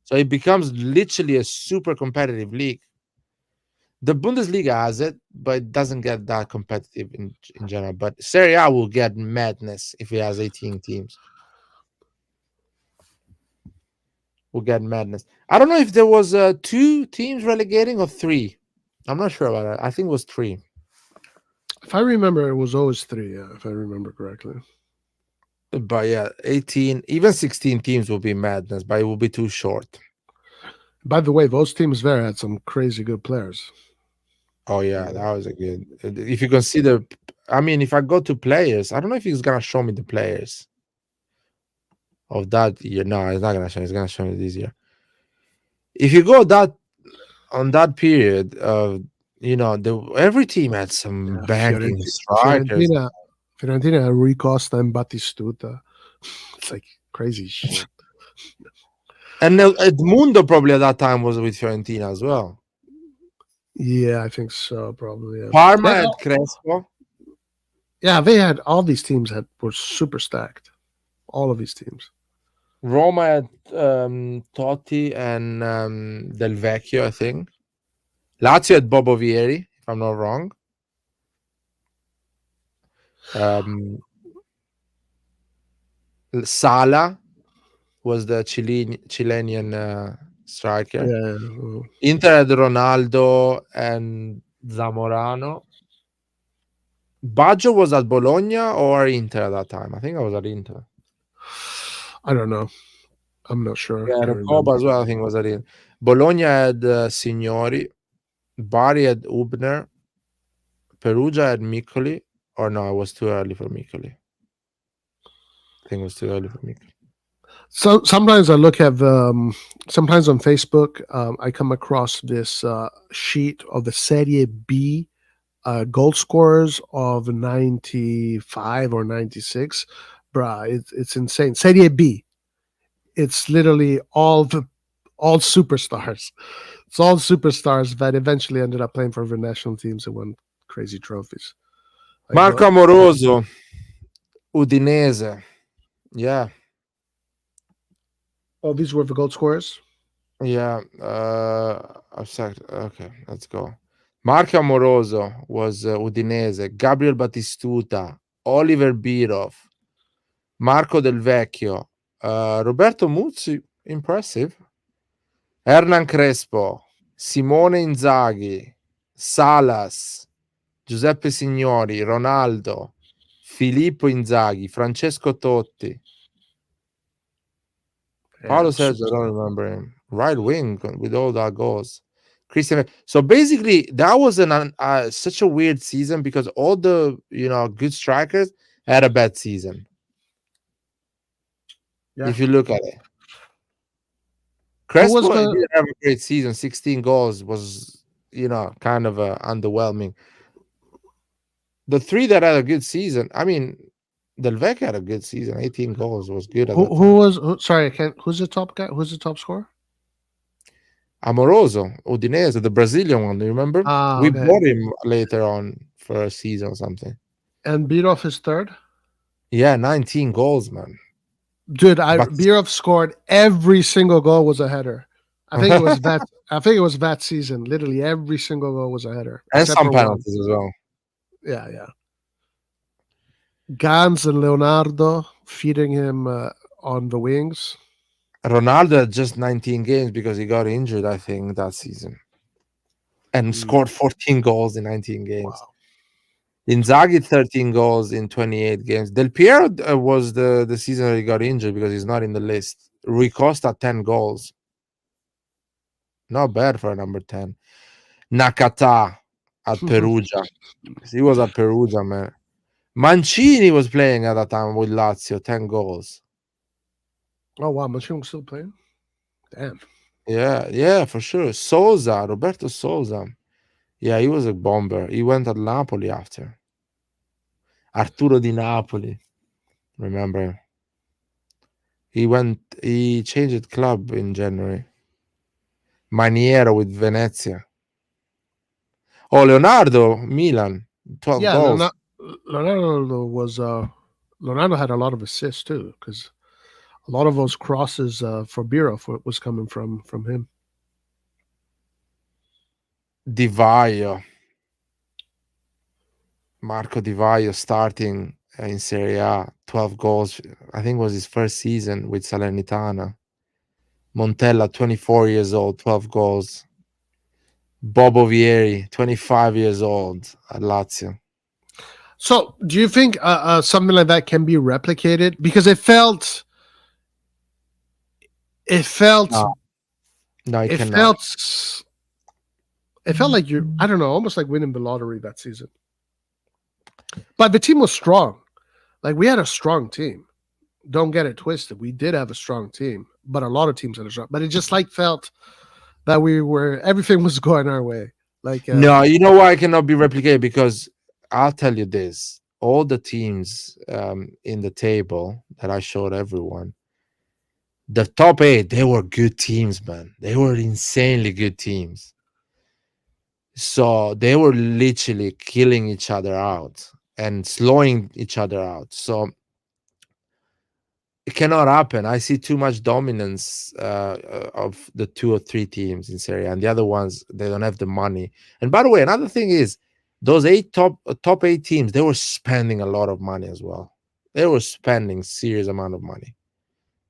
So it becomes literally a super competitive league. The Bundesliga has it, but it doesn't get that competitive in general. But Serie A will get madness if it has 18 teams. Will get madness. I don't know if there was 2 teams relegating or 3. I'm not sure about that. I think it was 3. If I remember, it was always 3, yeah, if I remember correctly. But yeah, 18, even 16 teams will be madness, but it will be too short. By the way, those teams there had some crazy good players. Oh yeah, that was a good. If you consider, I mean, if I go to players, I don't know if he's gonna show me the players of that year. No, it's not gonna show. It's gonna show me this year. If you go that on that period, every team had some banking strikers. Fiorentina had Rui Costa and Battistuta. It's like crazy shit. And Edmundo probably at that time was with Fiorentina as well. Yeah, I think so, probably. Yeah. Parma had Crespo. Yeah, they had all these teams were super stacked. All of these teams. Roma had Totti and Del Vecchio, I think. Lazio had Bobo Vieri, if I'm not wrong. Sala was the Chilean striker. Yeah. Inter had Ronaldo and Zamorano. Baggio was at Bologna or Inter at that time? I think I was at Inter. I don't know. I'm not sure. Yeah, Recoba as well, I think was at Inter. Bologna had Signori. Bari had Ubner. Perugia had Miccoli. Or no, it was too early for Miccoli. I think it was too early for Miccoli. So sometimes I look at sometimes on Facebook, I come across this sheet of the Serie B goal scorers of 95 or 96. Bruh, it's insane. Serie B. It's literally all superstars. It's all superstars that eventually ended up playing for the national teams and won crazy trophies. Marco Amoroso, Udinese. Yeah. Oh, these were the goal scorers? Yeah. Okay, let's go. Marco Amoroso was Udinese. Gabriel Battistuta. Oliver Birov. Marco Del Vecchio. Roberto Muzzi. Impressive. Hernan Crespo. Simone Inzaghi. Salas. Giuseppe Signori. Ronaldo. Filippo Inzaghi. Francesco Totti. Paulo Sergio, I don't remember him. Right wing with all that goals. Christian. So basically, that was such a weird season because all the good strikers had a bad season. Yeah. If you look at it, Crespo didn't have a great season. 16 goals was kind of underwhelming. The three that had a good season, I mean, Del Vecchio had a good season. 18 goals was good. Who's the top guy? Who's the top scorer? Amoroso, Udinese, the Brazilian one. Do you remember? We bought him later on for a season or something. And Birov is third? Yeah, 19 goals, man. Dude, Birov scored every single goal was a header. I think it was that. I think it was that season. Literally every single goal was a header, and some penalties as well. Yeah. Gans and Leonardo feeding him on the wings. Ronaldo had just 19 games because he got injured, I think, that season. And scored 14 goals in 19 games. Wow. Inzaghi 13 goals in 28 games. Del Piero was the season that he got injured because he's not in the list. Rui Costa 10 goals. Not bad for a number 10. Nakata at Perugia. He was at Perugia, man. Mancini was playing at that time with Lazio, 10 goals. Oh, wow. Mancini was still playing? Damn. Yeah, for sure. Roberto Souza. Yeah, he was a bomber. He went at Napoli after. Arturo Di Napoli. Remember? He changed club in January. Maniero with Venezia. Oh, Leonardo, Milan. 12 goals. Leonardo had a lot of assists too, because a lot of those crosses for Birov was coming from him. Di Vaio. Marco Di Vaio starting in Serie A, 12 goals. I think it was his first season with Salernitana. Montella, 24 years old, 12 goals. Bobo Vieri, 25 years old at Lazio. So, do you think something like that can be replicated? Because it felt. No, it cannot. It felt like I don't know, almost like winning the lottery that season. But the team was strong. Like, we had a strong team. Don't get it twisted. We did have a strong team, but a lot of teams had a strong. But it just felt that everything was going our way. Like No, you know why it cannot be replicated? Because I'll tell you this: all the teams in the table that I showed everyone, the top 8, they were good teams, man. They were insanely good teams. So they were literally killing each other out and slowing each other out. So it cannot happen. I see too much dominance of the 2 or 3 teams in Serie A, and the other ones, they don't have the money. And by the way, another thing is those top 8 teams, they were spending a lot of money as well. They were spending serious amount of money.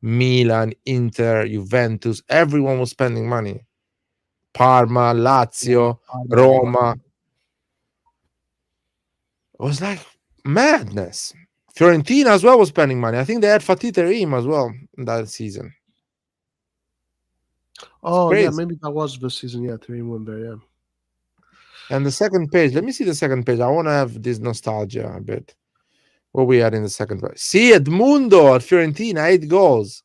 Milan, Inter, Juventus, everyone was spending money. Parma, Lazio, Roma. It was like madness. Fiorentina as well was spending money. I think they had Fatih Terim as well in that season. oh yeah, crazy. maybe that was the season. Yeah, 3-1 there. Yeah. And the second page, let me see the second page. I want to have this nostalgia a bit. What we had in the second page. See, Edmundo at Fiorentina, 8 goals.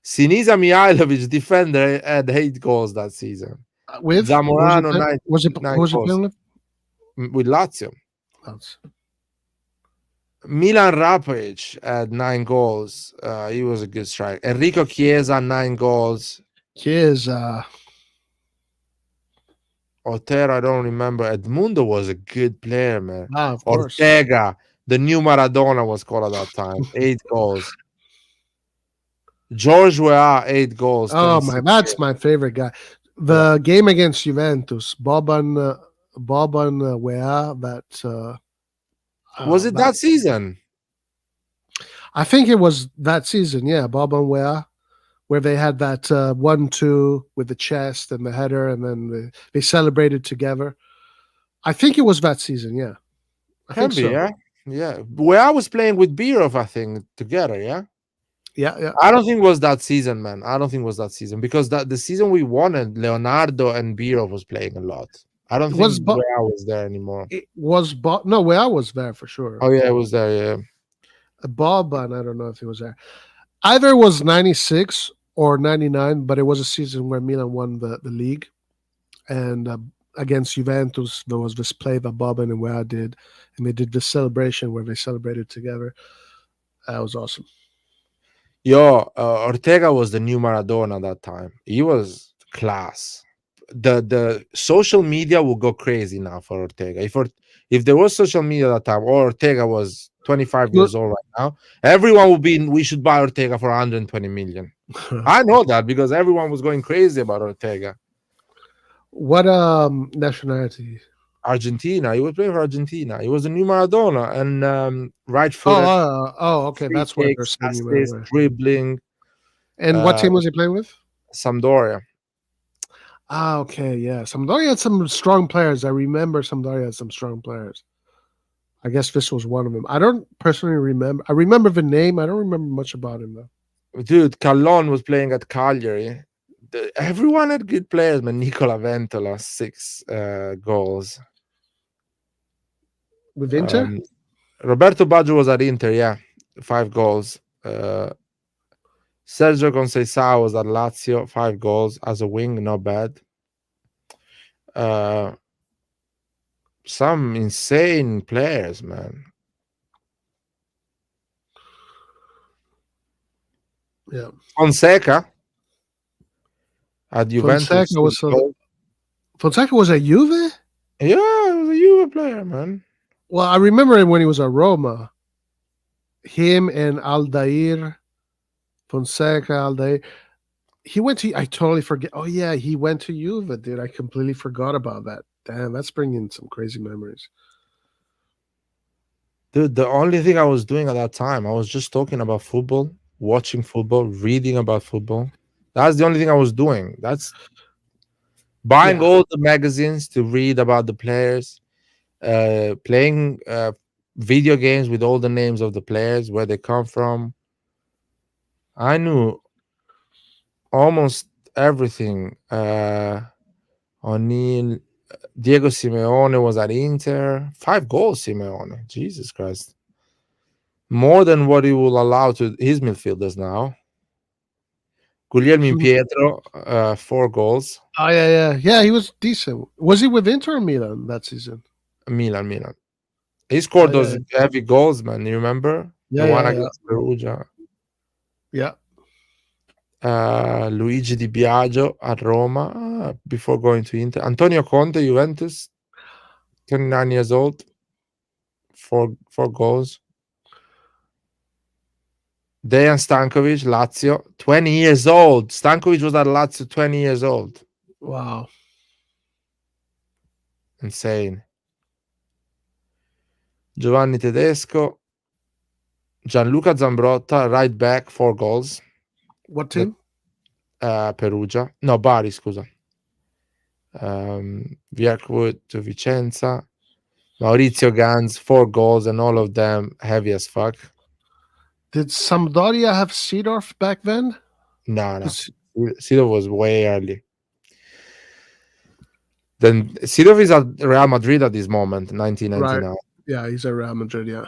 Sinisa Mihailovic, defender, had 8 goals that season. With Zamorano, who 9 was it playing with? with Lazio. That's- Milan Rapic had 9 goals. He was a good striker. Enrico Chiesa, 9 goals. Chiesa. Otero, I don't remember. Edmundo was a good player, man. Of course. Ortega, the new Maradona was called at that time. 8 goals. George Weah, 8 goals. Oh 26 that's years. my favorite guy. The game against Juventus, Boban Weah. That Was it that season? I think it was that season. Yeah, Boban Weah, where they had that 1-2 with the chest and the header, and then they celebrated together. I think it was that season. Yeah, I Can think be, so. yeah. Yeah. Weah was playing with Birov, I think, together, yeah. Yeah. I don't think it was that season, man. I don't think it was that season because the season we won, and Leonardo and Birov was playing a lot. I don't Was think Weah was there anymore. It was no, Weah was there for sure. Oh yeah, it was there. Yeah. Boban, I don't know if he was there. Either it was 96 or 99, but it was a season where Milan won the league. And against Juventus, there was this play that Boban and Weah did, and they did this celebration where they celebrated together. That was awesome. Yo, Ortega was the new Maradona at that time. He was class. The social media will go crazy now for Ortega. If there was social media at that time, or Ortega was 25 years old right now, everyone would be, we should buy Ortega for 120 million. I know that because everyone was going crazy about Ortega. What nationality? Argentina. He was playing for Argentina. He was the new Maradona, and right foot. Okay, that's what they're saying. Assist, dribbling. And what team was he playing with? Sampdoria. Okay, yeah. Sampdoria had some strong players. I remember Sampdoria had some strong players. I guess this was one of them. I don't personally remember. I remember the name. I don't remember much about him though. Dude, Callon was playing at Cagliari. Everyone had good players, man. Nicola Ventola, 6 goals. With Inter? Roberto Baggio was at Inter, yeah. 5 goals. Sergio Conceição was at Lazio, 5 goals as a wing, not bad. Some insane players, man. Yeah. Fonseca at Juventus. Fonseca was a Juve? Yeah, he was a Juve player, man. Well, I remember him when he was at Roma. Him and Aldair, Fonseca, Aldair. He went to, I totally forget. Oh, yeah, he went to Juve, dude. I completely forgot about that. Damn, that's bringing some crazy memories. Dude, the only thing I was doing at that time, I was just talking about football, watching football, reading about football. That's the only thing I was doing. That's buying all the magazines to read about the players, playing video games with all the names of the players, where they come from. I knew almost everything. O'Neill, Diego Simeone was at Inter. 5 goals, Simeone. Jesus Christ. More than what he will allow to his midfielders now. Guglielmo Pietro, 4 goals. Oh yeah. He was decent. Was he with Inter or Milan that season? Milan. He scored Oh, those heavy goals, man. You remember the one against Perugia? Yeah. Luigi Di Biagio at Roma before going to Inter. Antonio Conte, Juventus, 29 years old, 4 goals. Dejan Stankovic, Lazio, 20 years old. Stankovic was at Lazio 20 years old. Wow. Insane. Giovanni Tedesco, Gianluca Zambrotta, right back, 4 goals. What team? Perugia. No, Bari, scusa. Vierkwood to Vicenza. Maurizio Gans, 4 goals, and all of them heavy as fuck. Did Sampdoria have Seedorf back then? No. Seedorf was way early. Then Seedorf is at Real Madrid at this moment, 1999. Right. Yeah, he's at Real Madrid, yeah.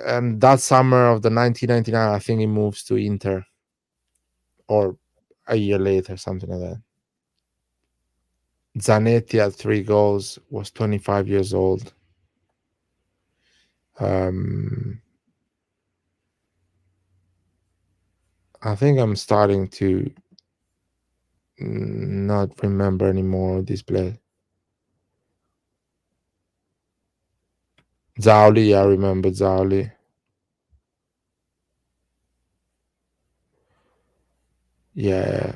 And that summer of the 1999, I think he moves to Inter. Or a year later, something like that. Zanetti at 3 goals, was 25 years old. I think I'm starting to not remember anymore this play. Zauli, I remember Zauli. Yeah.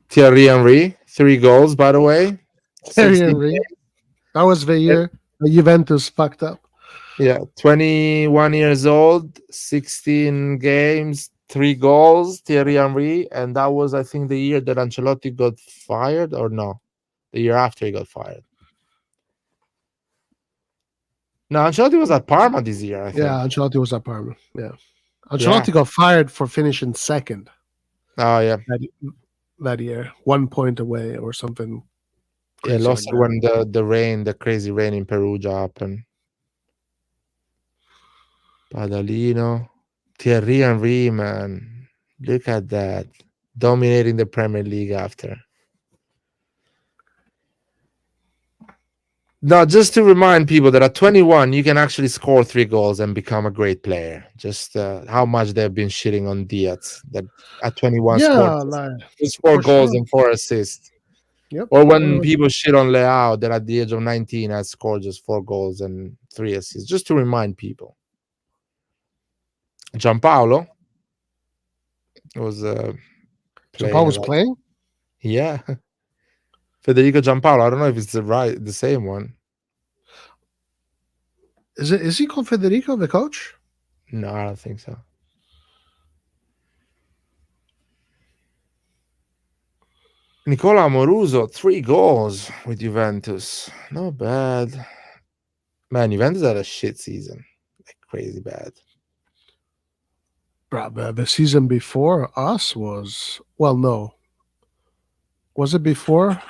Thierry Henry, 3 goals, by the way. Thierry Henry. That was the year Juventus fucked up. Yeah, 21 years old, 16 games, 3 goals, Thierry Henry. And that was, I think, the year that Ancelotti got fired, or no? The year after he got fired. No, Ancelotti was at Parma this year, I think. Yeah, Ancelotti was at Parma. Yeah. Ancelotti got fired for finishing second. Oh, yeah. That year. 1 point away or something. Yeah, lost like when the crazy rain in Perugia happened. Padalino. Thierry Henry, man. Look at that. Dominating the Premier League after. Now, just to remind people that at 21, you can actually score 3 goals and become a great player. Just how much they've been shitting on Diaz. That at 21 scored 4 goals and 4 assists. Yep. Or when people shit on Leao, that at the age of 19 has scored just 4 goals and 3 assists. Just to remind people. Gianpaolo was Gianpaolo was playing? Yeah. Federico Gianpaolo. I don't know if it's the same one. Is he called Federico, the coach? No, I don't think so. Nicola Amoruso, 3 goals with Juventus. Not bad. Man, Juventus had a shit season. Like crazy bad. Bro, the season before us was... Well, no. Was it before?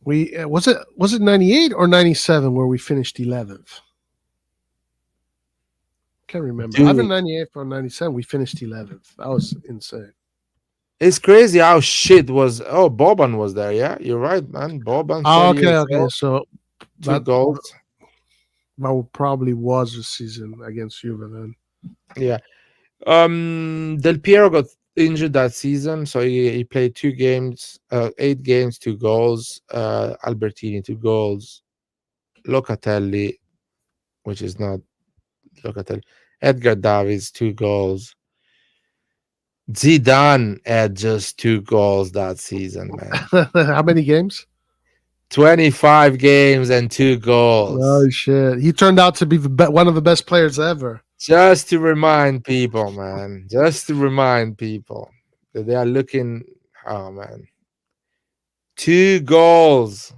Was it 98 or 97 where we finished 11th? Can't remember. Either 98 or 97, we finished 11th. That was insane. It's crazy how shit was. Oh, Boban was there. Yeah, you're right, man. Boban. Okay. So 2 goals. That probably was the season against Juve then. Yeah. Del Piero got injured that season, so he played 2 games, 8 games, 2 goals. Albertini, 2 goals. Locatelli, which is not Locatelli. Edgar Davids, 2 goals. Zidane had just 2 goals that season, man. How many games? 25 games and 2 goals. Oh shit! He turned out to be one of the best players ever. Just to remind people, man. Just to remind people that they are looking. Oh man, 2 goals.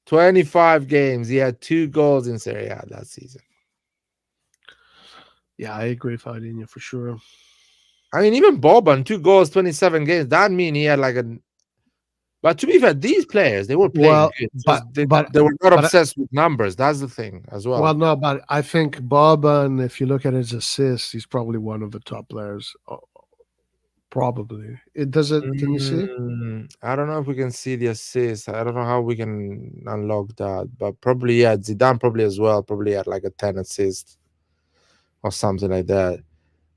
25 games. He had 2 goals in Serie A that season. Yeah, I agree with Fabinho for sure. I mean, even Boban, 2 goals, 27 games. That means he had like But to be fair, these players, they were playing Well, good. but They but were not but obsessed with numbers. That's the thing as well. well, no, but I think Boban, if you look at his assists, he's probably one of the top players. Probably. It does it. Can you see? I don't know if we can see the assist. I don't know how we can unlock that, but probably yeah, Zidane probably as well. Probably had like a 10 assist or something like that.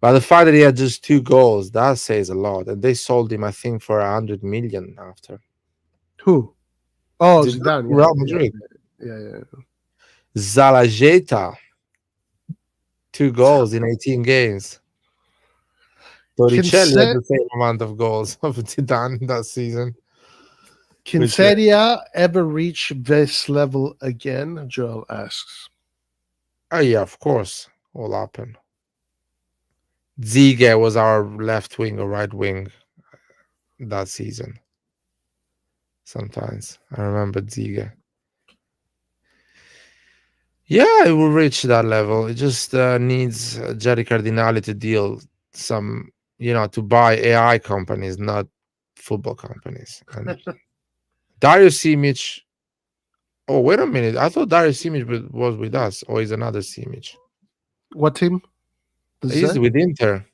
But the fact that he had just 2 goals, that says a lot. And they sold him, I think, for 100 million after. Who? Oh, Zidane, Zidane. Real Madrid. Yeah. Zalajeta, 2 goals in 18 games. Torricelli had the same amount of goals of Zidane in that season. Can Serie A ever reach this level again? Joel asks. Oh yeah, of course, will happen. Ziege was our left wing or right wing that season. Sometimes I remember Ziege. Yeah, it will reach that level. It just needs Jerry Cardinale to deal some, to buy AI companies, not football companies. And Dario Simic. Oh, wait a minute. I thought Dario Simic was with us, or is another Simic? What team? He's with Inter.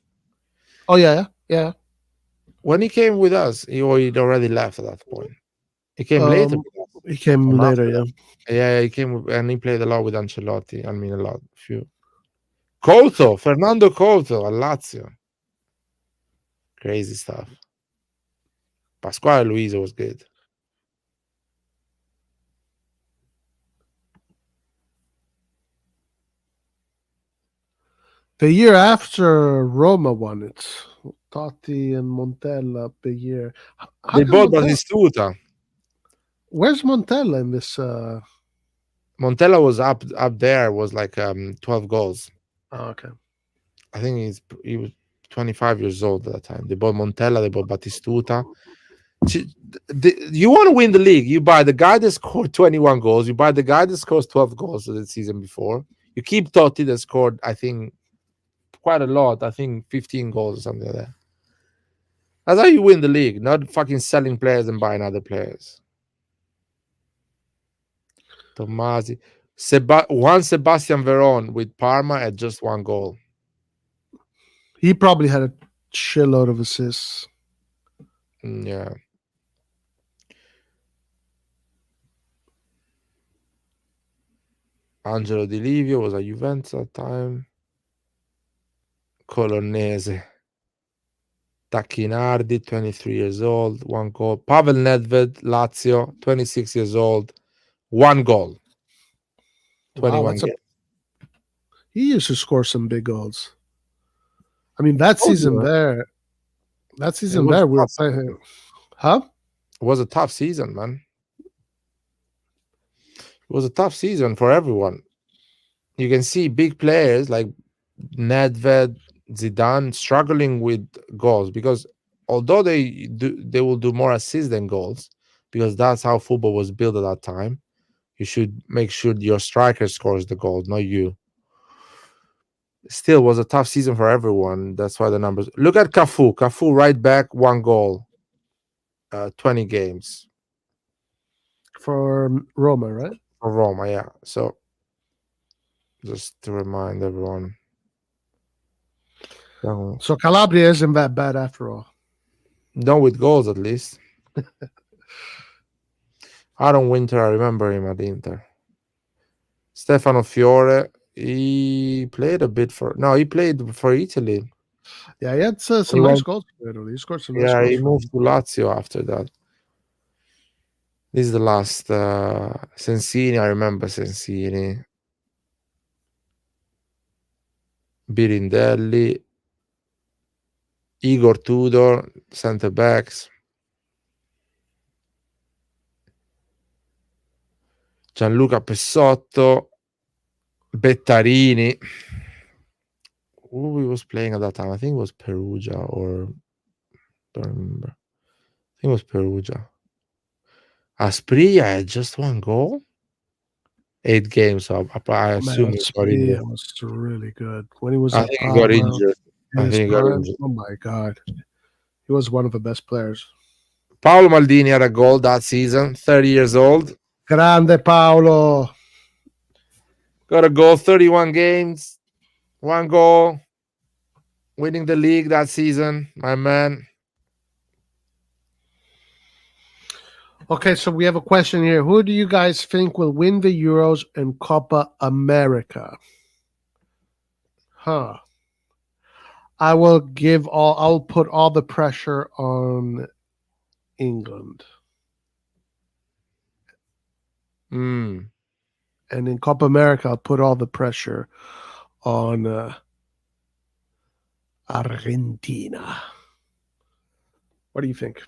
Oh yeah. When he came with us, he'd already left at that point. He came later. He came later, yeah. Yeah, he came and he played a lot with Ancelotti. I mean, a lot, few. Couto, Fernando Couto at Lazio. Crazy stuff. Pasquale Luisa was good. The year after Roma won it, Totti and Montella, big year. They bought Batistuta. Where's Montella in this? Montella was up there, was like 12 goals. Oh, okay. I think he was 25 years old at that time. They bought Montella, they bought Batistuta. You want to win the league, you buy the guy that scored 21 goals, you buy the guy that scores 12 goals the season before. You keep Totti that scored, I think, quite a lot. I think 15 goals or something like that. That's how you win the league, not fucking selling players and buying other players. Tomasi. Sebastian Veron with Parma at just 1 goal. He probably had a shitload of assists. Yeah. Angelo Di Livio was at Juventus at the time. Colonnese. Tacchinardi, 23 years old, 1 goal. Pavel Nedved, Lazio, 26 years old, 1 goal. 21 games. He used to score some big goals. I mean, that season there, we were playing. Huh? It was a tough season, man. It was a tough season for everyone. You can see big players like Nedved, Zidane struggling with goals, because although they will do more assists than goals, because that's how football was built at that time. You should make sure your striker scores the goal, not you. Still was a tough season for everyone. That's why the numbers. Look at Cafu. Cafu right back, 1 goal, 20 games. For Roma, right? For Roma, yeah. So just to remind everyone. So Calabria isn't that bad after all. Not with goals, at least. Aaron Winter, I remember him at Inter. Stefano Fiore, he played a bit he played for Italy. Yeah, he had some nice goals for Italy. He scored some nice goals. He moved to Lazio after that. This is the last. Sensini, I remember Sensini. Birindelli. Igor Tudor, centre backs. Gianluca Pessotto, Bettarini. Who he was playing at that time? I think it was Perugia, or don't remember. I think it was Perugia. Asprilla had just 1 goal. 8 games, so I assume he got injured. Was really good when he was. I think he got injured. Oh my god, he was one of the best players. Paolo Maldini had a goal that season, 30 years old. Grande Paolo. Got a goal, 31 games, 1 goal, winning the league that season, my man. Okay, so we have a question here. Who do you guys think will win the Euros and Copa America? I'll put all the pressure on England. Mm. And in Copa America, I'll put all the pressure on Argentina. What do you think?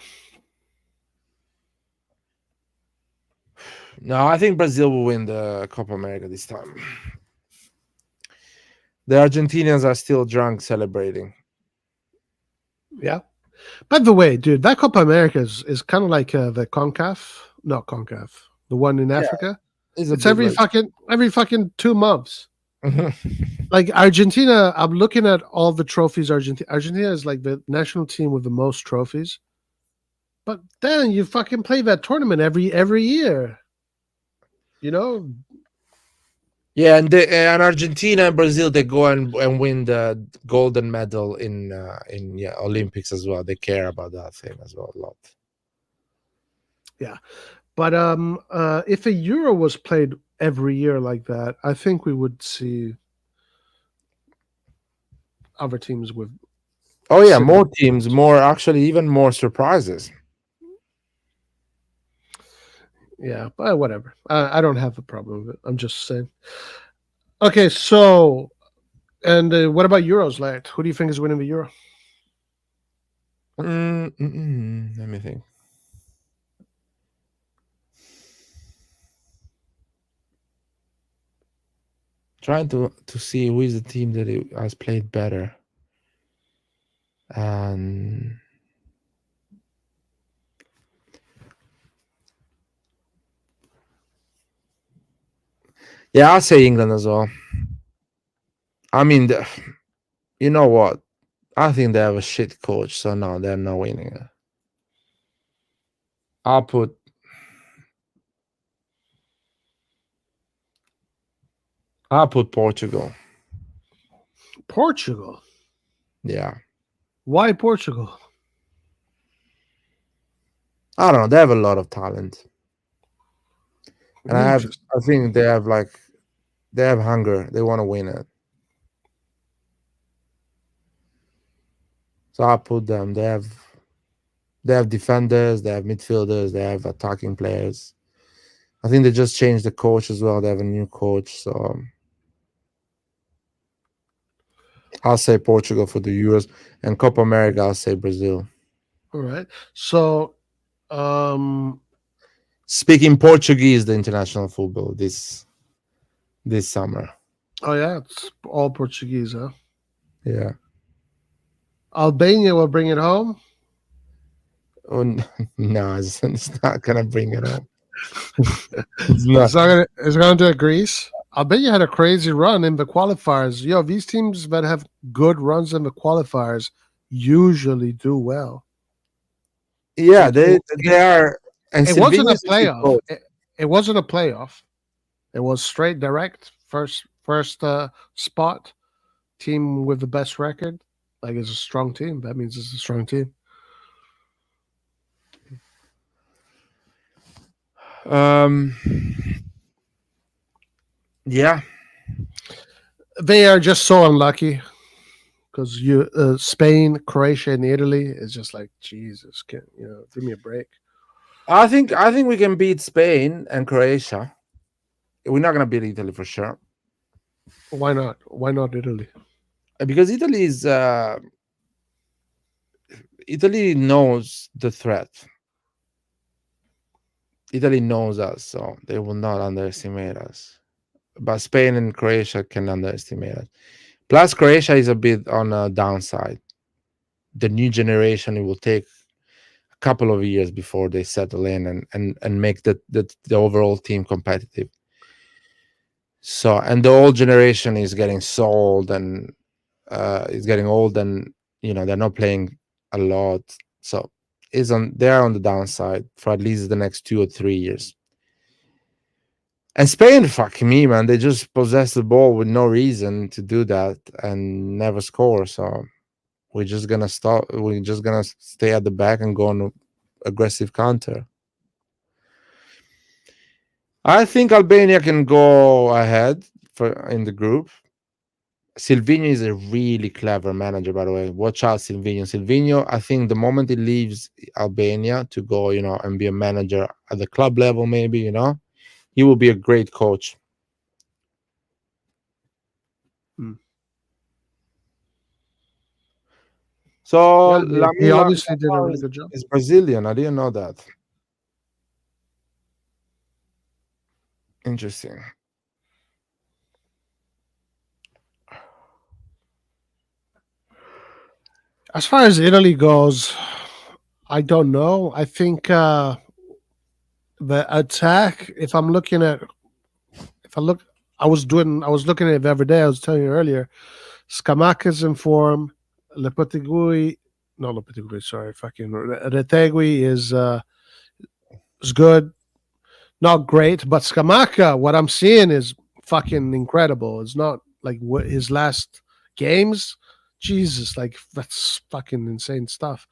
No, I think Brazil will win the Copa America this time. The Argentinians are still drunk celebrating. Yeah. By the way, dude, that Copa America is kind of like the CONCACAF. Not CONCACAF. The one in Africa. It's every fucking 2 months. Like Argentina, I'm looking at all the trophies. Argentina is like the national team with the most trophies. But then you fucking play that tournament every year. You know? Yeah, and Argentina and Brazil, they go and win the golden medal in Olympics as well. They care about that thing as well a lot. Yeah. But if a Euro was played every year like that, I think we would see other teams with. Oh yeah, more teams, even more surprises. Yeah, but whatever. I don't have a problem with it. I'm just saying. Okay, so, and what about Euros, lad? Who do you think is winning the Euro? Let me think. Trying to see who is the team that has played better. And yeah, I'll say England as well. I mean, you know what? I think they have a shit coach, so no, they're not winning it. I'll put Portugal. Portugal? Yeah. Why Portugal? I don't know. They have a lot of talent. And I think they have hunger. They want to win it. So I'll put them. They have defenders, they have midfielders, they have attacking players. I think they just changed the coach as well. They have a new coach. So I'll say Portugal for the Euros. And Copa America, I'll say Brazil. All right. So speaking Portuguese, the international football this summer. Oh yeah, it's all Portuguese, huh? Yeah. Albania will bring it home. Oh no, it's not gonna bring it home. It's gonna do Greece. Albania had a crazy run in the qualifiers. Yo, these teams that have good runs in the qualifiers usually do well. Yeah, they are. And it wasn't a playoff. It wasn't a playoff. It was straight direct first spot. Team with the best record. Like it's a strong team. That means it's a strong team. Yeah. They are just so unlucky because Spain, Croatia, and Italy is just like Jesus. Give me a break. I think we can beat Spain and Croatia. We're not gonna beat Italy for sure. Why not? Why not Italy? Because Italy knows the threat. Italy knows us, so they will not underestimate us. But Spain and Croatia can underestimate us. Plus, Croatia is a bit on a downside. The new generation, it will take a couple of years before they settle in and make the overall team competitive. So, and the old generation is getting sold and is getting old, and they're not playing a lot. So they're on the downside for at least the next 2 or 3 years. And Spain, fuck me, man, they just possess the ball with no reason to do that and never score. So we're just gonna stop. We're just gonna stay at the back and go on aggressive counter. I think Albania can go ahead in the group. Silvino is a really clever manager, by the way. Watch out, Silvino. Silvino, I think the moment he leaves Albania to go, and be a manager at the club level, maybe, he will be a great coach. So he obviously did a really good job. He's Brazilian. I didn't know that. Interesting. As far as Italy goes, I don't know. I think the attack. I was looking at it every day. I was telling you earlier. Scamacca's in form. Retegui is good. Not great, but Scamacca, what I'm seeing is fucking incredible. It's not like his last games. Jesus, like that's fucking insane stuff.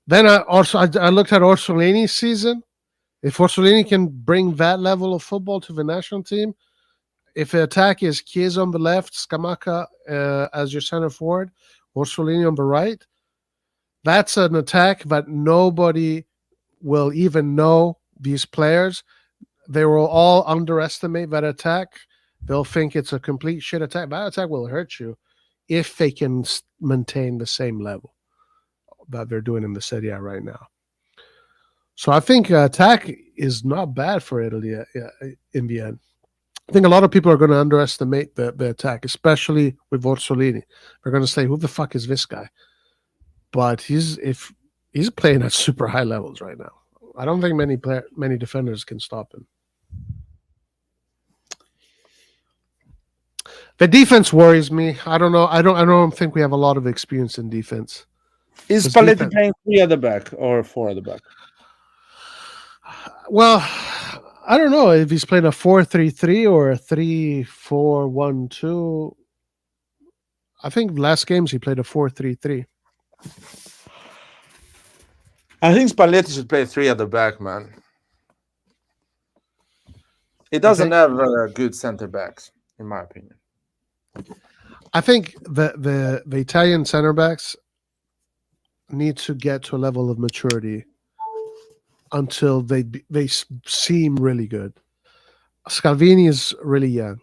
Then I looked at Orsolini's season. If Orsolini can bring that level of football to the national team, if the attack is Chiesa on the left, Scamacca as your center forward, Orsolini on the right, that's an attack that nobody will even know these players. They will all underestimate that attack. They'll think it's a complete shit attack. That attack will hurt you if they can maintain the same level that they're doing in the Serie A right now. So I think attack is not bad for Italy in the end. I think a lot of people are going to underestimate the attack, especially with Orsolini. They're going to say, who the fuck is this guy? But he's playing at super high levels right now. I don't think many defenders can stop him. The defense worries me. I don't know. I don't think we have a lot of experience in defense. Is Spalletti playing 3 at the back or 4 at the back? Well, I don't know if he's playing a 4-3-3 or a 3-4-1-2. I think last games he played a 4-3-3. I think Spalletti should play 3 at the back, man. He doesn't have good center backs, in my opinion. I think the Italian center backs need to get to a level of maturity until they seem really good. Scalvini is really young.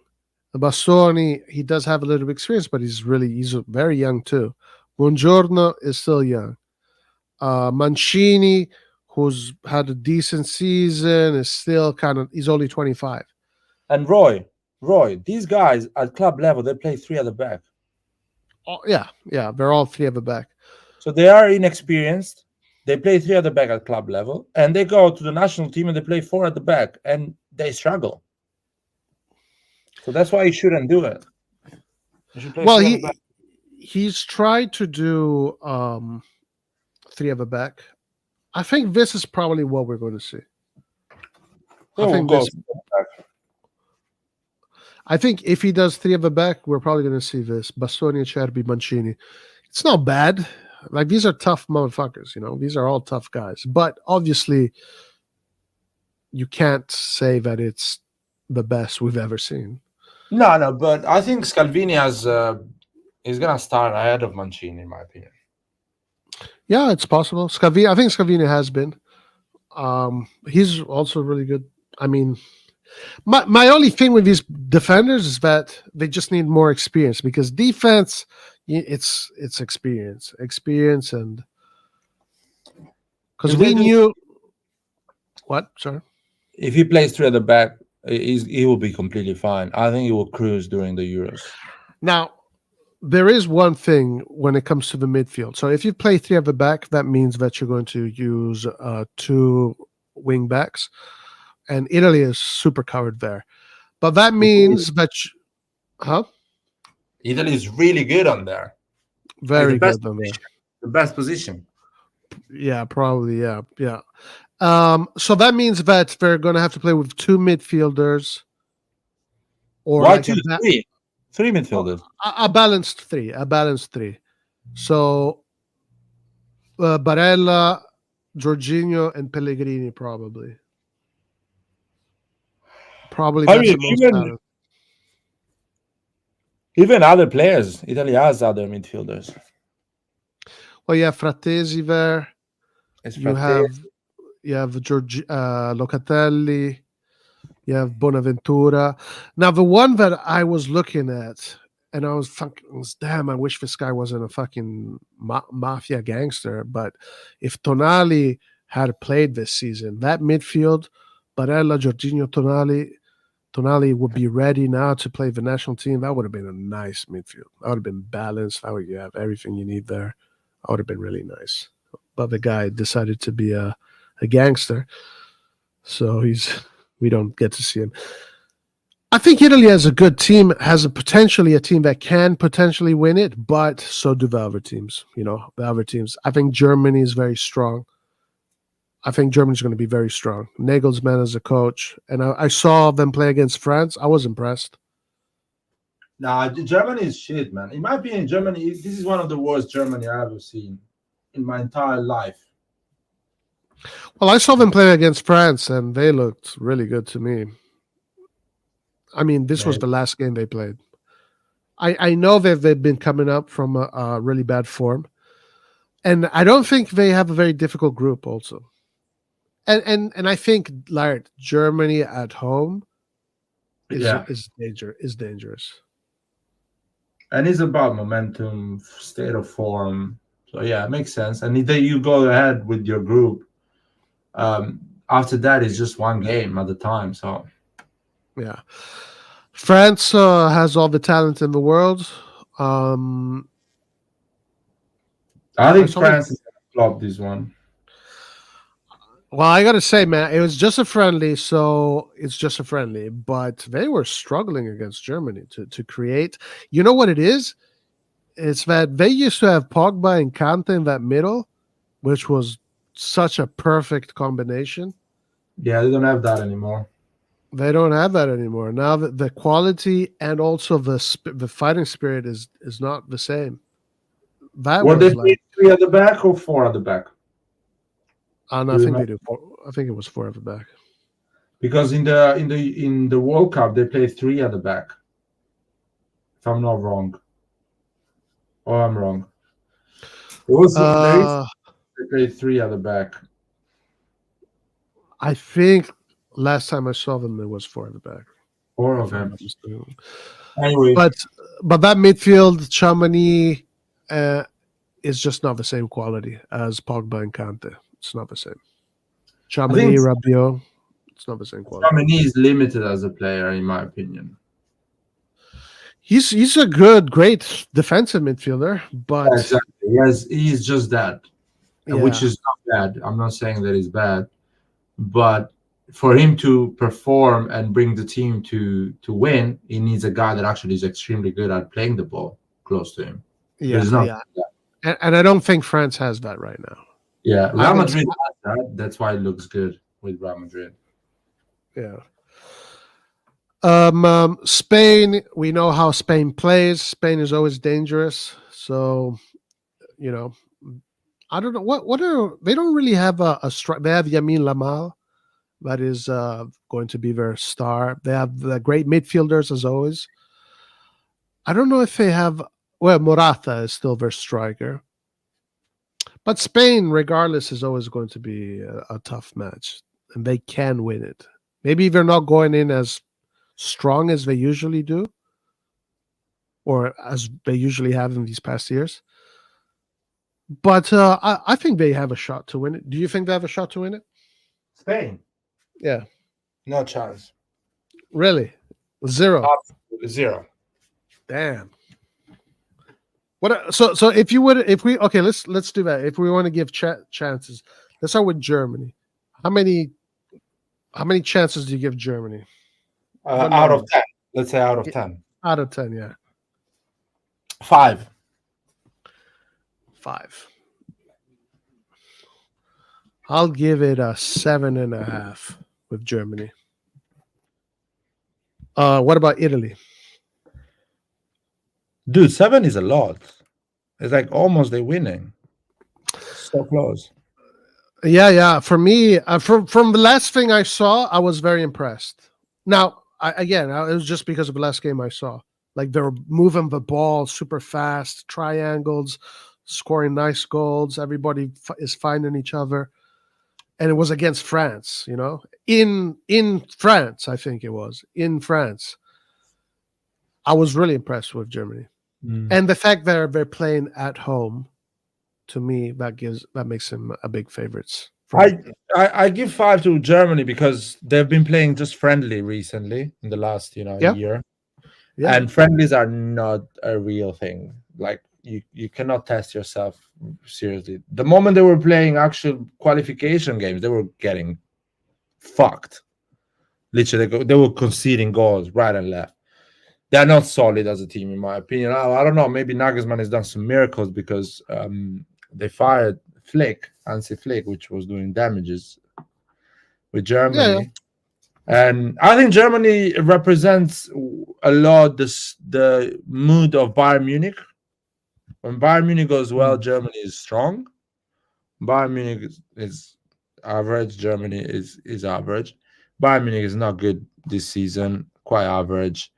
Bastoni, he does have a little experience, but he's very young too. Buongiorno is still young. Mancini, who's had a decent season, is still he's only 25. And Roy, these guys at club level, they play 3 at the back. Oh, yeah, they're all 3 at the back. So they are inexperienced. They play 3 at the back at club level, and they go to the national team and they play 4 at the back, and they struggle. So that's why he shouldn't do it. Well, he's tried to do 3 at the back. I think this is probably what we're going to see. I think if he does 3 at the back, we're probably going to see this. Bastoni, Acerbi, Mancini. It's not bad. Like, these are tough motherfuckers, These are all tough guys. But obviously, you can't say that it's the best we've ever seen. No, but I think Scalvini is going to start ahead of Mancini, in my opinion. Yeah, it's possible. I think Scalvini has been. He's also really good. I mean, my only thing with these defenders is that they just need more experience, because defense, it's experience, and because we knew what. Sorry, if he plays 3 at the back, he will be completely fine. I think he will cruise during the Euros. Now, there is one thing when it comes to the midfield. So if you play 3 at the back, that means that you're going to use 2 wing backs, and Italy is super covered there. But that means that Italy is really good on there. Very good on there. The best position. Yeah, probably. Yeah, yeah. So that means that they're going to have to play with two midfielders, or Why like two, three? Three midfielders. a balanced three. A balanced three. So Barella, Jorginho, and Pellegrini probably. Probably I that's mean, the most talent. even other players. Italy has other midfielders. Well, you have Frattesi there. It's You have Locatelli. You have Bonaventura. Now, the one that I was looking at, and I was fucking, damn, I wish this guy wasn't a fucking mafia gangster. But if Tonali had played this season, that midfield, Barella, Jorginho, Tonali would be ready now to play the national team. That would have been a nice midfield. That would have been balanced. That would you have everything you need there. That would have been really nice. But the guy decided to be a gangster, so we don't get to see him. I think Italy has a good team, has potentially a team that can potentially win it, but so do the other teams. The other teams. I think Germany is very strong. I think Germany's going to be very strong. Nagelsmann as a coach, and I saw them play against France. I was impressed. Nah, Germany is shit, man. In my opinion, Germany, this is one of the worst Germany I've ever seen in my entire life. Well, I saw them play against France, and they looked really good to me. I mean, this was the last game they played. I know that they've been coming up from a really bad form, and I don't think they have a very difficult group also. And I think like Germany at home is dangerous. And it's about momentum, state of form. So yeah, it makes sense. And if you go ahead with your group, after that it's just one game at a time. So yeah, France has all the talent in the world. I think France is gonna flop this one. Well, I gotta say, man, it was just a friendly, so it's just a friendly. But they were struggling against Germany to create. You know what it is? It's that they used to have Pogba and Kante in that middle, which was such a perfect combination. Yeah, they don't have that anymore. They don't have that anymore. Now the quality and also the fighting spirit is not the same. That Were was they like 3 at the back or 4 at the back? And I think they do. I think it was 4 at the back. Because in the World Cup they played 3 at the back. If I'm not wrong. Oh, I'm wrong. It was they played 3 at the back. I think last time I saw them, it was 4 at the back. 4 of them. Anyway, but that midfield, Chamonix, is just not the same quality as Pogba and Kante. It's not the same. Chamonix, Rabiot, it's not the same quality. Chamonix is limited as a player, in my opinion. He's a great defensive midfielder, but exactly. He's just that, which is not bad. I'm not saying that he's bad, but for him to perform and bring the team to win, he needs a guy that actually is extremely good at playing the ball close to him. And I don't think France has that right now. Yeah, Real Madrid has that. That's why it looks good with Real Madrid. Yeah. Spain, we know how Spain plays. Spain is always dangerous. So, I don't know what are they don't really have a strike. They have Yamin Lamal, that is going to be their star. They have the great midfielders as always. I don't know if they have. Well, Morata is still their striker. But Spain, regardless, is always going to be a tough match, and they can win it. Maybe they're not going in as strong as they usually do, or as they usually have in these past years. But I think they have a shot to win it. Do you think they have a shot to win it? Spain? Yeah. No chance. Really? 0? Absolutely 0. Damn. What? So if let's do that. If we want to give chances, let's start with Germany. How many chances do you give Germany? Out of 10. Let's say out of 10. Out of 10, yeah. 5. I'll give it a 7.5 with Germany. What about Italy? Dude, 7 is a lot. It's like almost they winning. So close. Yeah. For me, from the last thing I saw, I was very impressed. Now, it was just because of the last game I saw. Like they were moving the ball super fast, triangles, scoring nice goals. Everybody is finding each other, and it was against France. You know, in France, I think it was in France. I was really impressed with Germany, and the fact that they're playing at home. To me, that makes them a big favorites. I give 5 to Germany because they've been playing just friendly recently in the last Yeah. year, Yeah. and friendlies are not a real thing. Like you cannot test yourself seriously. The moment they were playing actual qualification games, they were getting fucked. Literally, they were conceding goals right and left. They're not solid as a team, in my opinion. I don't know. Maybe Nagelsmann has done some miracles because they fired Hansi Flick, which was doing damages with Germany. Yeah. And I think Germany represents a lot the mood of Bayern Munich. When Bayern Munich goes well, Germany is strong. Bayern Munich is average. Germany is average. Bayern Munich is not good this season, quite average.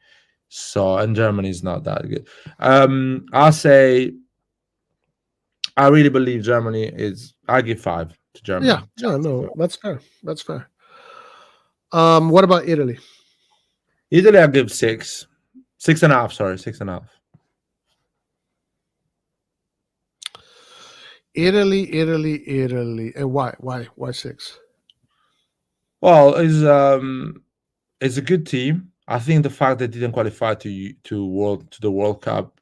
So, and Germany is not that good. I'll say I really believe Germany is. I give 5 to Germany. Yeah, no, that's fair. That's fair. What about Italy? Italy, I give 6, 6.5. Sorry, 6.5. Italy, and why 6? Well, it's a good team. I think the fact they didn't qualify to the World Cup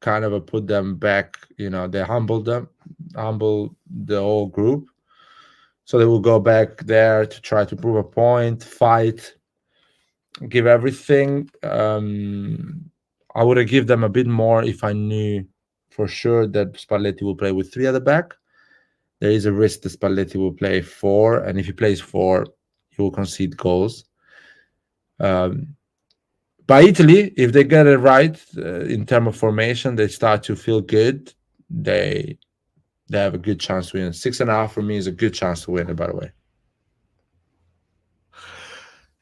kind of put them back. You know, they humbled the whole group. So they will go back there to try to prove a point, fight, give everything. I would have given them a bit more if I knew for sure that Spalletti will play with 3 at the back. There is a risk that Spalletti will play 4, and if he plays 4, he will concede goals. By Italy, if they get it right in terms of formation, they start to feel good. They have a good chance to win. 6.5 for me is a good chance to win it, by the way.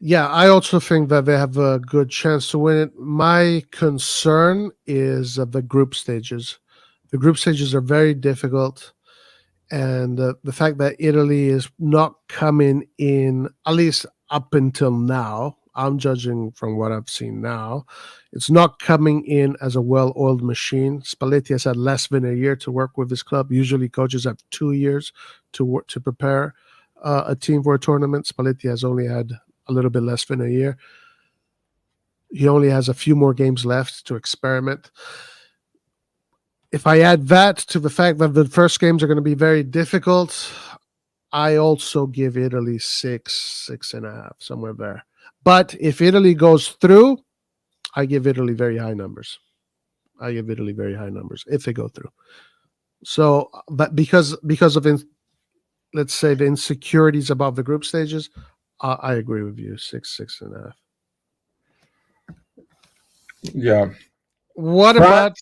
Yeah, I also think that they have a good chance to win it. My concern is the group stages. The group stages are very difficult. And the fact that Italy is not coming in, at least up until now, I'm judging from what I've seen now, it's not coming in as a well-oiled machine. Spalletti has had less than a year to work with his club. Usually coaches have 2 years to prepare a team for a tournament. Spalletti has only had a little bit less than a year. He only has a few more games left to experiment. If I add that to the fact that the first games are going to be very difficult, I also give Italy 6, 6.5, somewhere there. But if Italy goes through, I give Italy very high numbers. If they go through. So, but because of let's say the insecurities about the group stages, I agree with you. 6, 6.5. Yeah. What about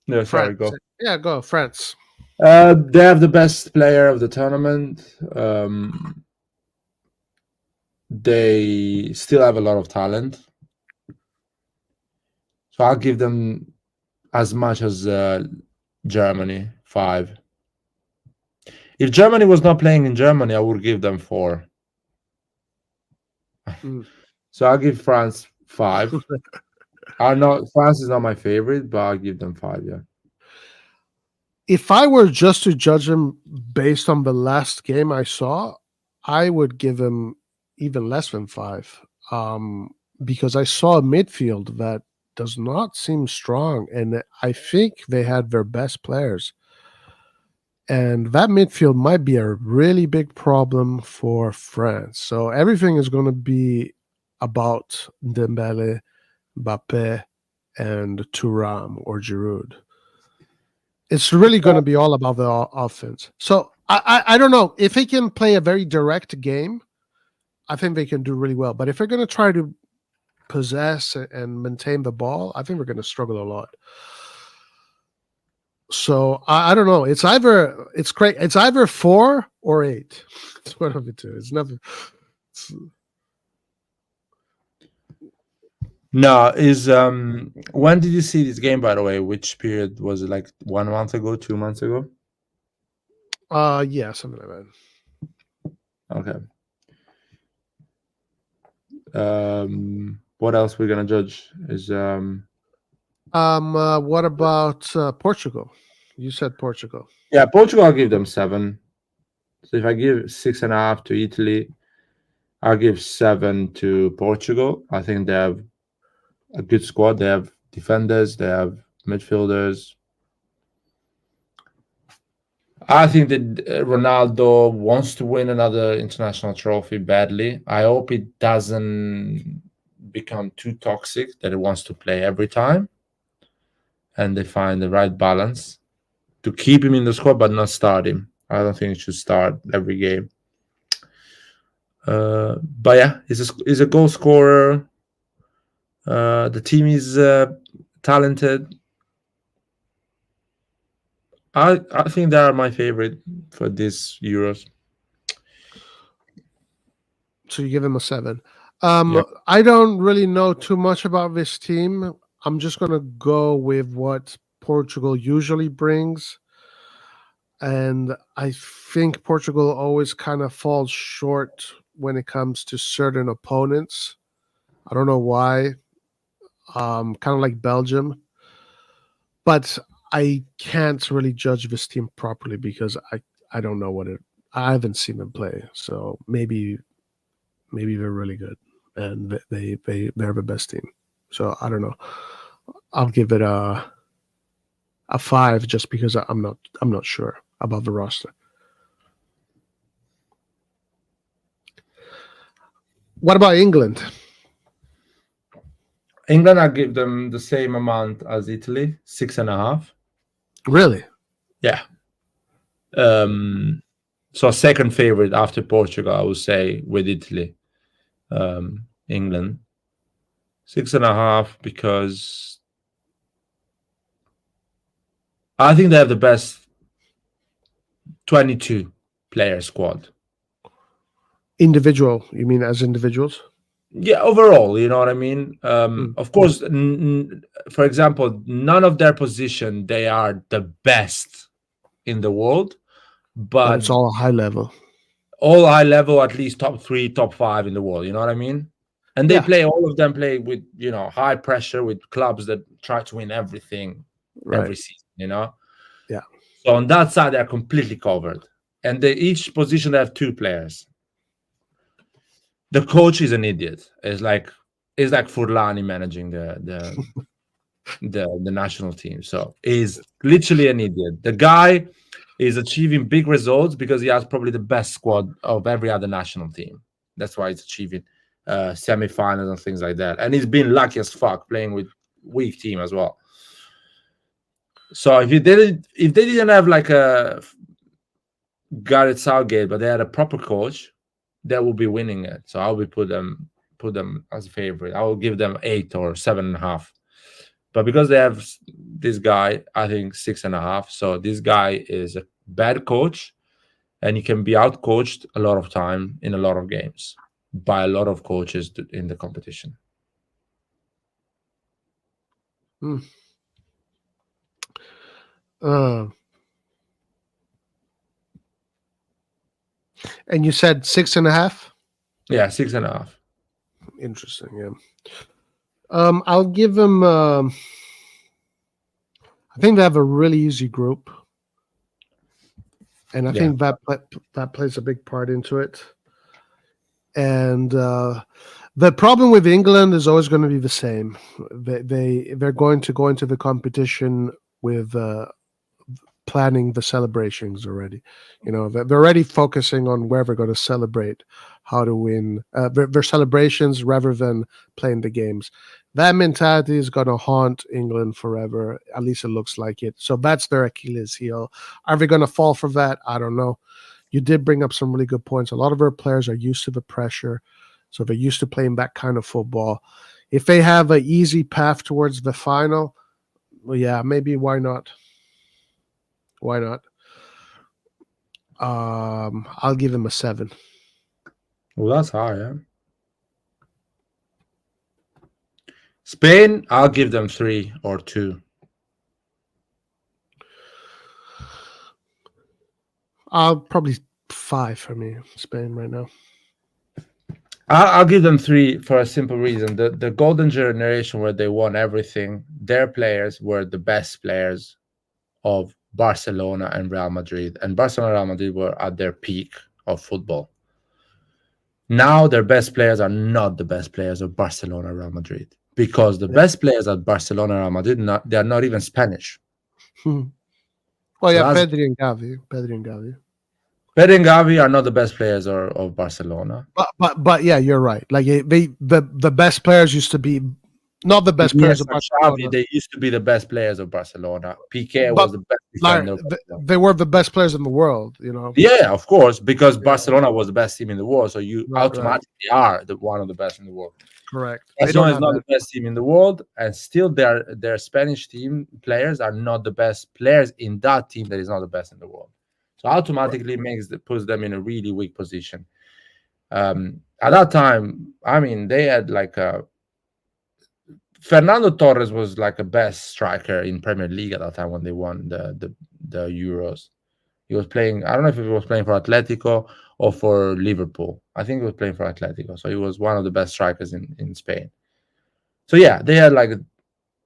No, sorry, France? go. Yeah, go France. They have the best player of the tournament. They still have a lot of talent. So I'll give them as much as Germany, 5. If Germany was not playing in Germany, I would give them 4. So I'll give France 5. France is not my favorite, but I'll give them 5, yeah. If I were just to judge them based on the last game I saw, I would give them even less than 5. Because I saw a midfield that does not seem strong, and I think they had their best players. And that midfield might be a really big problem for France. So everything is going to be about Dembele, Mbappe, and Thuram or Giroud. It's really going to be all about the offense. So I don't know if they can play a very direct game. I think they can do really well. But if they're going to try to possess and maintain the ball, I think we're going to struggle a lot. So I don't know. It's either 4 or 8. It's one of the two. It's nothing. No, when did you see this game, by the way? Which period was it? Like 1 month ago, 2 months ago? Yeah, something like that. Okay. What else we're gonna judge is What about Portugal? You said Portugal. yeah, Portugal. I'll give them 7. So if I give 6.5 to Italy, I'll give 7 to Portugal. I think they have a good squad. They have defenders. They have midfielders. I think that Ronaldo wants to win another international trophy badly. I hope it doesn't become too toxic, that it wants to play every time, and they find the right balance to keep him in the squad but not start him. I don't think he should start every game. But yeah, he's a goal scorer. The team is talented. I think they are my favorite for this Euros. So you give him a 7. Yeah. I don't really know too much about this team. I'm just going to go with what Portugal usually brings. And I think Portugal always kind of falls short when it comes to certain opponents. I don't know why. Kind of like Belgium. But I can't really judge this team properly because I don't know I haven't seen them play. So maybe they're really good and they're the best team. So I don't know. I'll give it a 5 just because I'm not sure about the roster. What about England? England, I give them the same amount as Italy, 6.5. Really? Yeah. So second favorite after Portugal, I would say, with Italy. England 6.5 because I think they have the best 22 player squad. Individual? You mean as individuals? Yeah, overall, you know what I mean? Of course, for example, none of their position, they are the best in the world, but it's all high level. All high level, at least top 3, top 5 in the world, you know what I mean? And they play, all of them play with, high pressure, with clubs that try to win everything every season, Yeah. So on that side, they're completely covered. And each position, they have 2 players. The coach is an idiot. It's like Furlani managing the national team. So he's literally an idiot. The guy is achieving big results because he has probably the best squad of every other national team. That's why he's achieving semi-finals and things like that. And he's been lucky as fuck playing with weak team as well. So if they didn't have like a Gareth Southgate, but they had a proper coach, they will be winning it. So I will put them as a favorite. I will give them 8 or 7.5. But because they have this guy, I think 6.5. So this guy is a bad coach, and he can be out-coached a lot of time in a lot of games by a lot of coaches in the competition. And you said 6.5? Yeah, 6.5. Interesting. Yeah. I'll give them. I think they have a really easy group, and I think that plays a big part into it. And the problem with England is always going to be the same. They're going to go into the competition with planning the celebrations already. They're already focusing on where they're going to celebrate. how to win their celebrations rather than playing the games. That mentality is going to haunt England forever. At least it looks like it. So that's their Achilles heel. Are they going to fall for that? I don't know. You did bring up some really good points. A lot of our players are used to the pressure, so they're used to playing that kind of football. If they have an easy path towards the final, well, yeah, maybe why not? Why not? I'll give him a 7. Well, that's high, yeah. Spain, I'll give them 3 or 2. Probably 5 for me, Spain right now. I'll give them 3 for a simple reason. The golden generation where they won everything, their players were the best players of Barcelona and Real Madrid. And Barcelona and Real Madrid were at their peak of football. Now their best players are not the best players of Barcelona and Real Madrid. Because the best players at Barcelona and Real Madrid, they are not even Spanish. Well, So yeah, that's- Pedri and Gavi. Pedri and Gavi are not the best players of Barcelona. But yeah, you're right. Like the best players used to be not the best players of Iniesta, Barcelona. Xavi, they used to be the best players of Barcelona. Piqué was the best defender. of Barcelona. They were the best players in the world, you know. Yeah, of course, because Barcelona was the best team in the world, so you Right, automatically are one of the best in the world. Correct. They Barcelona is don't not have the best team in the world, and still their Spanish team players are not the best players in that team that is not the best in the world. So automatically puts them in a really weak position. At that time, I mean, they had like Fernando Torres was like a best striker in Premier League at that time when they won the Euros. He was playing, I don't know if he was playing for Atletico or for Liverpool. I think he was playing for Atletico. So he was one of the best strikers in Spain. So yeah, they are like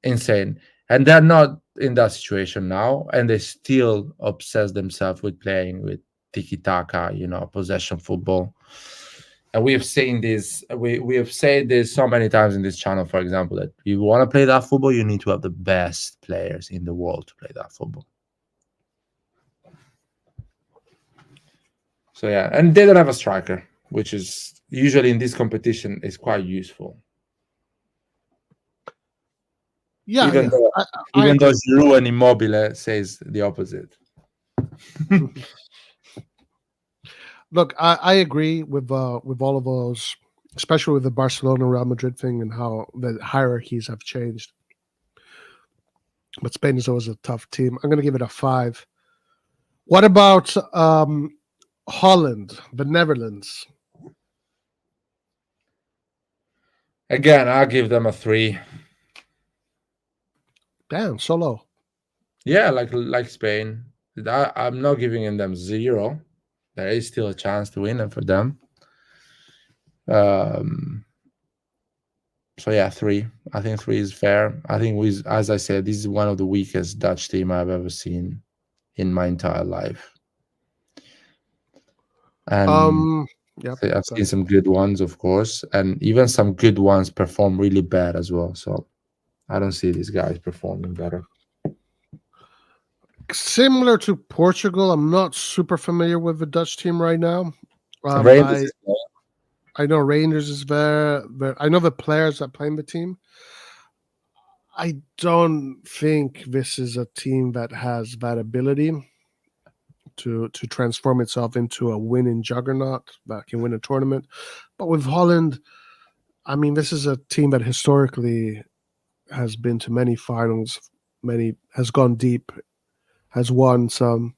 insane. And they're not in that situation now. And they still obsess themselves with playing with tiki-taka, possession football. And we have seen this, we have said this so many times in this channel, for example, that if you want to play that football, you need to have the best players in the world to play that football. So yeah, and they don't have a striker, which is usually in this competition is quite useful. Yeah, even though Giroud and Immobile says the opposite. Look, I agree with all of those, especially with the Barcelona Real Madrid thing and how the hierarchies have changed. But Spain is always a tough team. I'm going to give it a 5. What about Holland, the Netherlands? Again, I'll give them a 3. Damn, so low. Yeah, like Spain. I'm not giving them 0. There is still a chance to win it for them. So yeah, 3. I think 3 is fair. I think as I said, this is one of the weakest Dutch team I've ever seen in my entire life. And I've seen some good ones, of course, and even some good ones perform really bad as well. So I don't see these guys performing better. Similar to Portugal, I'm not super familiar with the Dutch team right now. I know Rangers is there. I know the players that play in the team. I don't think this is a team that has that ability to transform itself into a winning juggernaut that can win a tournament. But with Holland, I mean, this is a team that historically has been to many finals, has gone deep, has won some,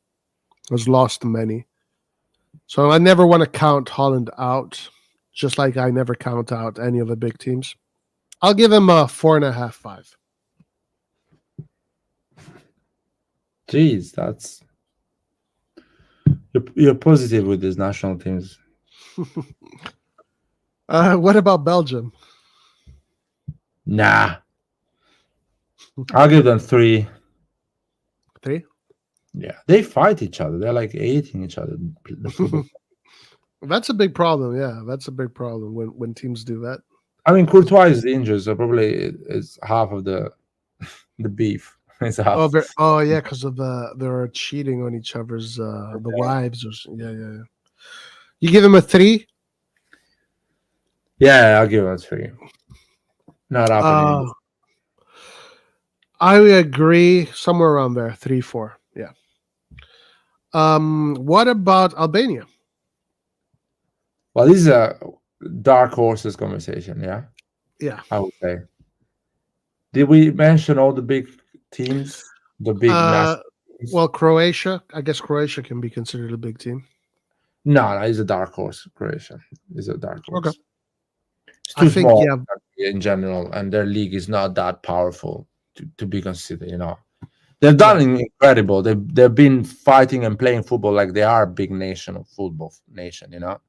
has lost many. So I never want to count Holland out, just like I never count out any of the big teams. I'll give him a 4.5, 5. Jeez, that's you're positive with these national teams. What about Belgium? Nah. I'll give them 3. 3? Yeah, they fight each other. They're like hating each other. That's a big problem. Yeah, that's a big problem when teams do that. I mean, Courtois is injured, so probably it's half of the beef. It's half. Oh yeah, because of they're cheating on each other's the wives. Yeah. You give him a 3? Yeah, I'll give it a 3. Not happening. I agree, somewhere around there, 3, 4. Yeah. What about Albania? Well, this is a dark horses conversation, yeah? Yeah. I would say. Did we mention all the big teams? The big national teams? Well, Croatia. I guess Croatia can be considered a big team. No, it's a dark horse. Croatia is a dark horse. Okay. It's too I think, small yeah. in general, and their league is not that powerful to be considered, you know. They've done incredible. They've been fighting and playing football like they are a big nation of football nation, you know.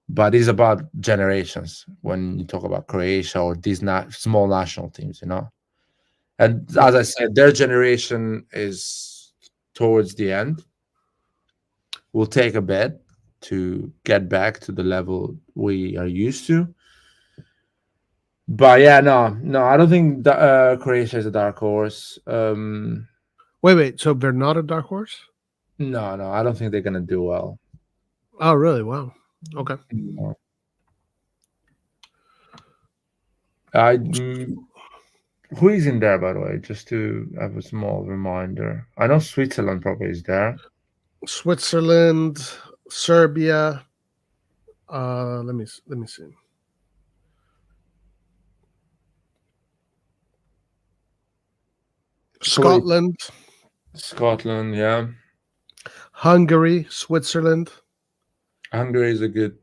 But it's about generations when you talk about Croatia or these small national teams, you know. And as I said, their generation is towards the end. We'll take a bet to get back to the level we are used to. But yeah, no, I don't think Croatia is a dark horse. Wait. So they're not a dark horse? No, I don't think they're gonna do well. Oh, really? Wow. Okay. No. Who is in there, by the way? Just to have a small reminder. I know Switzerland probably is there. Switzerland, Serbia. Let me see. Scotland, yeah. Hungary, Switzerland. Hungary is a good.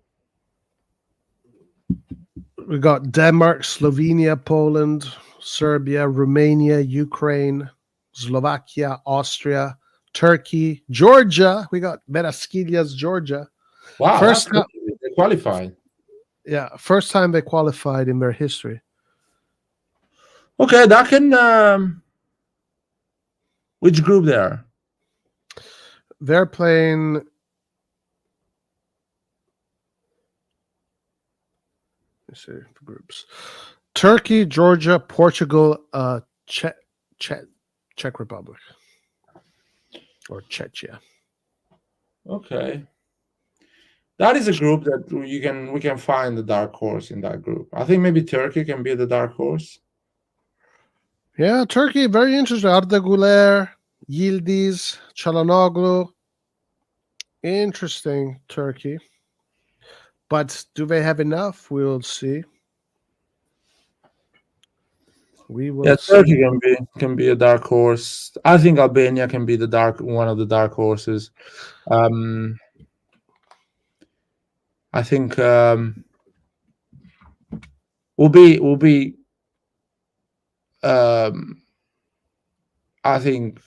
We got Denmark, Slovenia, Poland, Serbia, Romania, Ukraine, Slovakia, Austria, Turkey, Georgia. We got Beraskilias, Georgia. Wow, first time they qualified. Yeah, first time they qualified in their history. Okay, that can. Which group they are? They're playing. Let's see the groups: Turkey, Georgia, Portugal, Czech Republic, or Czechia. Okay, that is a group that we can find the dark horse in that group. I think maybe Turkey can be the dark horse. Yeah, Turkey, very interesting. Arda Güler, Yildiz, Çalhanoğlu. Interesting, Turkey. But do they have enough? We will see. We will. Yeah, see. Turkey can be a dark horse. I think Albania can be one of the dark horses. I think will be. I think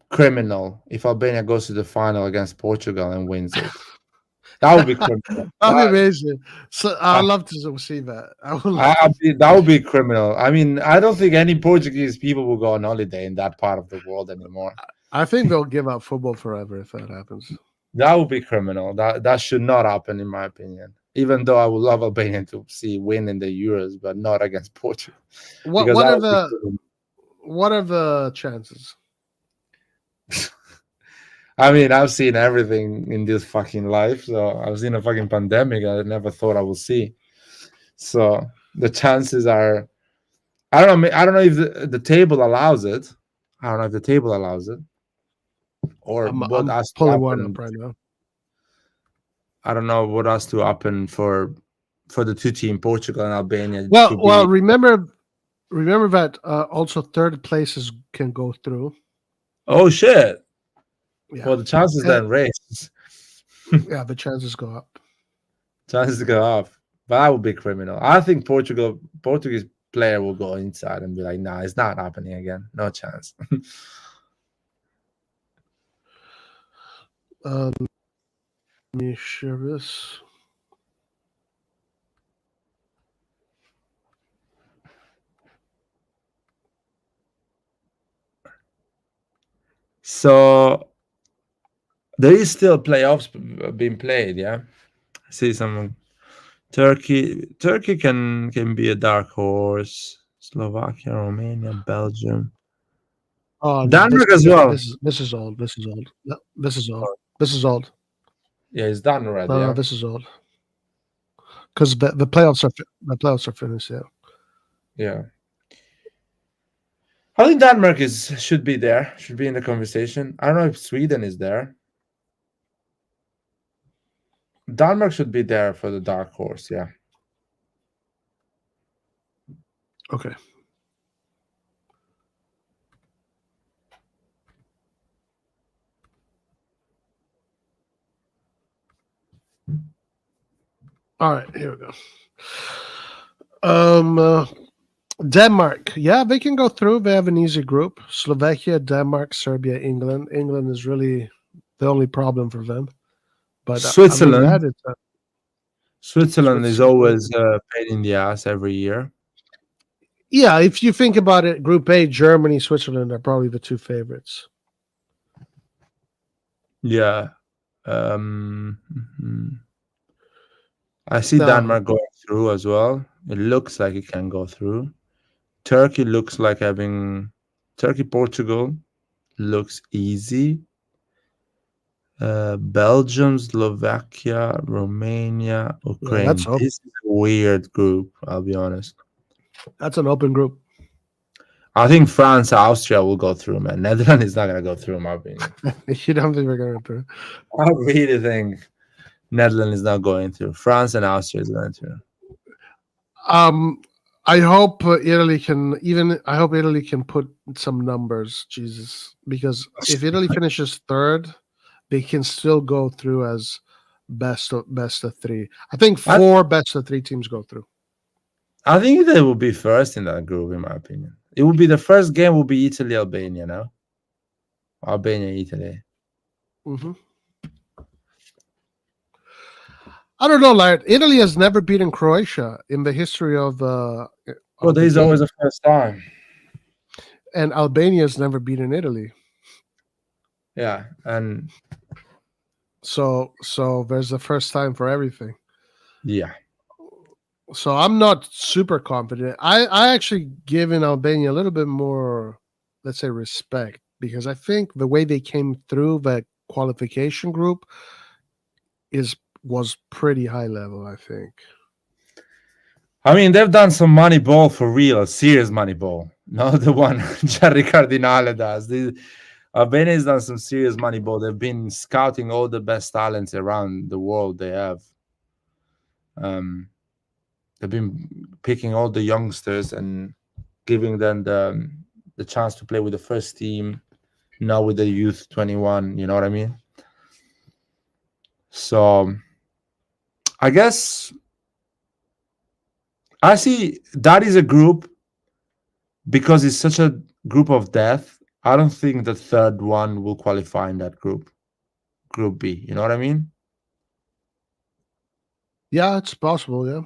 criminal if Albania goes to the final against Portugal and wins it. That would be criminal. That'd be amazing. So I'd love to see that. That would be criminal. I mean, I don't think any Portuguese people will go on holiday in that part of the world anymore. I think they'll give up football forever if that happens. That would be criminal. That should not happen, in my opinion. Even though I would love Albania to see win in the Euros, but not against Portugal. What are the chances? I mean, I've seen everything in this fucking life. So I've seen a fucking pandemic I never thought I would see. So the chances are, I don't know if the table allows it. I don't know if the table allows it. Or I'm pulling one up right now. I don't know what has to happen for the two team, Portugal and Albania. Well, remember that also third places can go through. Oh shit! Yeah. Well, the chances then raise. Yeah, the chances go up. Chances go up, but that would be criminal. I think Portuguese player will go inside and be like, "Nah, it's not happening again. No chance." Let me share this. So there is still playoffs being played. Yeah, I see some Turkey can be a dark horse. Slovakia, Romania, Belgium. Oh, Denmark as well. This is old. No, this is old. Yeah, it's done already. No, yeah. this is old. because the playoffs are finished. Yeah. Yeah. I think Denmark should be there, should be in the conversation. I don't know if Sweden is there. Denmark should be there for the dark horse, yeah. Okay. All right, here we go. Denmark, yeah, they can go through. They have an easy group. Slovakia, Denmark, Serbia, England. England is really the only problem for them. But Switzerland. other than that, Switzerland is always a pain in the ass every year. yeah, if you think about it, Group A, Germany, Switzerland are probably the two favorites. Yeah. I see Denmark going through as well. It looks like it can go through. Turkey looks like having Portugal looks easy. Belgium, Slovakia, Romania, Ukraine. Yeah, this is a weird group, I'll be honest. That's an open group. I think France, Austria will go through, man. Netherlands is not going to go through, in my opinion. You don't think we're going through? I really think Netherlands is not going through. France and Austria is going through. I hope Italy can put some numbers, Jesus, because if Italy finishes third, they can still go through as best of three. I think four best of three teams go through. I think they will be first in that group, in my opinion. It will be the first game will be Italy, Albania, no? Albania, Italy. Mm-hmm. I don't know, Laird. Italy has never beaten Croatia in the history of the. Well, there's always a first time. And Albania has never beaten Italy. Yeah, and so there's a first time for everything. Yeah. So I'm not super confident. I actually give in Albania a little bit more, let's say, respect, because I think the way they came through the qualification group was pretty high level, I think. I mean, they've done some money ball for real, serious money ball, not the one Jerry Cardinale does. Albania has done some serious money ball. They've been scouting all the best talents around the world they have. They've been picking all the youngsters and giving them the chance to play with the first team, now with the youth 21, you know what I mean? So I guess I see that is a group, because it's such a group of death. I don't think the third one will qualify in that group B, you know what I mean? Yeah, it's possible, yeah.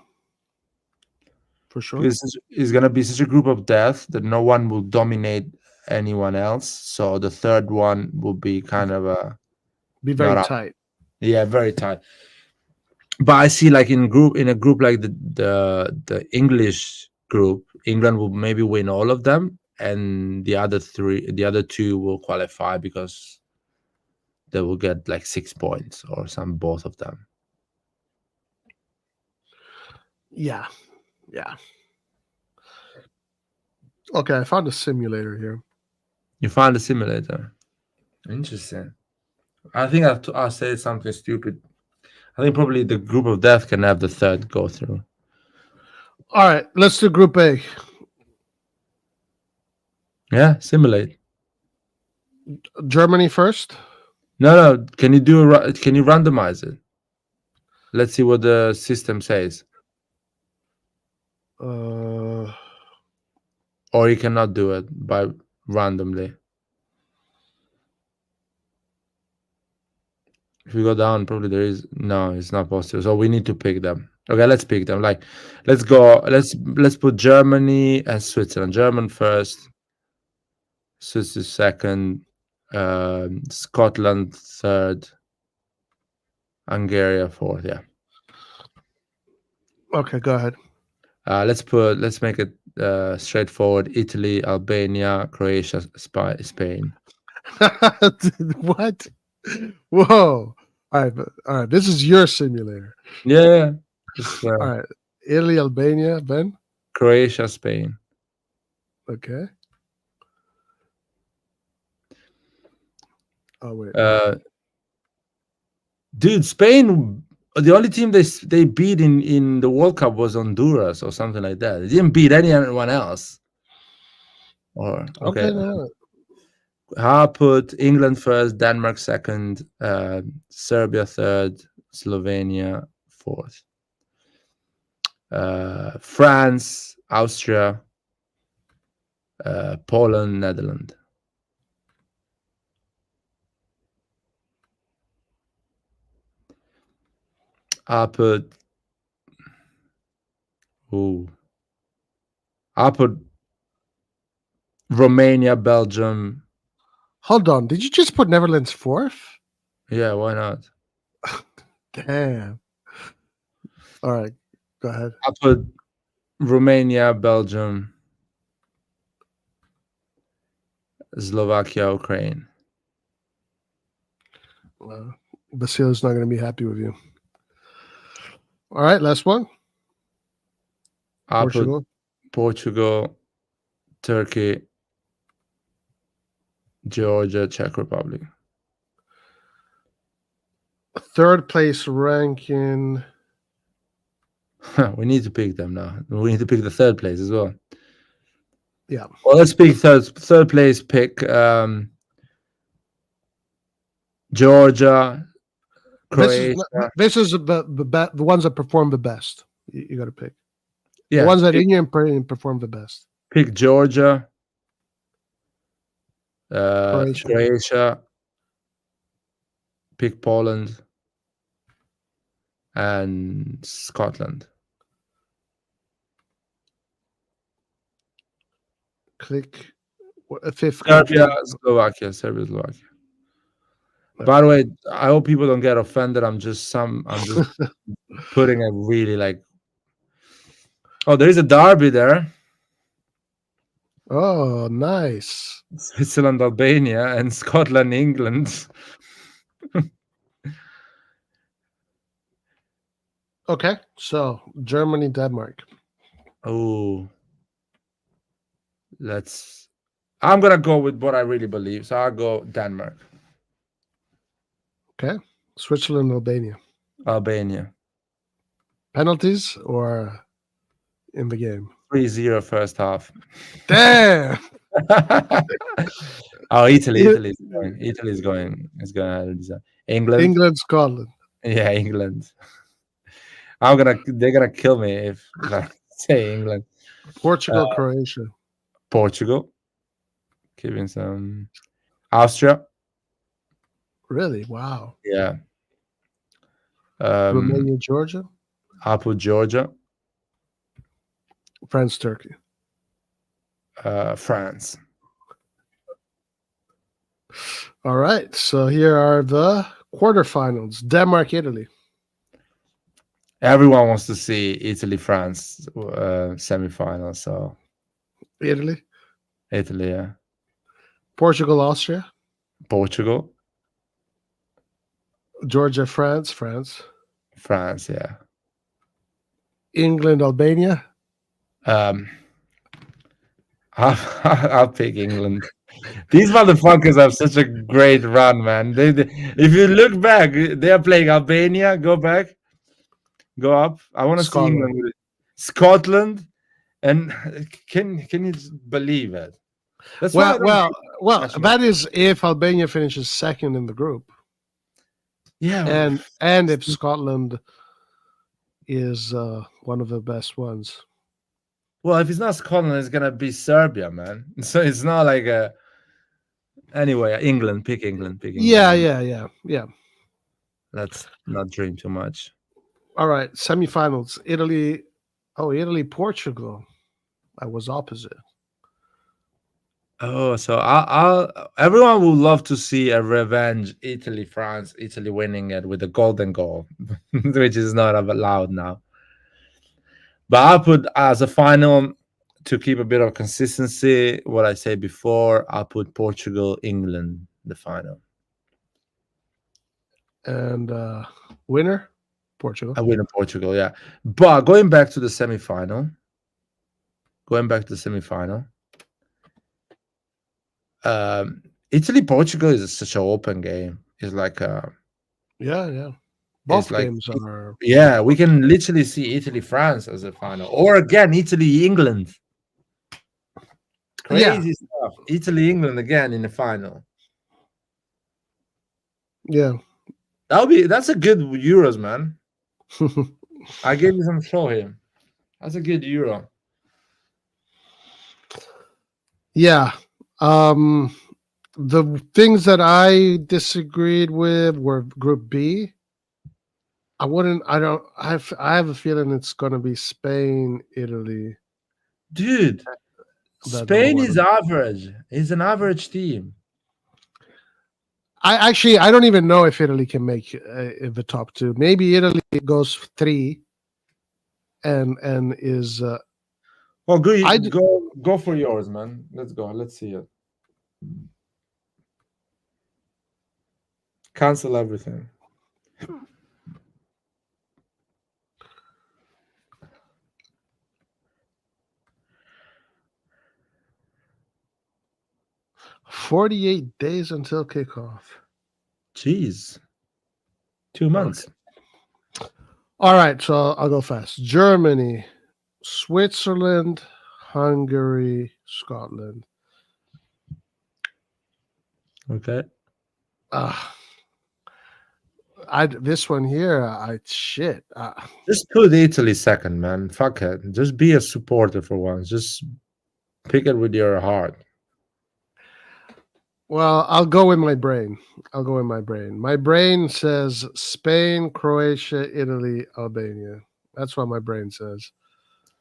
For sure. It's going to be such a group of death that no one will dominate anyone else. So the third one will be kind of be very tight. Yeah, very tight. But I see, like in a group like the English group, England will maybe win all of them, and the other two will qualify because they will get like 6 points or both of them. Yeah. Okay, I found a simulator here. You found a simulator? Interesting. I think I'll say something stupid. I think probably the group of death can have the third go through. All right, let's do Group A. Yeah, simulate. Germany first? No. Can you randomize it? Let's see what the system says. Or you cannot do it by randomly. If we go down, probably there is no. It's not possible. So we need to pick them. Okay, let's pick them. Like, let's go. Let's put Germany and Switzerland. German first. Switzerland second. Scotland third. Hungary fourth. Yeah. Okay, go ahead. Let's make it straightforward. Italy, Albania, Croatia, Spain. What? Whoa. All right. This is your simulator. Yeah. It's, All right. Italy, Albania, Ben. Croatia, Spain. Okay. Oh wait. Dude, Spain. The only team they beat in the World Cup was Honduras or something like that. They didn't beat anyone else. Or okay. No. I put England first, Denmark second, Serbia third, Slovenia fourth, France, Austria, Poland, Netherlands. I put Romania, Belgium. Hold on. Did you just put Netherlands fourth? Yeah, why not? Damn. All right. Go ahead. I put Romania, Belgium, Slovakia, Ukraine. Well, Basile's not going to be happy with you. All right. Last one. I Portugal. put Portugal, Turkey, Georgia, Czech Republic. Third place ranking. We need to pick them now. We need to pick the third place as well. Yeah. Well, let's pick third place. Pick Georgia, Croatia. This is the ones that perform the best. You got to pick. Yeah, the ones that in your opinion perform the best. Pick Georgia, Croatia. Pick Poland and Scotland. Click a fifth. Serbia, Slovakia. By the way, I hope people don't get offended. I'm just putting a really like. Oh, there is a derby there. Oh, nice. Switzerland, Albania, and Scotland, England. Okay, so Germany, Denmark. Oh, I'm gonna go with what I really believe. So I'll go Denmark. Okay, Switzerland, Albania. Penalties or in the game? 3-0 first half. Damn. Oh, Italy's going. Italy's going. It's gonna England, Scotland. Yeah, England. They're gonna kill me if I say England. Portugal, Croatia. Portugal. Giving some Austria. Really? Wow. Yeah. Romania, Georgia. I'll put Georgia. France, Turkey. France. All right. So here are the quarterfinals. Denmark, Italy. Everyone wants to see Italy, France semifinal. So Italy, yeah. Portugal, Austria. Portugal. Georgia, France. Yeah. England, Albania. I'll pick England. These motherfuckers have such a great run, man. If you look back, they are playing Albania. Go back, go up. I want to see England, Scotland, and can you believe it? That's well. That is if Albania finishes second in the group. Yeah, and if Scotland is one of the best ones. Well, if it's not Scotland, it's gonna be Serbia, man. So it's not like a. Anyway, England. Pick England. Yeah. Let's not dream too much. All right, semifinals. Italy, Portugal. I was opposite. Oh, so everyone would love to see a revenge Italy, France, Italy winning it with a golden goal, which is not allowed now. But I'll put as a final, to keep a bit of consistency, what I said before, I'll put Portugal, England, the final. And winner? Portugal. I win in Portugal, yeah. But going back to the semi-final, Italy-Portugal is such an open game. It's like Yeah. Both like games are. yeah, we can literally see Italy-France as a final, or again Italy-England. Crazy stuff. Italy-England again in the final. Yeah. That's a good Euros, man. I gave you some show here. That's a good Euro. Yeah. The things that I disagreed with were Group B. I have a feeling it's going to be Spain, Italy. Dude, Spain is average. It's an average team. I don't even know if Italy can make the top two. Maybe Italy goes 3 and is Well, go for yours, man. Let's go. Let's see it. Cancel everything. $48 days until kickoff. Jeez. 2 months. Okay. All right, so I'll go fast. Germany, Switzerland, Hungary, Scotland. Okay. This one here, just put Italy second, man. Fuck it. Just be a supporter for once. Just pick it with your heart. Well, I'll go with my brain. My brain says Spain, Croatia, Italy, Albania. That's what my brain says.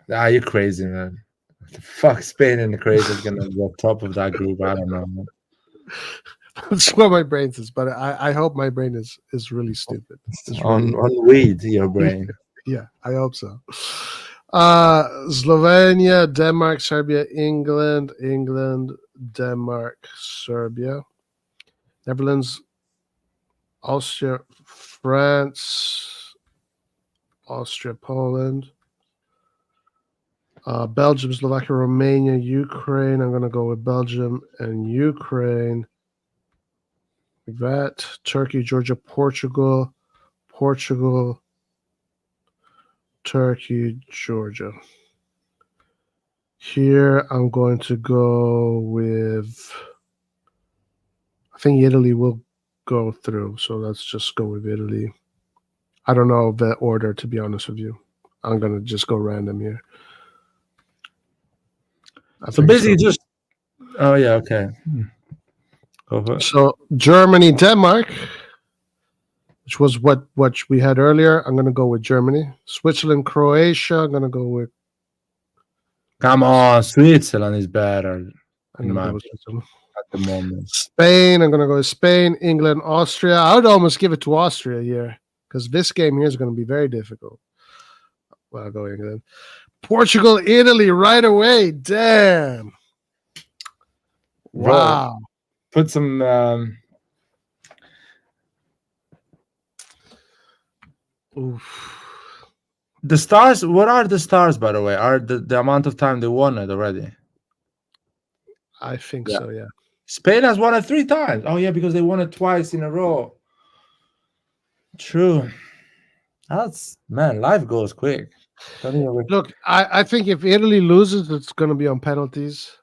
You're crazy, man. What the fuck, Spain and Croatia is gonna go top of that group. I don't know, man. That's what my brain says, but I hope my brain is really stupid. On weed, your brain. Yeah, I hope so. Slovenia, Denmark, Serbia, England, Denmark, Serbia, Netherlands, Austria, France, Austria, Poland, Belgium, Slovakia, Romania, Ukraine. I'm going to go with Belgium and Ukraine. Like that. Turkey, Georgia, Portugal, Turkey, Georgia. Here, I'm going to go with, I think Italy will go through. So let's just go with Italy. I don't know the order, to be honest with you. I'm going to just go random here. So basically just, oh yeah, okay. Go for it. So Germany, Denmark, which was what we had earlier. I'm going to go with Germany. Switzerland, Croatia. I'm going to go with. Come on, Switzerland is better I'm going to go with Switzerland. At the moment. Spain. I'm going to go with Spain. England, Austria. I would almost give it to Austria here because this game here is going to be very difficult. Well, I'll go England. Portugal, Italy right away. Damn. Wow. Bro, put some Oof. the stars. What are the stars, by the way? Are the amount of time they won it already? I think so, yeah. Spain has won it 3 times. Oh yeah, because they won it twice in a row. True. That's, man, life goes quick. Look, I think if Italy loses, it's going to be on penalties.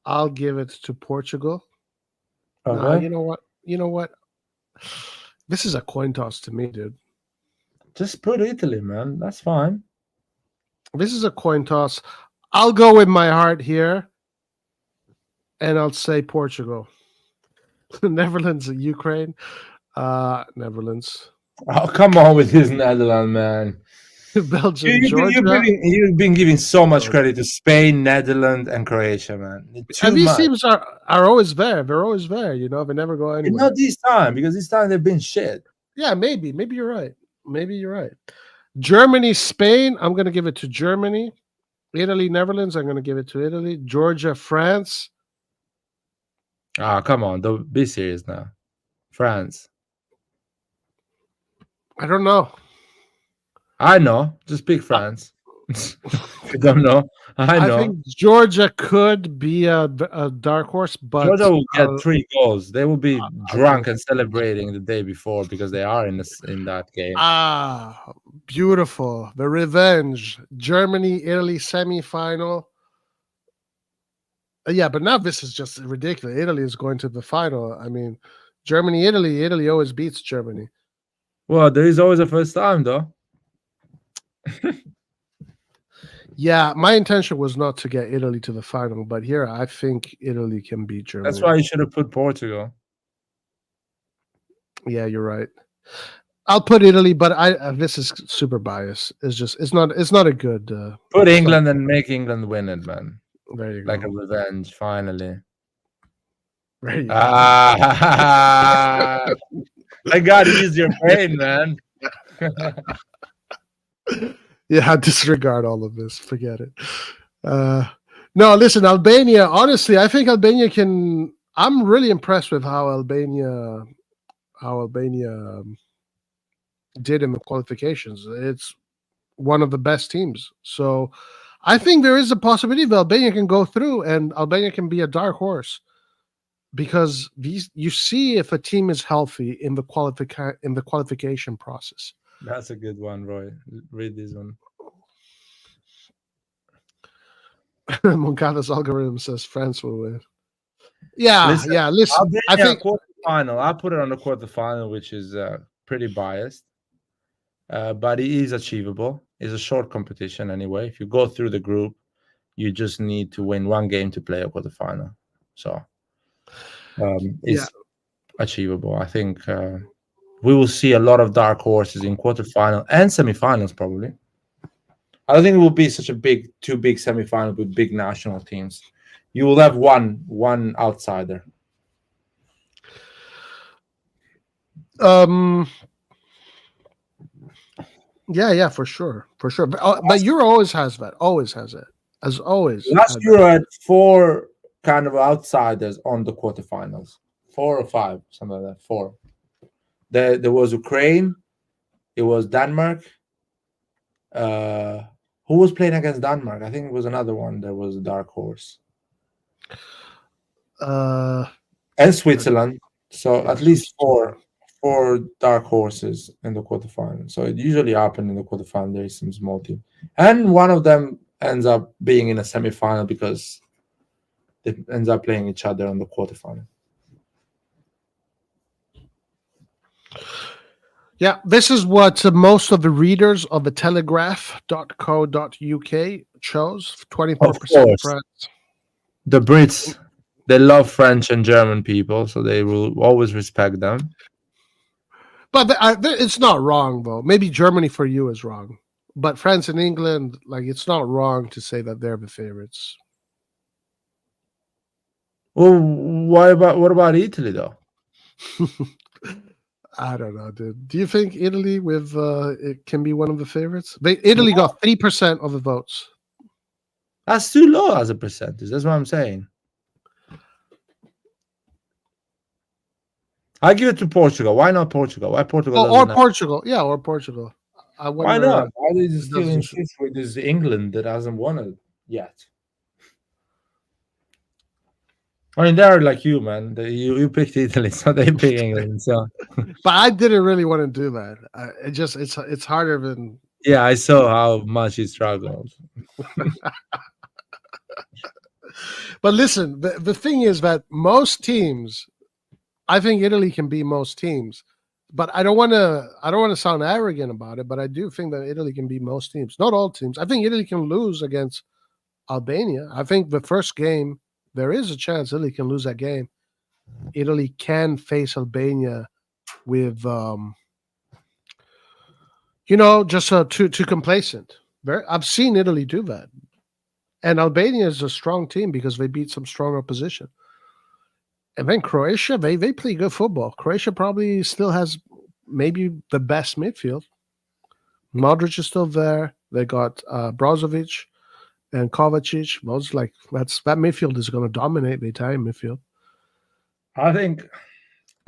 I'll give it to Portugal. Okay. Nah, you know what? This is a coin toss to me, dude. Just put Italy, man. That's fine. This is a coin toss. I'll go with my heart here, and I'll say Portugal. Netherlands, Ukraine, Netherlands. Oh, come on with this Netherlands, man. Belgium, Georgia. You've been giving so much credit to Spain, Netherlands, and Croatia, man. And these teams are always there. They're always there. You know, they never go anywhere. Not this time, because this time they've been shit. Yeah, maybe you're right. Maybe you're right. Germany, Spain. I'm going to give it to Germany. Italy, Netherlands. I'm going to give it to Italy. Georgia, France. Ah, come on. Don't be serious now. France. I don't know. I know. Just pick France. You don't know. I I know. think Georgia could be a dark horse, but Georgia will get 3 goals. They will be okay. drunk and celebrating the day before because they are in that game. Beautiful. The revenge. Germany, Italy semifinal. Yeah, but now this is just ridiculous. Italy is going to the final. I mean, Germany, Italy. Italy always beats Germany. Well, there is always a first time, though. Yeah, my intention was not to get Italy to the final, but here I think Italy can beat Germany. That's why you should have put Portugal. Yeah, you're right. I'll put Italy, but this is super biased. It's not a good. Put England and make England win it, man. There you Like go. a revenge, finally. There you go. I got to use your brain, man. Yeah, disregard all of this. Forget it. No, listen, Albania. Honestly, I think Albania can. I'm really impressed with how Albania did in the qualifications. It's one of the best teams. So I think there is a possibility that Albania can go through and Albania can be a dark horse, because you see if a team is healthy in the qualification process. That's a good one, Roy. Read this one. Moncada's algorithm says France will win. Yeah, Listen, yeah. Listen, Albania I think quarterfinal. I put it on the quarterfinal, which is pretty biased, but it is achievable. It's a short competition anyway. If you go through the group, you just need to win 1 game to play a quarterfinal. So it's achievable. I think we will see a lot of dark horses in quarterfinal and semifinals probably. I don't think it will be such a too big semifinal with big national teams. You will have one outsider. Yeah, for sure. But Euro always has that. Always has it. As always. Last Euro had 4 kind of outsiders on the quarterfinals. 4 or 5, something like that. 4. There was Ukraine. It was Denmark. Who was playing against Denmark? I think it was another one. There was a dark horse. And Switzerland. So at least 4 dark horses in the quarterfinal. So it usually happens in the quarterfinal. There is some small team, and one of them ends up being in a semifinal because they ends up playing each other on the quarterfinal. Yeah, this is what most of the readers of the telegraph.co.uk chose. 24% France. The Brits, they love French and German people, so they will always respect them. But it's not wrong, though. Maybe Germany for you is wrong. But France and England, like, it's not wrong to say that they're the favorites. Well, what about Italy, though? I don't know, dude. Do you think Italy it can be one of the favorites? Italy got 3% of the votes. That's too low as a percentage. That's what I'm saying. I give it to Portugal. Why not Portugal? Why Portugal? Or Portugal. Yeah, or Portugal. Why not? Why are they still insist with this England that hasn't won it yet? I mean, they're like you, man. You picked Italy, so they picked England. So, but I didn't really want to do that. It's harder than. Yeah, I saw how much he struggled. But listen, the thing is that most teams, I think Italy can beat most teams, but I don't want to sound arrogant about it. But I do think that Italy can beat most teams, not all teams. I think Italy can lose against Albania. I think the first game, there is a chance Italy can lose that game. Italy can face Albania with, just too complacent. I've seen Italy do that. And Albania is a strong team because they beat some strong opposition. And then Croatia, they play good football. Croatia probably still has maybe the best midfield. Modric is still there. They got Brozovic and Kovacic. That midfield is going to dominate the Italian midfield. I think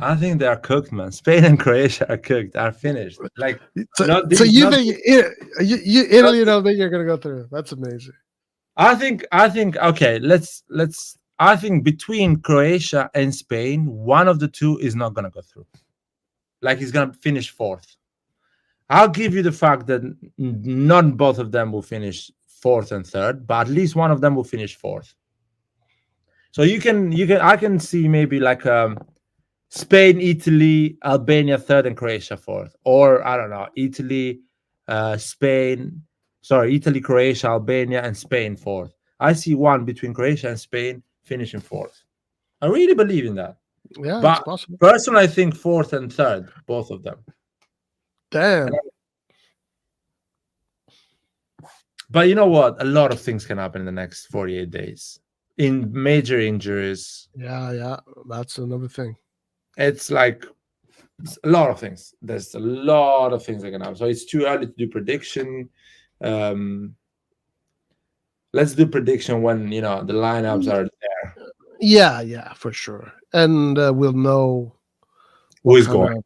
I think they are cooked, man. Spain and Croatia are cooked, are finished. Like, So, not so these, you not think Italy don't think you're gonna go through? That's amazing. I think okay, let's I think between Croatia and Spain, one of the two is not gonna go through. Like, he's gonna finish fourth. I'll give you the fact that not both of them will finish fourth and third, but at least one of them will finish fourth. So I can see maybe like Spain, Italy, Albania third, and Croatia fourth, or I don't know, Italy, Italy, Croatia, Albania, and Spain fourth. I see one between Croatia and Spain finishing fourth. I really believe in that. Yeah, But it's possible. personally, I think fourth and third, both of them. Damn. But you know what? A lot of things can happen in the next 48 days. In major injuries, Yeah, that's another thing. it's like a lot of things. There's a lot of things that can happen. So it's too early to do prediction. Let's do prediction when the lineups are there. Yeah, for sure. And we'll know Who is kind going? of-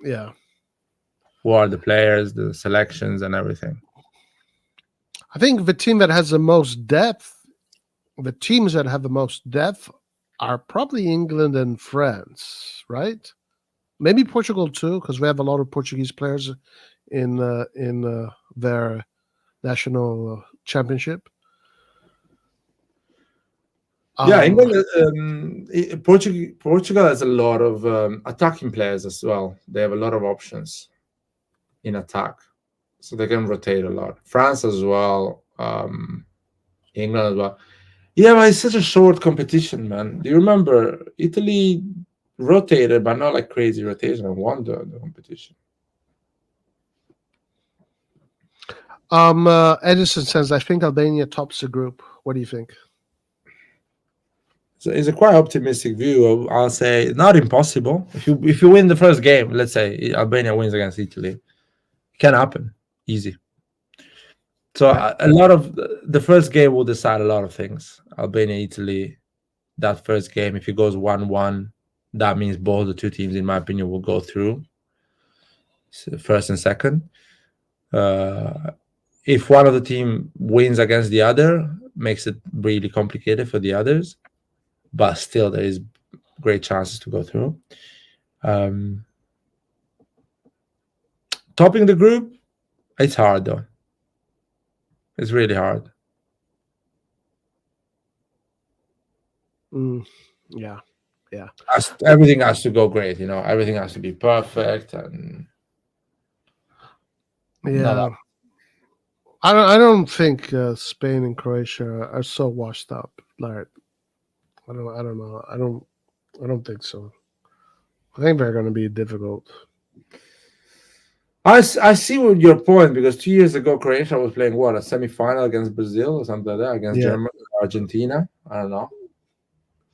yeah. Who are the players, the selections, and everything? I think the team that has the most depth, the teams that have the most depth are probably England and France, right? Maybe Portugal too, because we have a lot of Portuguese players in their national championship. Yeah, England, Portugal has a lot of attacking players as well. They have a lot of options in attack, so they can rotate a lot. France as well, England as well. Yeah, but it's such a short competition, man. Do you remember Italy rotated, but not like crazy rotation, and won the competition? Edison says, I think Albania tops the group. What do you think? So it's a quite optimistic view. I'll say not impossible. If you win the first game, let's say Albania wins against Italy, it can happen. Easy. So a lot of the first game will decide a lot of things. Albania, Italy, that first game, if it goes 1-1, that means both the two teams, in my opinion, will go through. So first and second. If one of the team wins against the other, makes it really complicated for the others. But still, there is great chances to go through. Topping the group, it's hard though. It's really hard. Yeah. Everything has to go great, everything has to be perfect, and Yeah. I don't think Spain and Croatia are so washed up. Like, I don't know. I don't think so. I think they're going to be difficult. I see what your point, because 2 years ago Croatia was playing a semi-final against Brazil or something like that, against Germany, Argentina. I don't know.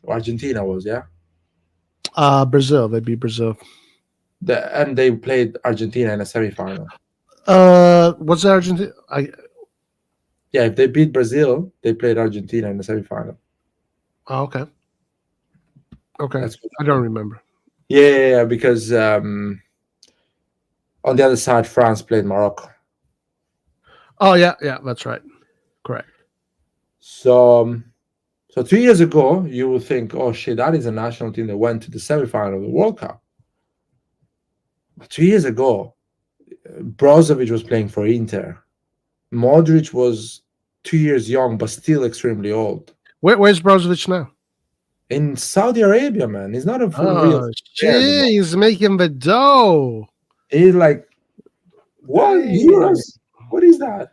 Argentina was, yeah. Brazil. They beat Brazil. And they played Argentina in a semi-final. What's the Argentina? Yeah, if they beat Brazil, they played Argentina in the semi-final. Oh, okay. That's I don't remember. Yeah, because on the other side, France played Morocco. Oh, yeah, that's right. Correct. So 2 years ago, you would think, oh shit, that is a national team that went to the semi-final of the World Cup. But 2 years ago, Brozovic was playing for Inter. Modric was 2 years young, but still extremely old. Where's Brozovic now? In Saudi Arabia, man. He's not a real player. He's making the dough. He's like, what? Euros? What is that?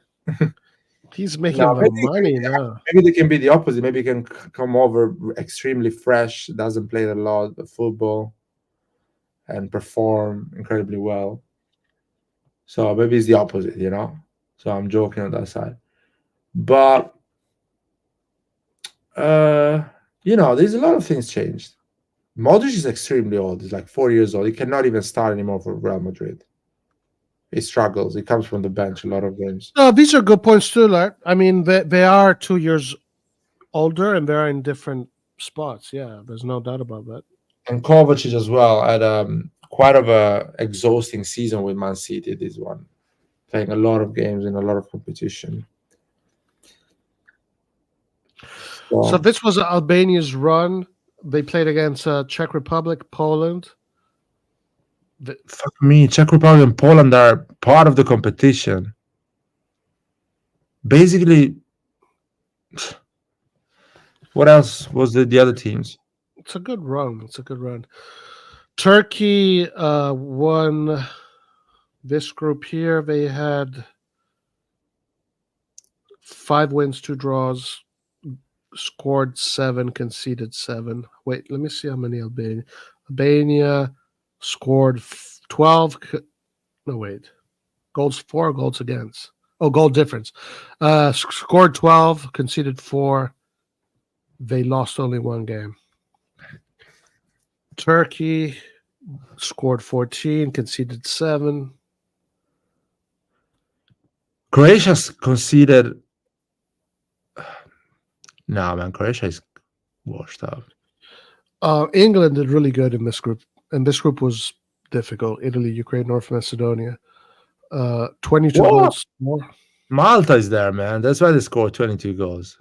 He's making the money now. Maybe they can be the opposite. Maybe he can come over extremely fresh, doesn't play a lot of football, and perform incredibly well. So maybe it's the opposite, So I'm joking on that side. But, there's a lot of things changed. Modric is extremely old. He's like 4 years old. He cannot even start anymore for Real Madrid. He struggles. He comes from the bench a lot of games. No, these are good points too, Lart. I mean, they are 2 years older and they're in different spots. Yeah, there's no doubt about that. And Kovacic as well had quite of a exhausting season with Man City. This one, playing a lot of games in a lot of competition. So this was Albania's run. They played against Czech Republic, Poland. Fuck me, Czech Republic and Poland are part of the competition. Basically, what else was the other teams? It's a good run. It's a good run. Turkey won this group here. They had 5 wins, 2 draws, scored 7, conceded 7. Wait, let me see how many Albania scored 12. No, wait. Goals for, goals against. Oh, goal difference. Scored 12, conceded 4. They lost only 1 game. Turkey scored 14, conceded 7. Croatia's conceded. Nah, man, Croatia is washed up. England did really good in this group, and this group was difficult. Italy, Ukraine, North Macedonia. 22 What? goals more. Malta is there, man. That's why they scored 22 goals.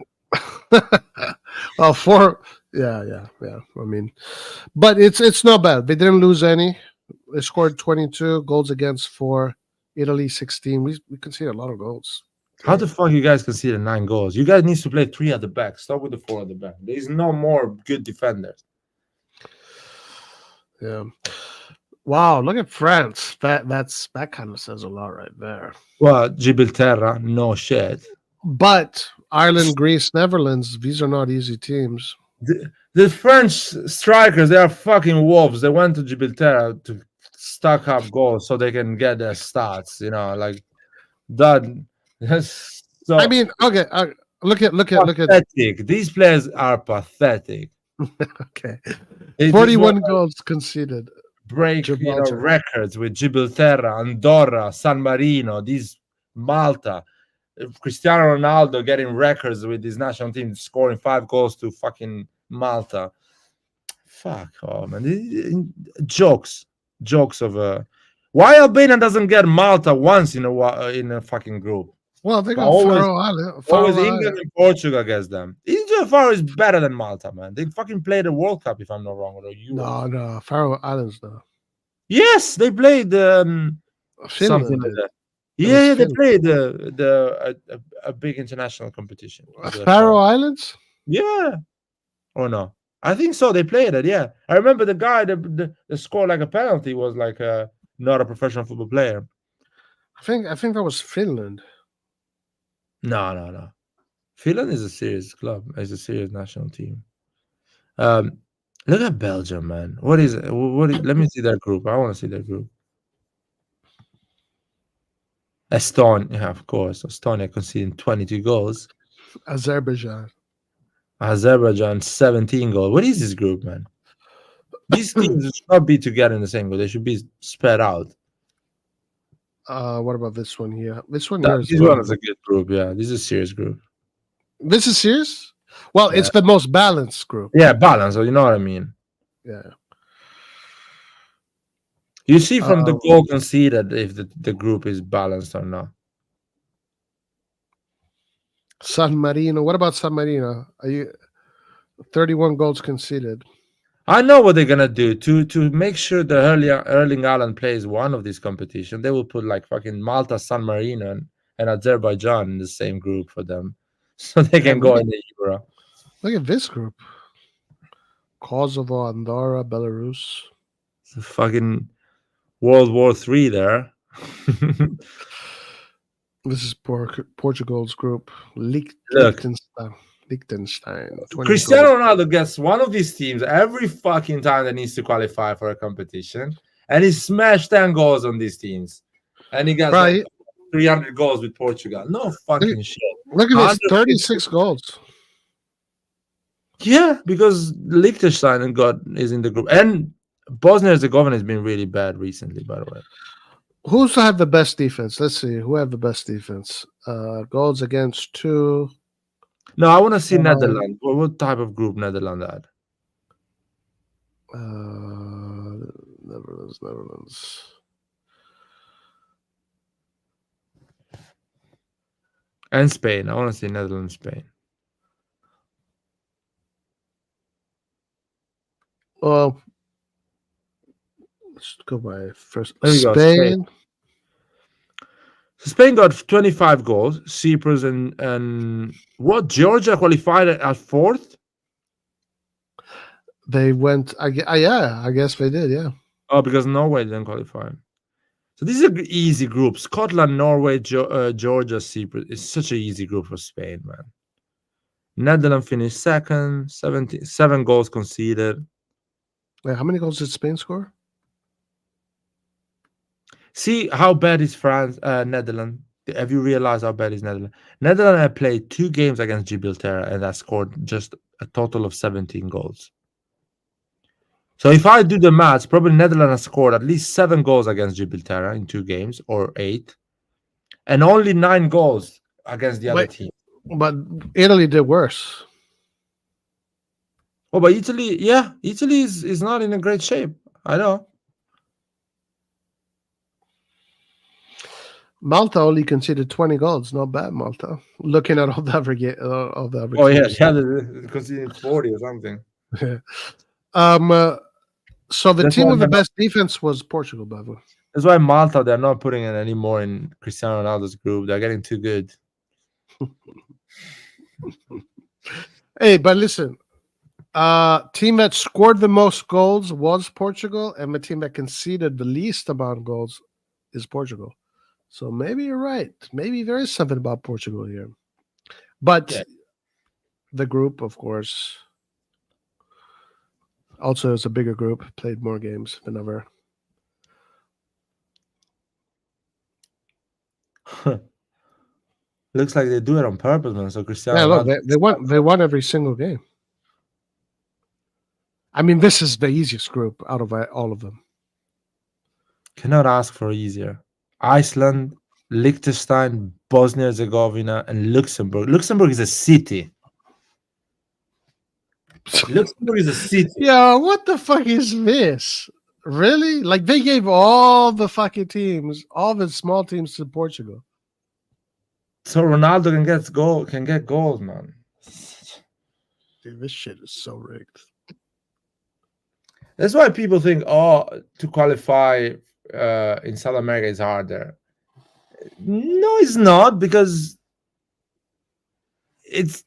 Well, 4. Yeah. I mean, but it's not bad. They didn't lose any. They scored 22 goals against 4. Italy 16. We conceded a lot of goals. How the fuck you guys conceded 9 goals? You guys need to play 3 at the back. Stop with the 4 at the back. There's no more good defenders. Yeah. Wow, look at France. That kind of says a lot right there. Well, Gibraltar, no shit. But Ireland, Greece, Netherlands, these are not easy teams. The French strikers, they are fucking wolves. They went to Gibraltar to stock up goals so they can get their stats. You know, like that. So I mean, okay. Look at. pathetic. These players are pathetic. Okay, They 41 goals conceded. break Gibraltar. records with Gibraltar, Andorra, San Marino, these Malta. Cristiano Ronaldo getting records with his national team, scoring 5 goals to fucking Malta. Fuck off, man. Jokes of why Albania doesn't get Malta once in a fucking group. Well, they got Always- Faroe Island. Always England and Portugal against them. Egypt Faroe is better than Malta, man. They fucking played the World Cup, if I'm not wrong, or Euro. No, Faroe Islands though. Yes, they played something Finland like did. that. It was Yeah, they Finland. played a big international competition. Faroe Islands. Yeah, or no? I think so. They played it. Yeah, I remember the guy that scored like a penalty was like not a professional football player. I think that was Finland. No. Finland is a serious club. It's a serious national team. Look at Belgium, man. What is it? Let me see their group. I want to see their group. Estonia, yeah, of course. Estonia conceding 22 goals. Azerbaijan. Azerbaijan 17 goals. What is this group, man? These teams should not be together in the same group. They should be spread out. What about this one here? This one This here one is is a good group. Yeah, this is a serious group. This is serious? Well, it's the most balanced group. Yeah, balance. So you know what I mean. Yeah. You see from the goal conceded if the group is balanced or not. San Marino. What about San Marino? Are you 31 goals conceded? I know what they're gonna do to make sure that Erling Haaland plays one of these competitions. They will put like fucking Malta, San Marino, and Azerbaijan in the same group for them, so they can go in the Euro. Look at this group: Kosovo, Andorra, Belarus. It's a fucking World War III there. This is Portugal's group. Look. Liechtenstein. Cristiano Ronaldo gets one of these teams every fucking time that needs to qualify for a competition, and he smashed 10 goals on these teams, and he got like 300 goals with Portugal. No fucking shit. Look at this: 36 goals. Yeah, because Liechtenstein is in the group, and Bosnia Herzegovina has been really bad recently. By the way, Who's to have the best defense? Let's see who have the best defense. Goals against 2. no, I want to see Netherlands. What type of group Netherlands had? Netherlands. And Spain. I want to say Netherlands, Spain. Well, let's go by first. There we go, Spain. So Spain got 25 goals. Cyprus and what? Georgia qualified at fourth? They went. Yeah, I guess they did. Yeah. Oh, because Norway didn't qualify. So this is an easy group. Scotland, Norway, Georgia, Cyprus. It's such an easy group for Spain, man. Netherlands finished second, 7 goals conceded. Wait, how many goals did Spain score? See how bad is France, Netherlands? Have you realized how bad is Netherlands? Netherlands have played 2 games against Gibraltar and has scored just a total of 17 goals. So if I do the maths, probably Netherlands has scored at least 7 goals against Gibraltar in 2 games or 8, and only 9 goals against the other team. But Italy did worse. Oh, but Italy, yeah, Italy is not in a great shape. I know. Malta only conceded 20 goals. Not bad, Malta. Looking at all the other Oh yeah, they conceded 40 or something. So the That's team why with the they're best defense was Portugal, by the way. That's why Malta, they're not putting it anymore in Cristiano Ronaldo's group. They're getting too good. Hey, but listen, team that scored the most goals was Portugal, and the team that conceded the least amount of goals is Portugal. So maybe you're right. Maybe there is something about Portugal here. But Yeah. the group, of course, also is a bigger group, played more games than ever. Looks like they do it on purpose, man. So Cristiano Yeah, look, Ronaldo, they won every single game. I mean, this is the easiest group out of all of them. cannot ask for easier. Iceland, Liechtenstein, Bosnia-Herzegovina, and Luxembourg. Luxembourg is a city. Luxembourg is a city. Yeah, what the fuck is this? Really? Like they gave all the fucking teams, all the small teams to Portugal. So Ronaldo can get goals, man. Dude, this shit is so rigged. That's why people think, oh, to qualify in South America is harder. No, it's not, because it's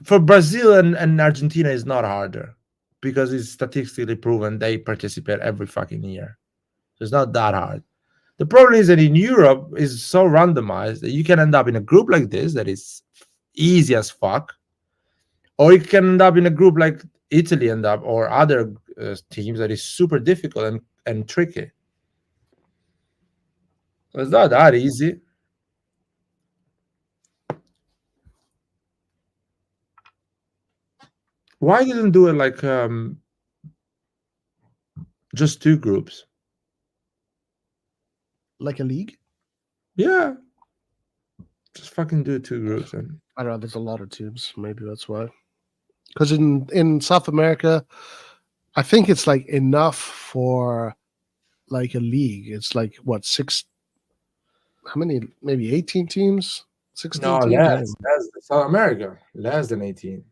for Brazil and Argentina is not harder, because it's statistically proven they participate every fucking year. So it's not that hard. The problem is that in Europe is so randomized that you can end up in a group like this that is easy as fuck, or you can end up in a group like Italy or other teams that is super difficult and tricky. So it's not that easy. Why didn't do it like just 2 groups? Like a league? Yeah. Just fucking do 2 groups. And I don't know. There's a lot of teams. Maybe that's why. Because in South America, I think it's like enough for like a league. It's like what, 6? How many? Maybe 18 teams? 16 no, teams? less South America, less than 18.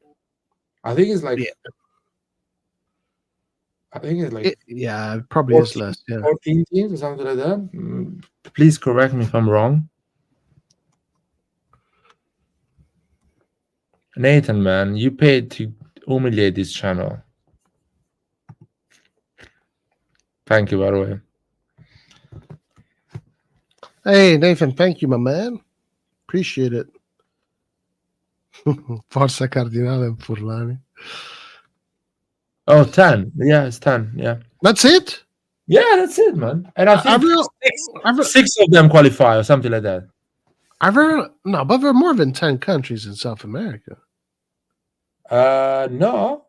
I think it's like I think it's like yeah, it probably is 14 less. Yeah. 14 teams or something like that. Please correct me if I'm wrong. Nathan, man, you paid to humiliate this channel. Thank you, by the way. Hey, Nathan, thank you, my man. Appreciate it. Forza Cardinale and Furlani. Oh, 10. Yeah, it's 10. Yeah. That's it? Yeah, that's it, man. And I think six of them qualify or something like that. No, but there are more than 10 countries in South America. No.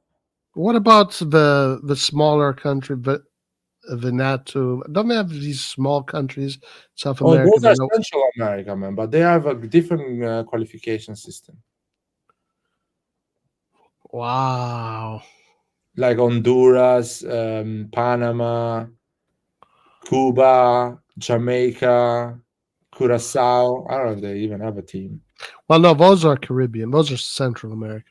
What about the smaller country, but the NATO? Don't they have these small countries, South America? Oh, those are Central America, man, but they have a different qualification system. Wow. like Honduras, Panama, Cuba, Jamaica, Curacao. I don't know if they even have a team. Well, no, those are Caribbean. Those are Central America.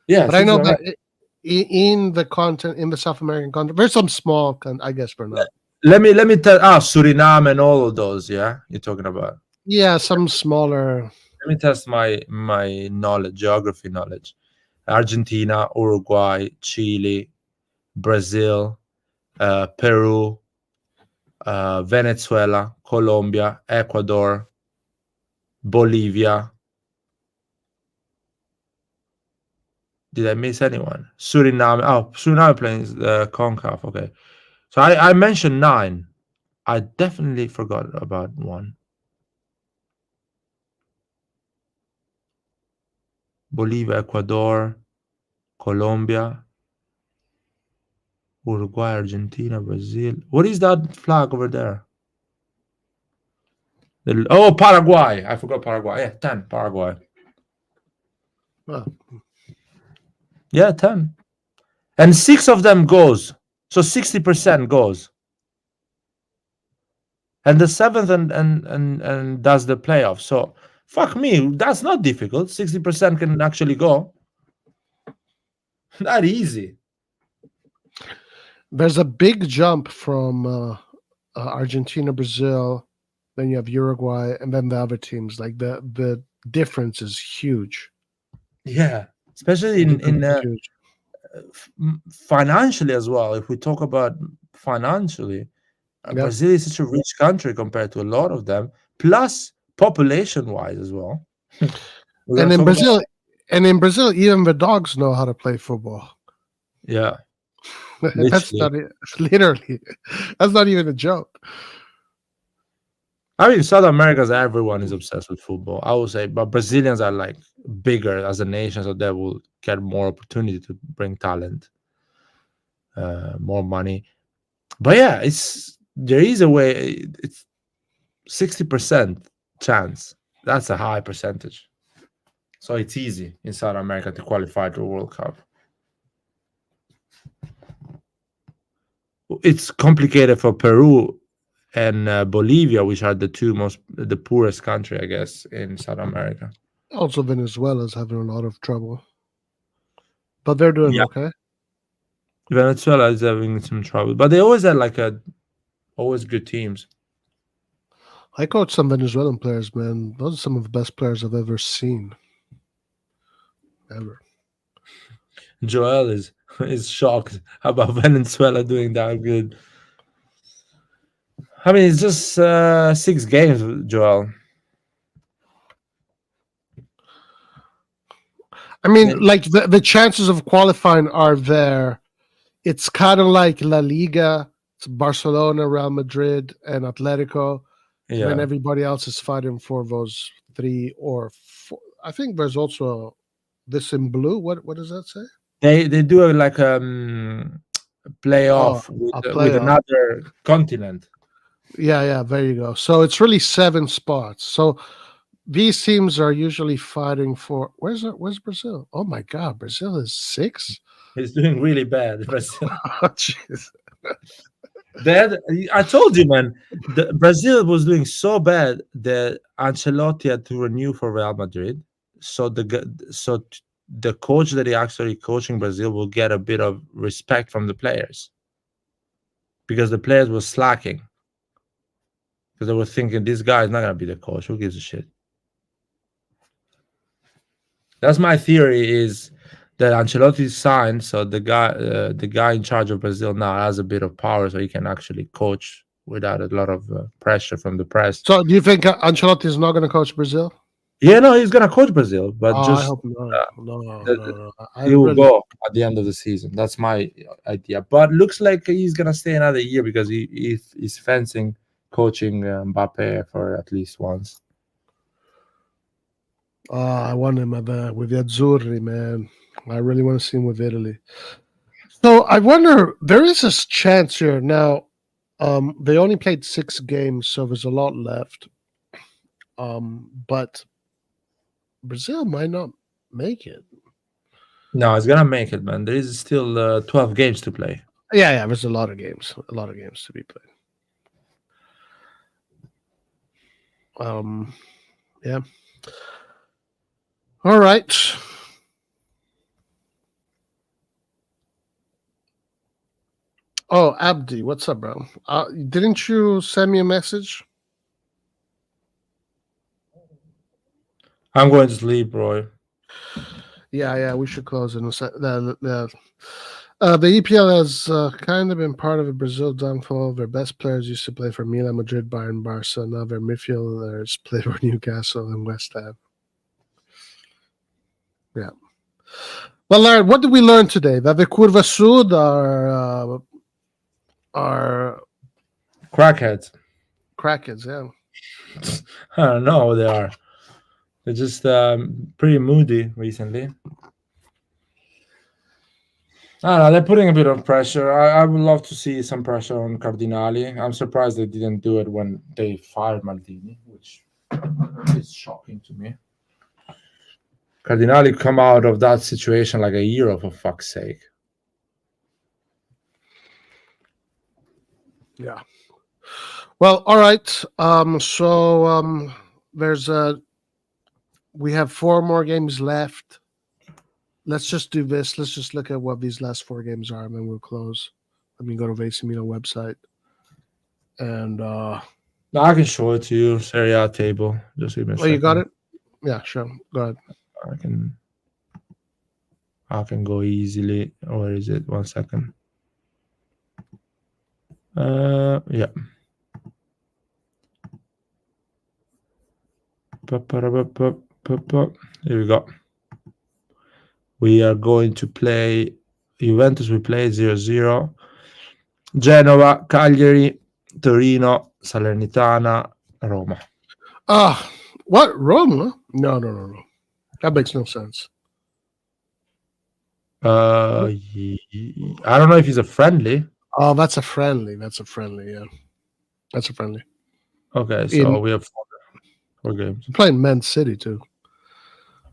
Yeah, But I know Central that in the South American continent, there's some small, I guess, for now. Let me tell. Suriname and all of those. Yeah, you're talking about. Yeah, some smaller. Let me test my knowledge, geography knowledge. Argentina, Uruguay, Chile, Brazil, Peru, Venezuela, Colombia, Ecuador, Bolivia. Did I miss anyone? Suriname. Oh, Suriname playing CONCACAF. Okay. So I mentioned 9. I definitely forgot about one. Bolivia, Ecuador, Colombia, Uruguay, Argentina, Brazil. What is that flag over there? Oh, Paraguay. I forgot Paraguay. Yeah, 10. Paraguay. Oh. Yeah, 10. And 6 of them goes. So 60% goes. And the 7th and does the playoff. So fuck me, that's not difficult. 60% can actually go. Not easy. There's a big jump from Argentina, Brazil, then you have Uruguay, and then the other teams. Like the difference is huge. Yeah, especially in Huge. financially as well. If we talk about financially, Yeah. Brazil is such a rich country compared to a lot of them, plus population-wise as well. And in Brazil, even the dogs know how to play football. Yeah, That's not it. Literally. That's not even a joke. I mean, South America's everyone is obsessed with football, I would say, but Brazilians are like bigger as a nation, so they will get more opportunity to bring talent, more money. But yeah, there is a way. It's 60% chance. That's a high percentage. So it's easy in South America to qualify to a World Cup. It's complicated for Peru and Bolivia, which are the poorest country, I guess, in South America. Also, Venezuela's having a lot of trouble. But they're doing okay. Venezuela is having some trouble. But they always had always good teams. I coach some Venezuelan players, man. Those are some of the best players I've ever seen. Ever. Joel is shocked about Venezuela doing that good. I mean, it's just 6 games, Joel. I mean, like the chances of qualifying are there. It's kind of like La Liga. It's Barcelona, Real Madrid, and Atletico. Yeah. And everybody else is fighting for those 3 or 4. I think there's also this in blue. What does that say? They do like playoff with another continent. Yeah, there you go. So it's really 7 spots. So these teams are usually fighting for where's Brazil? Oh my God, Brazil is 6. He's doing really bad, Brazil. Oh, jeez. I told you, man. Brazil was doing so bad that Ancelotti had to renew for Real Madrid. So the coach that he actually coaching Brazil will get a bit of respect from the players, because the players were slacking, because they were thinking this guy is not gonna be the coach. Who gives a shit? That's my theory, is that Ancelotti signed, so the guy in charge of Brazil now has a bit of power, so he can actually coach without a lot of pressure from the press. So do you think Ancelotti is not going to coach Brazil? Yeah, no, he's gonna coach Brazil, but I hope not. No. He will go at the end of the season. That's my idea. But looks like he's gonna stay another year, because he's fencing coaching Mbappe for at least once. I want him with the Azzurri, man. I really want to see him with Italy. So I wonder, there is this chance here now. They only played 6 games, so there's a lot left. But Brazil might not make it. No, it's gonna make it, man. There is still 12 games to play. Yeah, there's a lot of games to be played. Yeah. All right. Oh, Abdi, what's up, bro? Didn't you send me a message? I'm going to sleep, Roy. Yeah, we should close in a sec. The EPL has kind of been part of a Brazil downfall. Their best players used to play for Milan, Madrid, Bayern, Barca. Now their midfielders play for Newcastle and West Ham. Yeah. Well, Larry, what did we learn today? That the Curva Sud are Crackheads. crackheads, yeah. I don't know what they are. They're just pretty moody recently. I don't know, they're putting a bit of pressure. I would love to see some pressure on Cardinali. I'm surprised they didn't do it when they fired Maldini, which is shocking to me. Cardinali come out of that situation like a hero, for fuck's sake. Yeah. Well, all right. There's we have 4 more games left. Let's just do this. Let's just look at what these last 4 games are, and then we'll close. Let me go to AC Milan website. And No, I can show it to you. Serie A table. Just give me a second. you got it? Yeah, sure. Go ahead. I can go easily. Where is it? 1 second. Yeah. Here we go. We are going to play Juventus. We play 0-0. Genova, Cagliari, Torino, Salernitana, Roma. What? Roma? No. That makes no sense. I don't know if he's a friendly. Oh, that's a friendly. Yeah. That's a friendly. Okay, so we have 4 games. We're playing Man City too.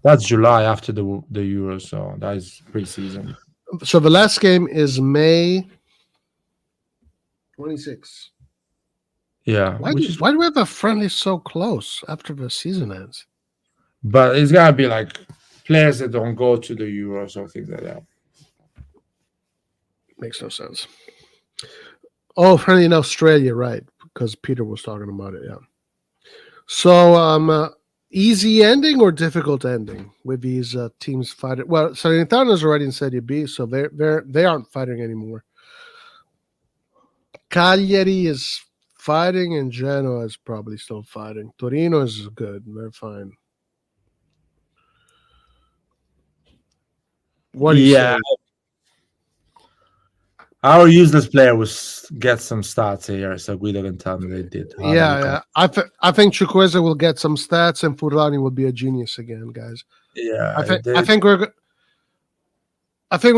That's July after the Euros, so that is pre-season. So the last game is May 26th. Yeah. Why do we have a friendly so close after the season ends? But it's gonna be like players that don't go to the Euros or things like that. Makes no sense. Oh, friendly in Australia, right? Because Peter was talking about it. Yeah. So, easy ending or difficult ending with these teams fighting? Well, Salernitana is already in Serie B, so they aren't fighting anymore. Cagliari is fighting, and Genoa is probably still fighting. Torino is good; they're fine. What do you say? Our useless player will get some stats here, so Guido can tell me they did. Yeah. I think Chukwueze will get some stats, and Furlani will be a genius again, guys. Yeah, I think we're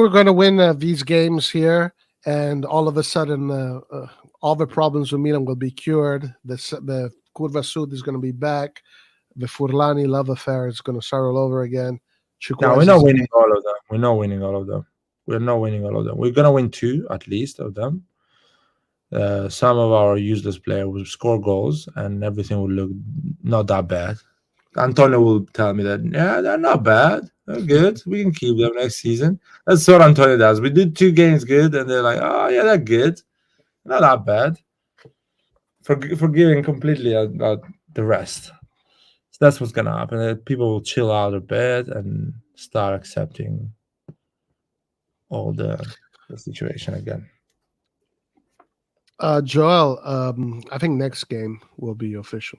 going to win these games here, and all of a sudden, all the problems with Milan will be cured. The Curva Sud is going to be back. The Furlani love affair is going to start all over again. No, we're not winning all of them. We're not winning all of them. We're going to win 2 at least of them. Some of our useless players will score goals, and everything will look not that bad. Antonio will tell me that, yeah, they're not bad. They're good. We can keep them next season. That's what Antonio does. We did 2 games good, and they're like, oh, yeah, they're good. Not that bad. Forgiving completely about the rest. So that's what's going to happen. People will chill out a bit and start accepting all the situation again. Joel, I think next game will be official.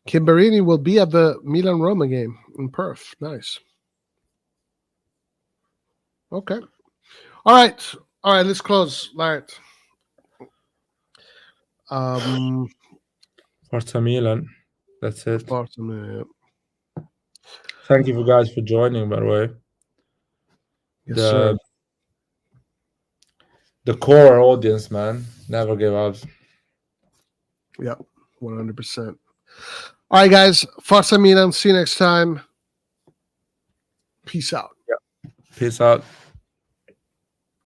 Kimberini will be at the Milan-Roma game in Perth. Nice. Okay. All right. Let's close. All right. Forza Milan. That's it. Forza Milan. Thank you guys for joining, by the way. Yes, sir. The core audience, man, never give up. Yeah, 100%. All right, guys. Forza Milan. See you next time. Peace out. Peace out.